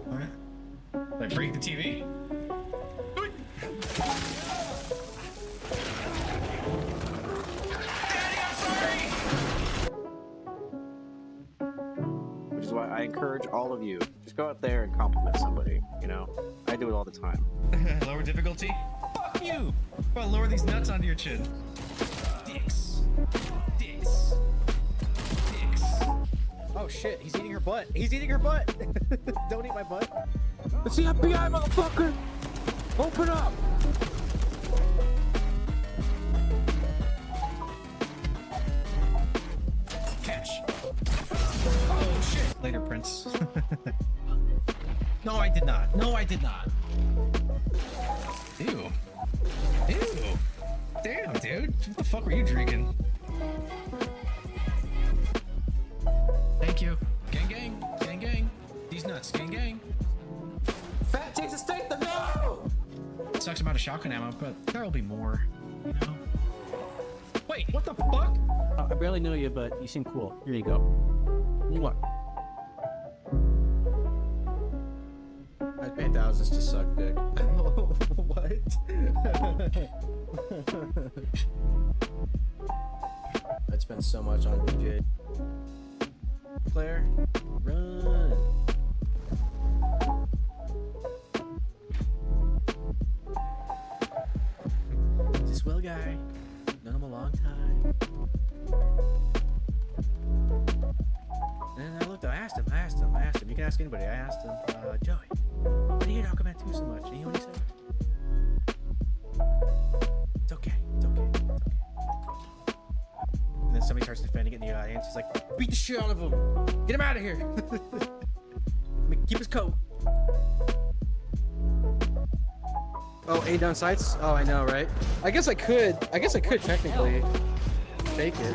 Alright. Like break the TV? why I encourage all of you, just go out there and compliment somebody, you know? I do it all the time. Lower difficulty? Fuck you! Well, lower these nuts onto your chin. Dicks. Dicks. Dicks. Oh shit, he's eating her butt. He's eating her butt. Don't eat my butt. It's the FBI, motherfucker! Open up! Catch. Oh shit. Later, Prince. No, I did not. No, I did not. Ew. Ew. Damn, dude. What the fuck were you drinking? Thank you. Gang, gang. Gang, gang. These nuts. Gang, gang. Fat Jason Statham, no! Sucks about a shotgun ammo, but there'll be more. You know? Wait, what the fuck? I barely know you, but you seem cool. Here you go. What? I'd pay thousands to suck dick. What? I'd spend so much on BJ. Claire, run. This Will guy, known him a long time. And I looked, I asked him. You can ask anybody. I asked him, Joey, why do you hate Aquaman 2 so much? And you know what he said? It's okay. And then somebody starts defending it in the audience. He's like, beat the shit out of him. Get him out of here. Keep his coat. Oh, A down sights? Oh, I know, right? I guess I could technically fake it.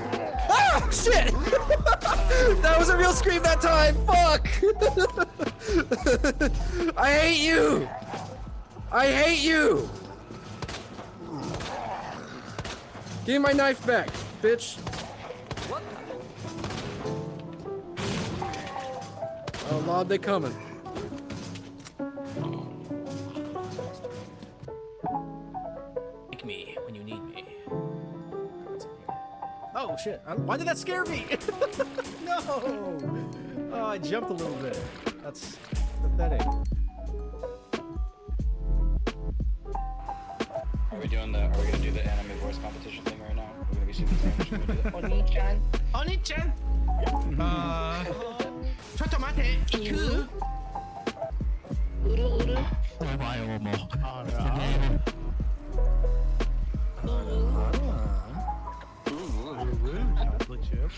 Ah, shit! That was a real scream that time. Fuck! I hate you. I hate you. Give me my knife back, bitch. Oh, Lord, they coming. Pick me when you need me. Oh shit! Why did that scare me? No! Oh, I jumped a little bit. That's pathetic. Are we gonna do the anime voice competition thing right now? We're gonna be super strange. Oni-chan. Oni-chan. Chotomate. Iku. Uru. Chocolate chip.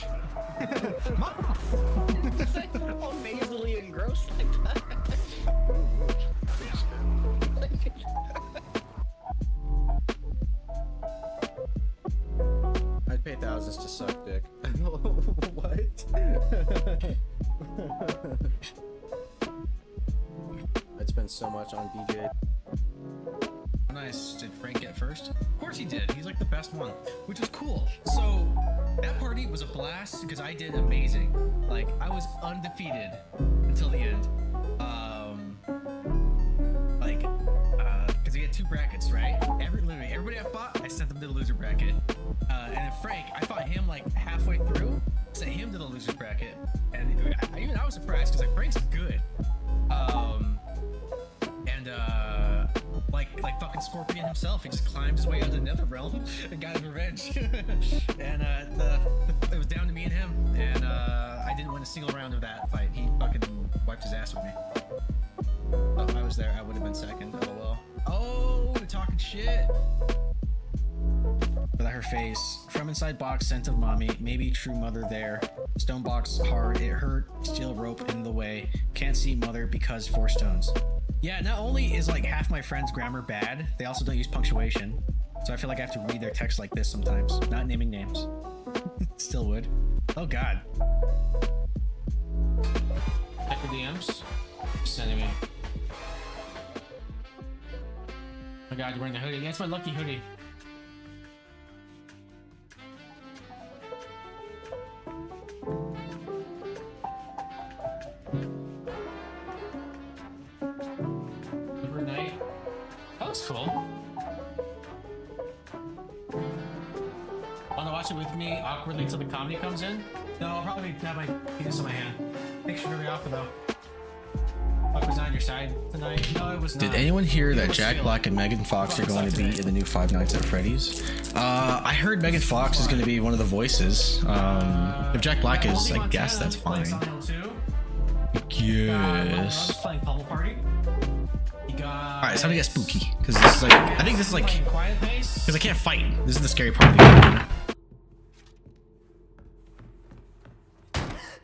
Amazingly engrossed like that. I'd pay thousands to suck dick. What? I'd spend so much on BJ. Nice. Did Frank get first? Of course he did. He's like the best one, which was cool. So that party was a blast because I did amazing. Like I was undefeated until the end. Because we had two brackets, right? Literally everybody I fought, I sent them to the loser bracket. And then Frank, I fought him like halfway through, sent him to the losers bracket, and even I was surprised because like Frank's good. Like fucking Scorpion himself, he just climbed his way out of the nether realm and got his revenge. And it was down to me and him, and I didn't win a single round of that fight. He fucking wiped his ass with me. Oh, I was there, I would have been second. LOL. Oh, talking shit. Without her face. From inside box, scent of mommy. Maybe true mother there. Stone box hard, it hurt. Steel rope in the way. Can't see mother because 4 stones. Yeah, not only is like half my friends' grammar bad, they also don't use punctuation. So I feel like I have to read their text like this sometimes. Not naming names. Still would. Oh god. Check the DMs. Just sending me. Oh god, you're wearing the hoodie. Yeah, it's my lucky hoodie. Overnight. That looks cool. Wanna watch it with me awkwardly till the comedy comes in? No, I'll probably have my penis in my hand. Thanks for me off though. Fuck was on your side tonight? No, it was not. Did anyone hear It that was Jack Phil. Black and Megan Fox are going to be Today. in the new Five Nights at Freddy's? I heard Megan Fox is going to be one of the voices. If Jack Black is, I guess that's fine. Yes. Playing Pummel Party. You got. All right, it's time to get spooky because this is like I think this is like playing Quiet Pace. because I can't fight. This is the scary part of the game.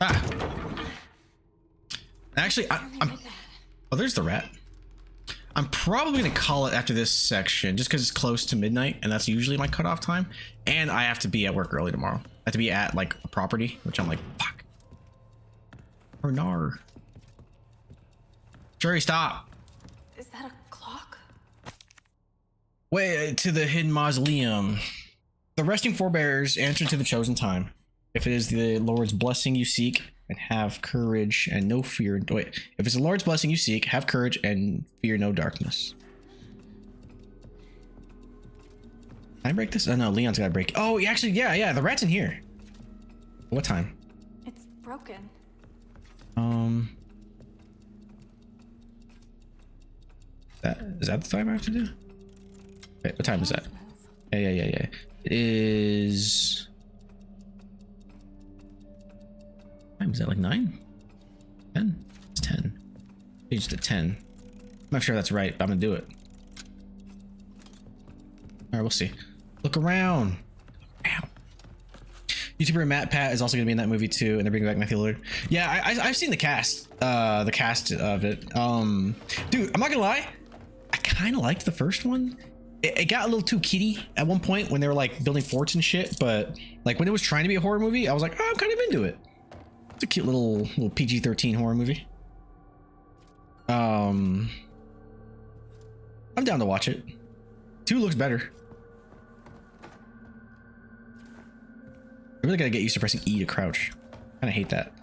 Ah. Actually, I'm. Oh, there's the rat. I'm probably gonna call it after this section just because it's close to midnight and that's usually my cutoff time. And I have to be at work early tomorrow. I have to be at like a property, which I'm like, fuck. Or nar. Jerry, stop. Is that a clock? Way to the hidden mausoleum. The resting forebears answer to the chosen time. If it is the Lord's blessing you seek, and have courage and no fear. Wait, if it's the Lord's blessing you seek, have courage and fear no darkness. Can I break this? Oh no, Leon's gotta break it. Oh, actually, yeah, the rat's in here. What time? It's broken. Is that the time I have to do? Wait, what time is that? Yeah. It is. What time is that? Like 9? 10? It's 10. It's to 10. I'm not sure that's right, but I'm gonna do it. Alright, we'll see. Look around. YouTuber Matt Pat is also gonna be in that movie too, and they're bringing back Matthew Lillard. Yeah, I've seen the cast of it. Dude, I'm not gonna lie, I kind of liked the first one. It got a little too kiddie at one point when they were like building forts and shit, but like when it was trying to be a horror movie, I was like, oh, I'm kind of into it. It's a cute little PG-13 horror movie. I'm down to watch it. 2 looks better. I really gotta get used to pressing E to crouch. I kinda hate that.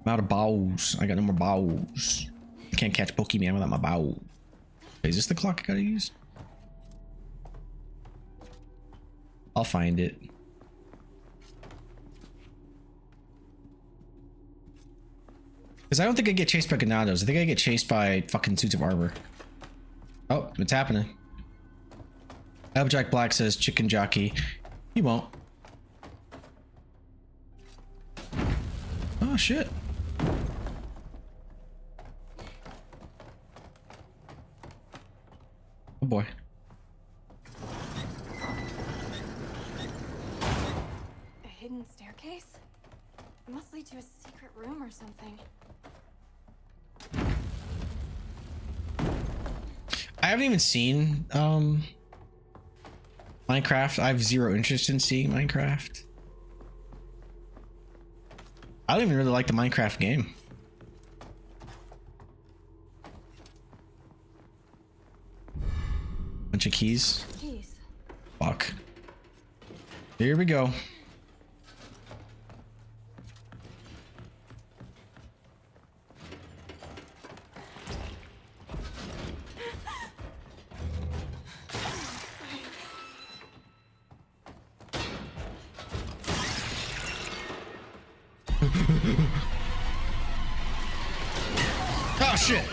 I'm out of bows. I got no more bows. I can't catch Pokemon without my bow. Wait, is this the clock I gotta use? I'll find it. Because I don't think I get chased by Ganados. I think I get chased by fucking suits of armor. Oh, it's happening. Jack Black says chicken jockey. He won't. Oh shit. Oh boy. A hidden staircase? It must lead to a secret room or something. I haven't even seen Minecraft. I have zero interest in seeing Minecraft. I don't even really like the Minecraft game. Bunch of keys. Keys. Fuck. Here we go. Oh shit.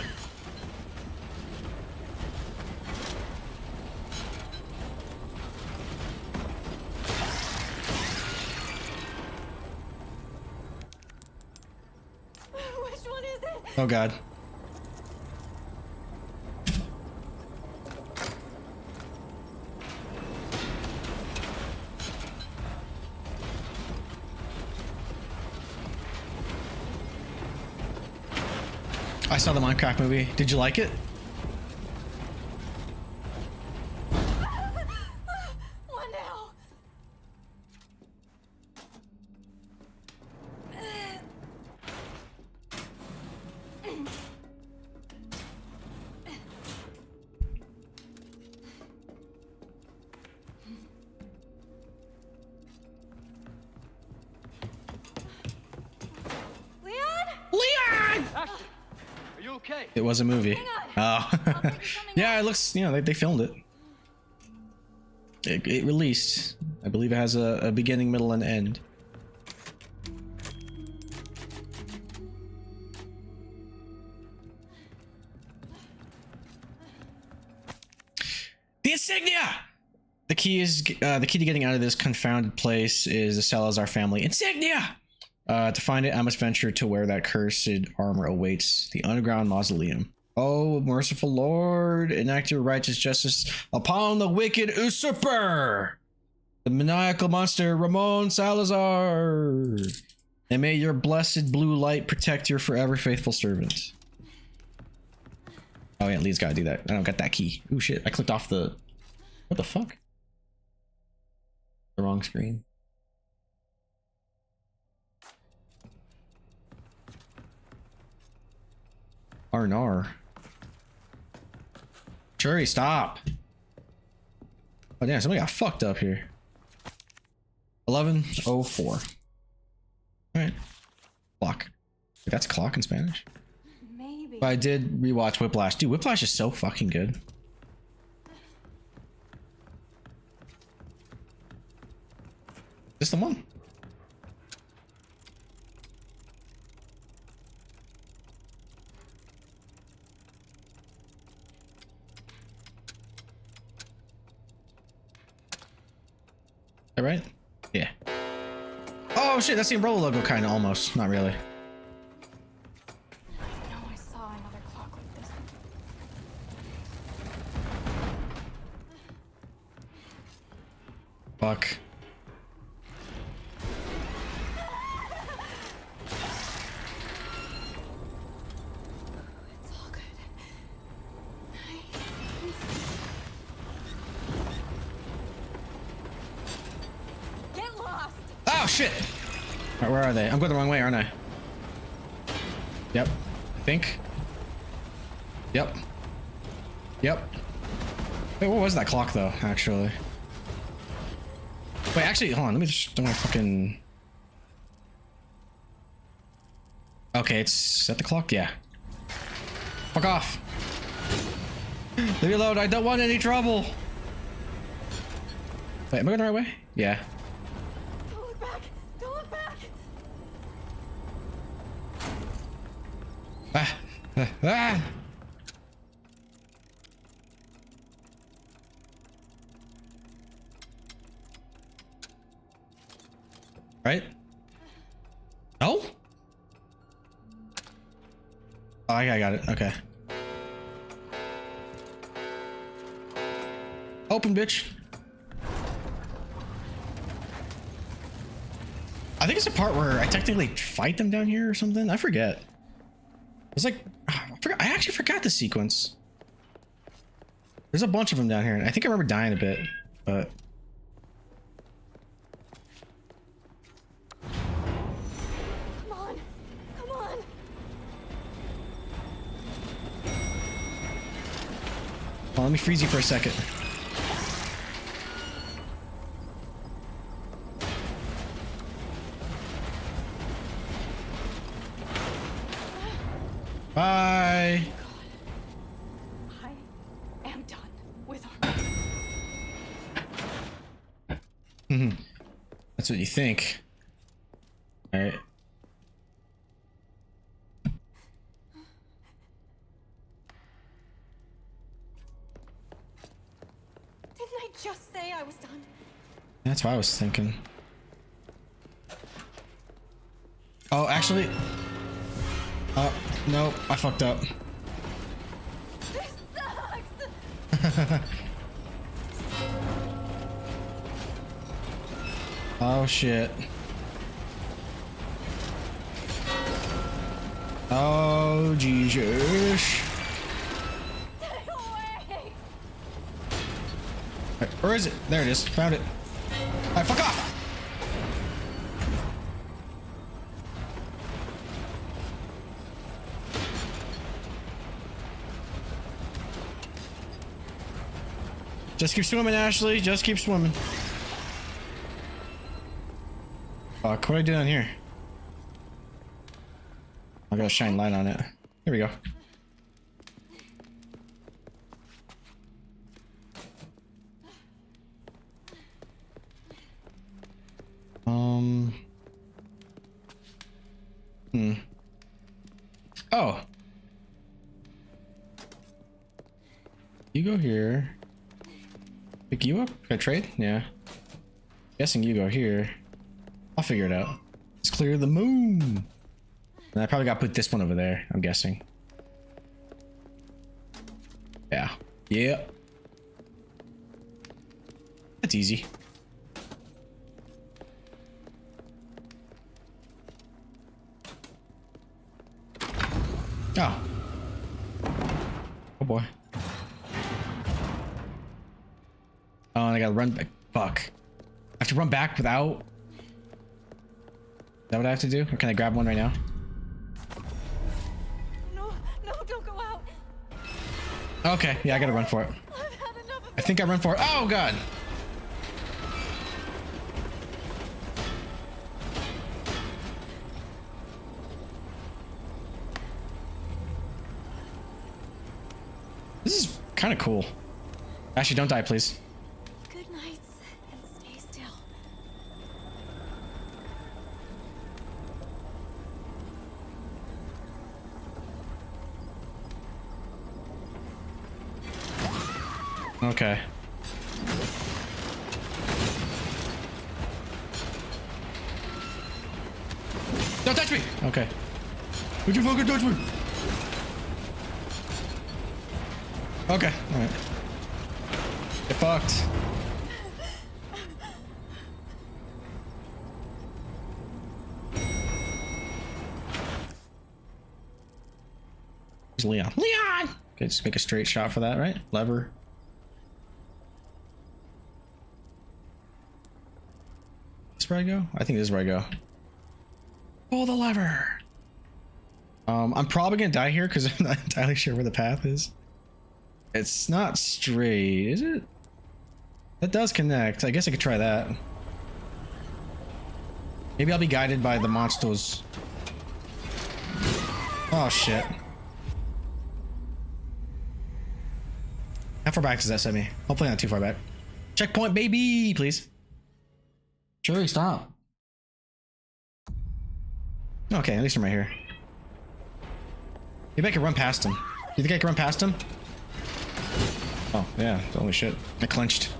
Which one is it? Oh god. I saw the Minecraft movie. Did you like it? What now? Leon! Ashley, are you okay? It was a movie. Oh. Yeah, it looks, you know, they filmed it. It released. I believe it has a beginning, middle, and end. The insignia! The key to getting out of this confounded place is the Salazar family insignia! To find it, I must venture to where that cursed armor awaits, the underground mausoleum. Oh, merciful Lord, enact your righteous justice upon the wicked usurper, the maniacal monster Ramon Salazar, and may your blessed blue light protect your forever faithful servant. Oh yeah, Lee's gotta do that. I don't got that key. Oh shit, I clicked off the... What the fuck? The wrong screen. Arnar. Shuri, stop. Oh damn, somebody got fucked up here. 11:04. Alright. Clock. That's clock in Spanish. Maybe. But I did rewatch Whiplash. Dude, Whiplash is so fucking good. Is this the one? Is that right? Yeah. Oh shit, that's the Umbrella logo, kind of, almost. Not really. No, I saw another clock like this. Fuck. It's all good. Get lost! Oh shit! Alright, where are they? I'm going the wrong way, aren't I? Yep. I think. Yep. Yep. Wait, what was that clock though, actually? Wait, actually, hold on, let me just don't fucking... Okay, it's at the clock? Yeah. Fuck off. Leave me alone, I don't want any trouble. Wait, am I going the right way? Yeah. Don't look back! Don't look back! Ah! Right? No? Oh, I got it. Okay. Open, bitch. I think it's a part where I technically fight them down here or something. I forget. It's like, I actually forgot the sequence. There's a bunch of them down here, and I think I remember dying a bit, but... Come on! Come on! Oh, let me freeze you for a second. Bye. I am done with our... That's what you think. All right. Didn't I just say I was done? That's what I was thinking. Oh, actually... Oh, no, I fucked up. This sucks! Oh, shit. Oh, Jesus. Stay away! Where is it? There it is. Found it. Alright, fuck off! Just keep swimming, Ashley. Just keep swimming. Fuck, what do I do down here? I gotta shine light on it. Here we go. Oh. You go here. Pick you up? Can I trade? Yeah. Guessing you go here. I'll figure it out. Let's clear the moon. And I probably got to put this one over there, I'm guessing. Yeah. Yep. That's easy. Oh. Oh boy. Oh, and I gotta run back. Fuck. I have to run back without... Is that what I have to do? Or can I grab one right now? No, don't go out. Okay, yeah, I gotta run for it. I think I run for it. Oh, God. This is kind of cool. Actually, don't die, please. Good nights and stay still. Okay. Don't touch me! Okay. Would you fucking touch me? Okay, alright. Get fucked. Where's Leon? Leon! Okay, just make a straight shot for that, right? Lever. This is where I go? I think this is where I go. Pull the lever! I'm probably gonna die here because I'm not entirely sure where the path is. It's not straight, is it? That does connect. I guess I could try that. Maybe I'll be guided by the monsters. Oh shit. How far back does that set me? Hopefully not too far back. Checkpoint, baby, please. Sure, stop. Okay, at least I'm right here. Maybe I can run past him. You think I can run past him? Oh, yeah, holy shit. I clenched.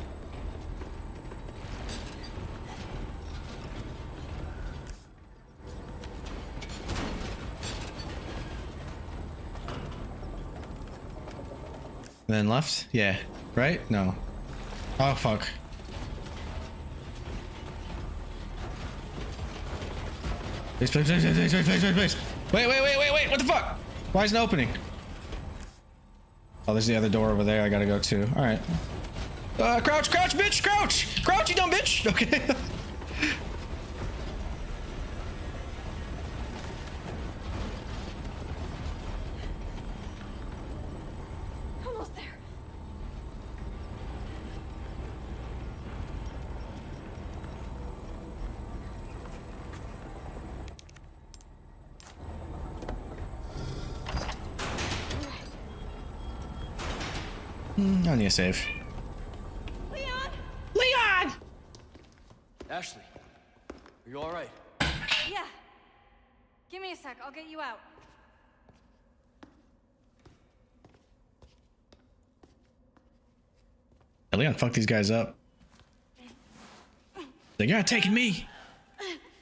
And then left? Yeah. Right? No. Oh, fuck. Please, please, please, please, please, please, please, please. Wait, what the fuck? Why isn't it opening? Oh, there's the other door over there I gotta go to. Alright. Crouch, bitch, crouch! Crouch, you dumb bitch! Okay. Almost there. I need a save. Leon! Ashley, are you alright? Yeah. Give me a sec. I'll get you out. Leon, fuck these guys up. They're not taking me.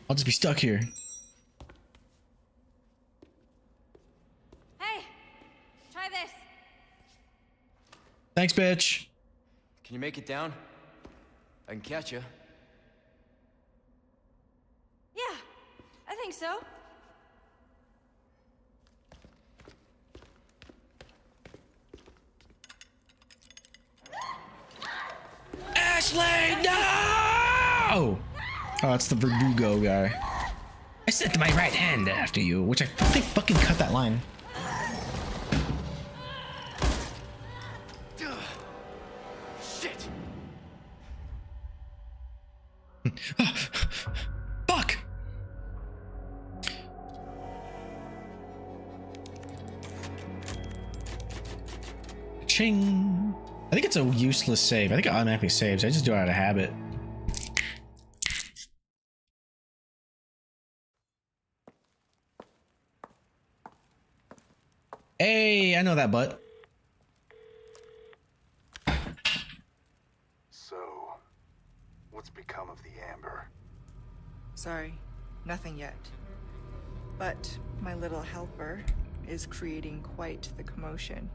I'll just be stuck here. Hey, try this. Thanks, bitch. Can you make it down? I can catch you. Yeah, I think so. Ashley, no! Oh, it's the Verdugo guy. I sent my right hand after you, which I think fucking cut that line. Shit! Fuck! Ching! I think it's a useless save. I think it automatically saves. I just do it out of habit. Hey, I know that butt. So, what's become of the Amber? Sorry, nothing yet. But my little helper is creating quite the commotion.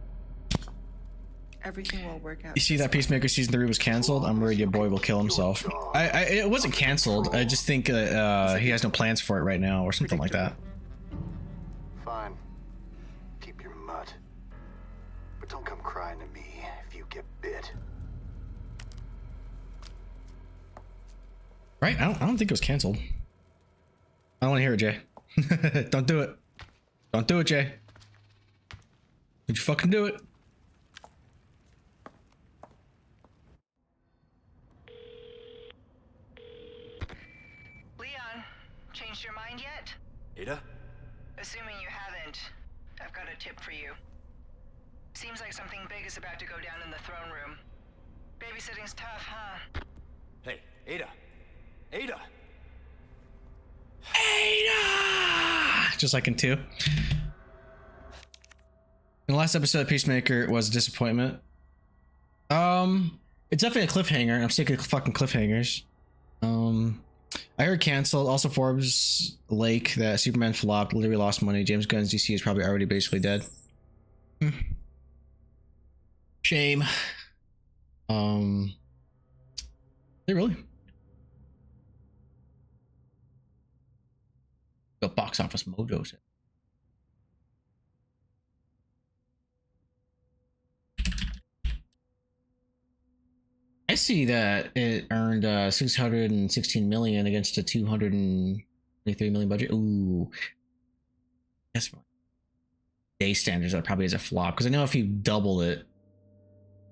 Everything will work out. You see that Peacemaker season 3 was canceled? I'm worried your boy will kill himself. It wasn't canceled. I just think he has no plans for it right now or something like that. Fine. Keep your mutt. But don't come crying to me if you get bit. Right? I don't think it was canceled. I don't want to hear it, Jay. Don't do it. Don't do it, Jay. Did you fucking do it? Leon, changed your mind yet? Ada? Assuming you haven't, I've got a tip for you. Seems like something big is about to go down in the throne room. Babysitting's tough, huh? Hey, Ada! Ada! Ada! Just like in 2. In the last episode, Peacemaker was a disappointment. It's definitely a cliffhanger. I'm sick of fucking cliffhangers. I heard canceled. Also, Forbes Lake that Superman flopped, literally lost money. James Gunn's DC is probably already basically dead. Shame. They really? The box office mojo said. I see that it earned 616 million against a 223 million budget. Ooh, that's day standards. That probably is a flop because I know if you double it,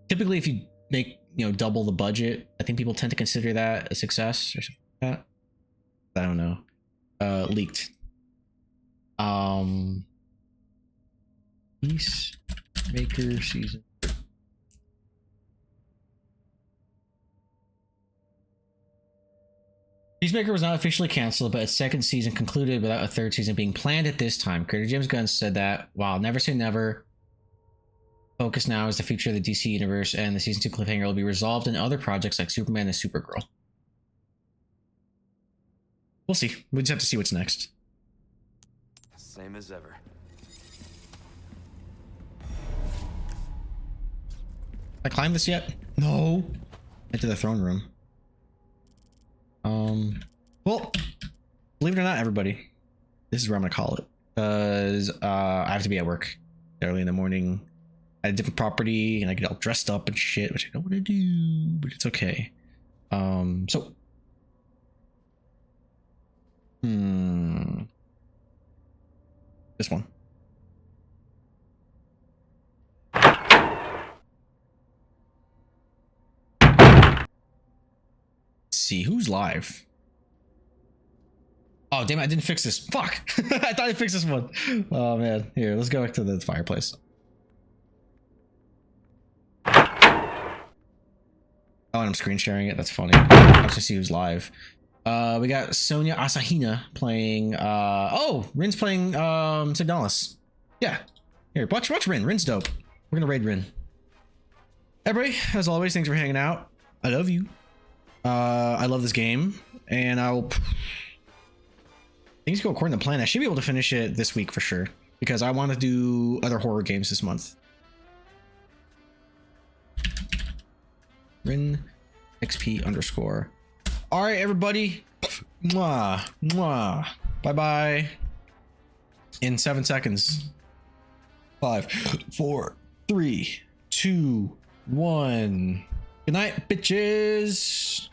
typically if you make double the budget, I think people tend to consider that a success or something like that. I don't know. Leaked. Peacemaker season. Peacemaker was not officially canceled, but its second season concluded without a third season being planned at this time. Creator James Gunn said that, while never say never, focus now is the future of the DC universe, and the season 2 cliffhanger will be resolved in other projects like Superman and Supergirl. We'll see. We just have to see what's next. Same as ever. I climbed this yet? No. Into the throne room. Well, believe it or not, everybody, this is where I'm gonna call it, because I have to be at work early in the morning at a different property, and I get all dressed up and shit, which I don't want to do, but it's okay. So this one. See who's live. Oh damn it, I didn't fix this. Fuck. I thought I fixed this one. Oh man. Here, let's go back to the fireplace. Oh, and I'm screen sharing it. That's funny. Let's just see who's live. We got Sonia Asahina playing oh, Rin's playing Signalis. Yeah. Here, watch Rin. Rin's dope. We're gonna raid Rin. Everybody, as always, thanks for hanging out. I love you. I love this game, and things go according to plan. I should be able to finish it this week for sure, because I want to do other horror games this month. Rin XP _. All right, everybody. Mwah, mwah. Bye bye. In 7 seconds. 5, 4, 3, 2, 1. Good night, bitches.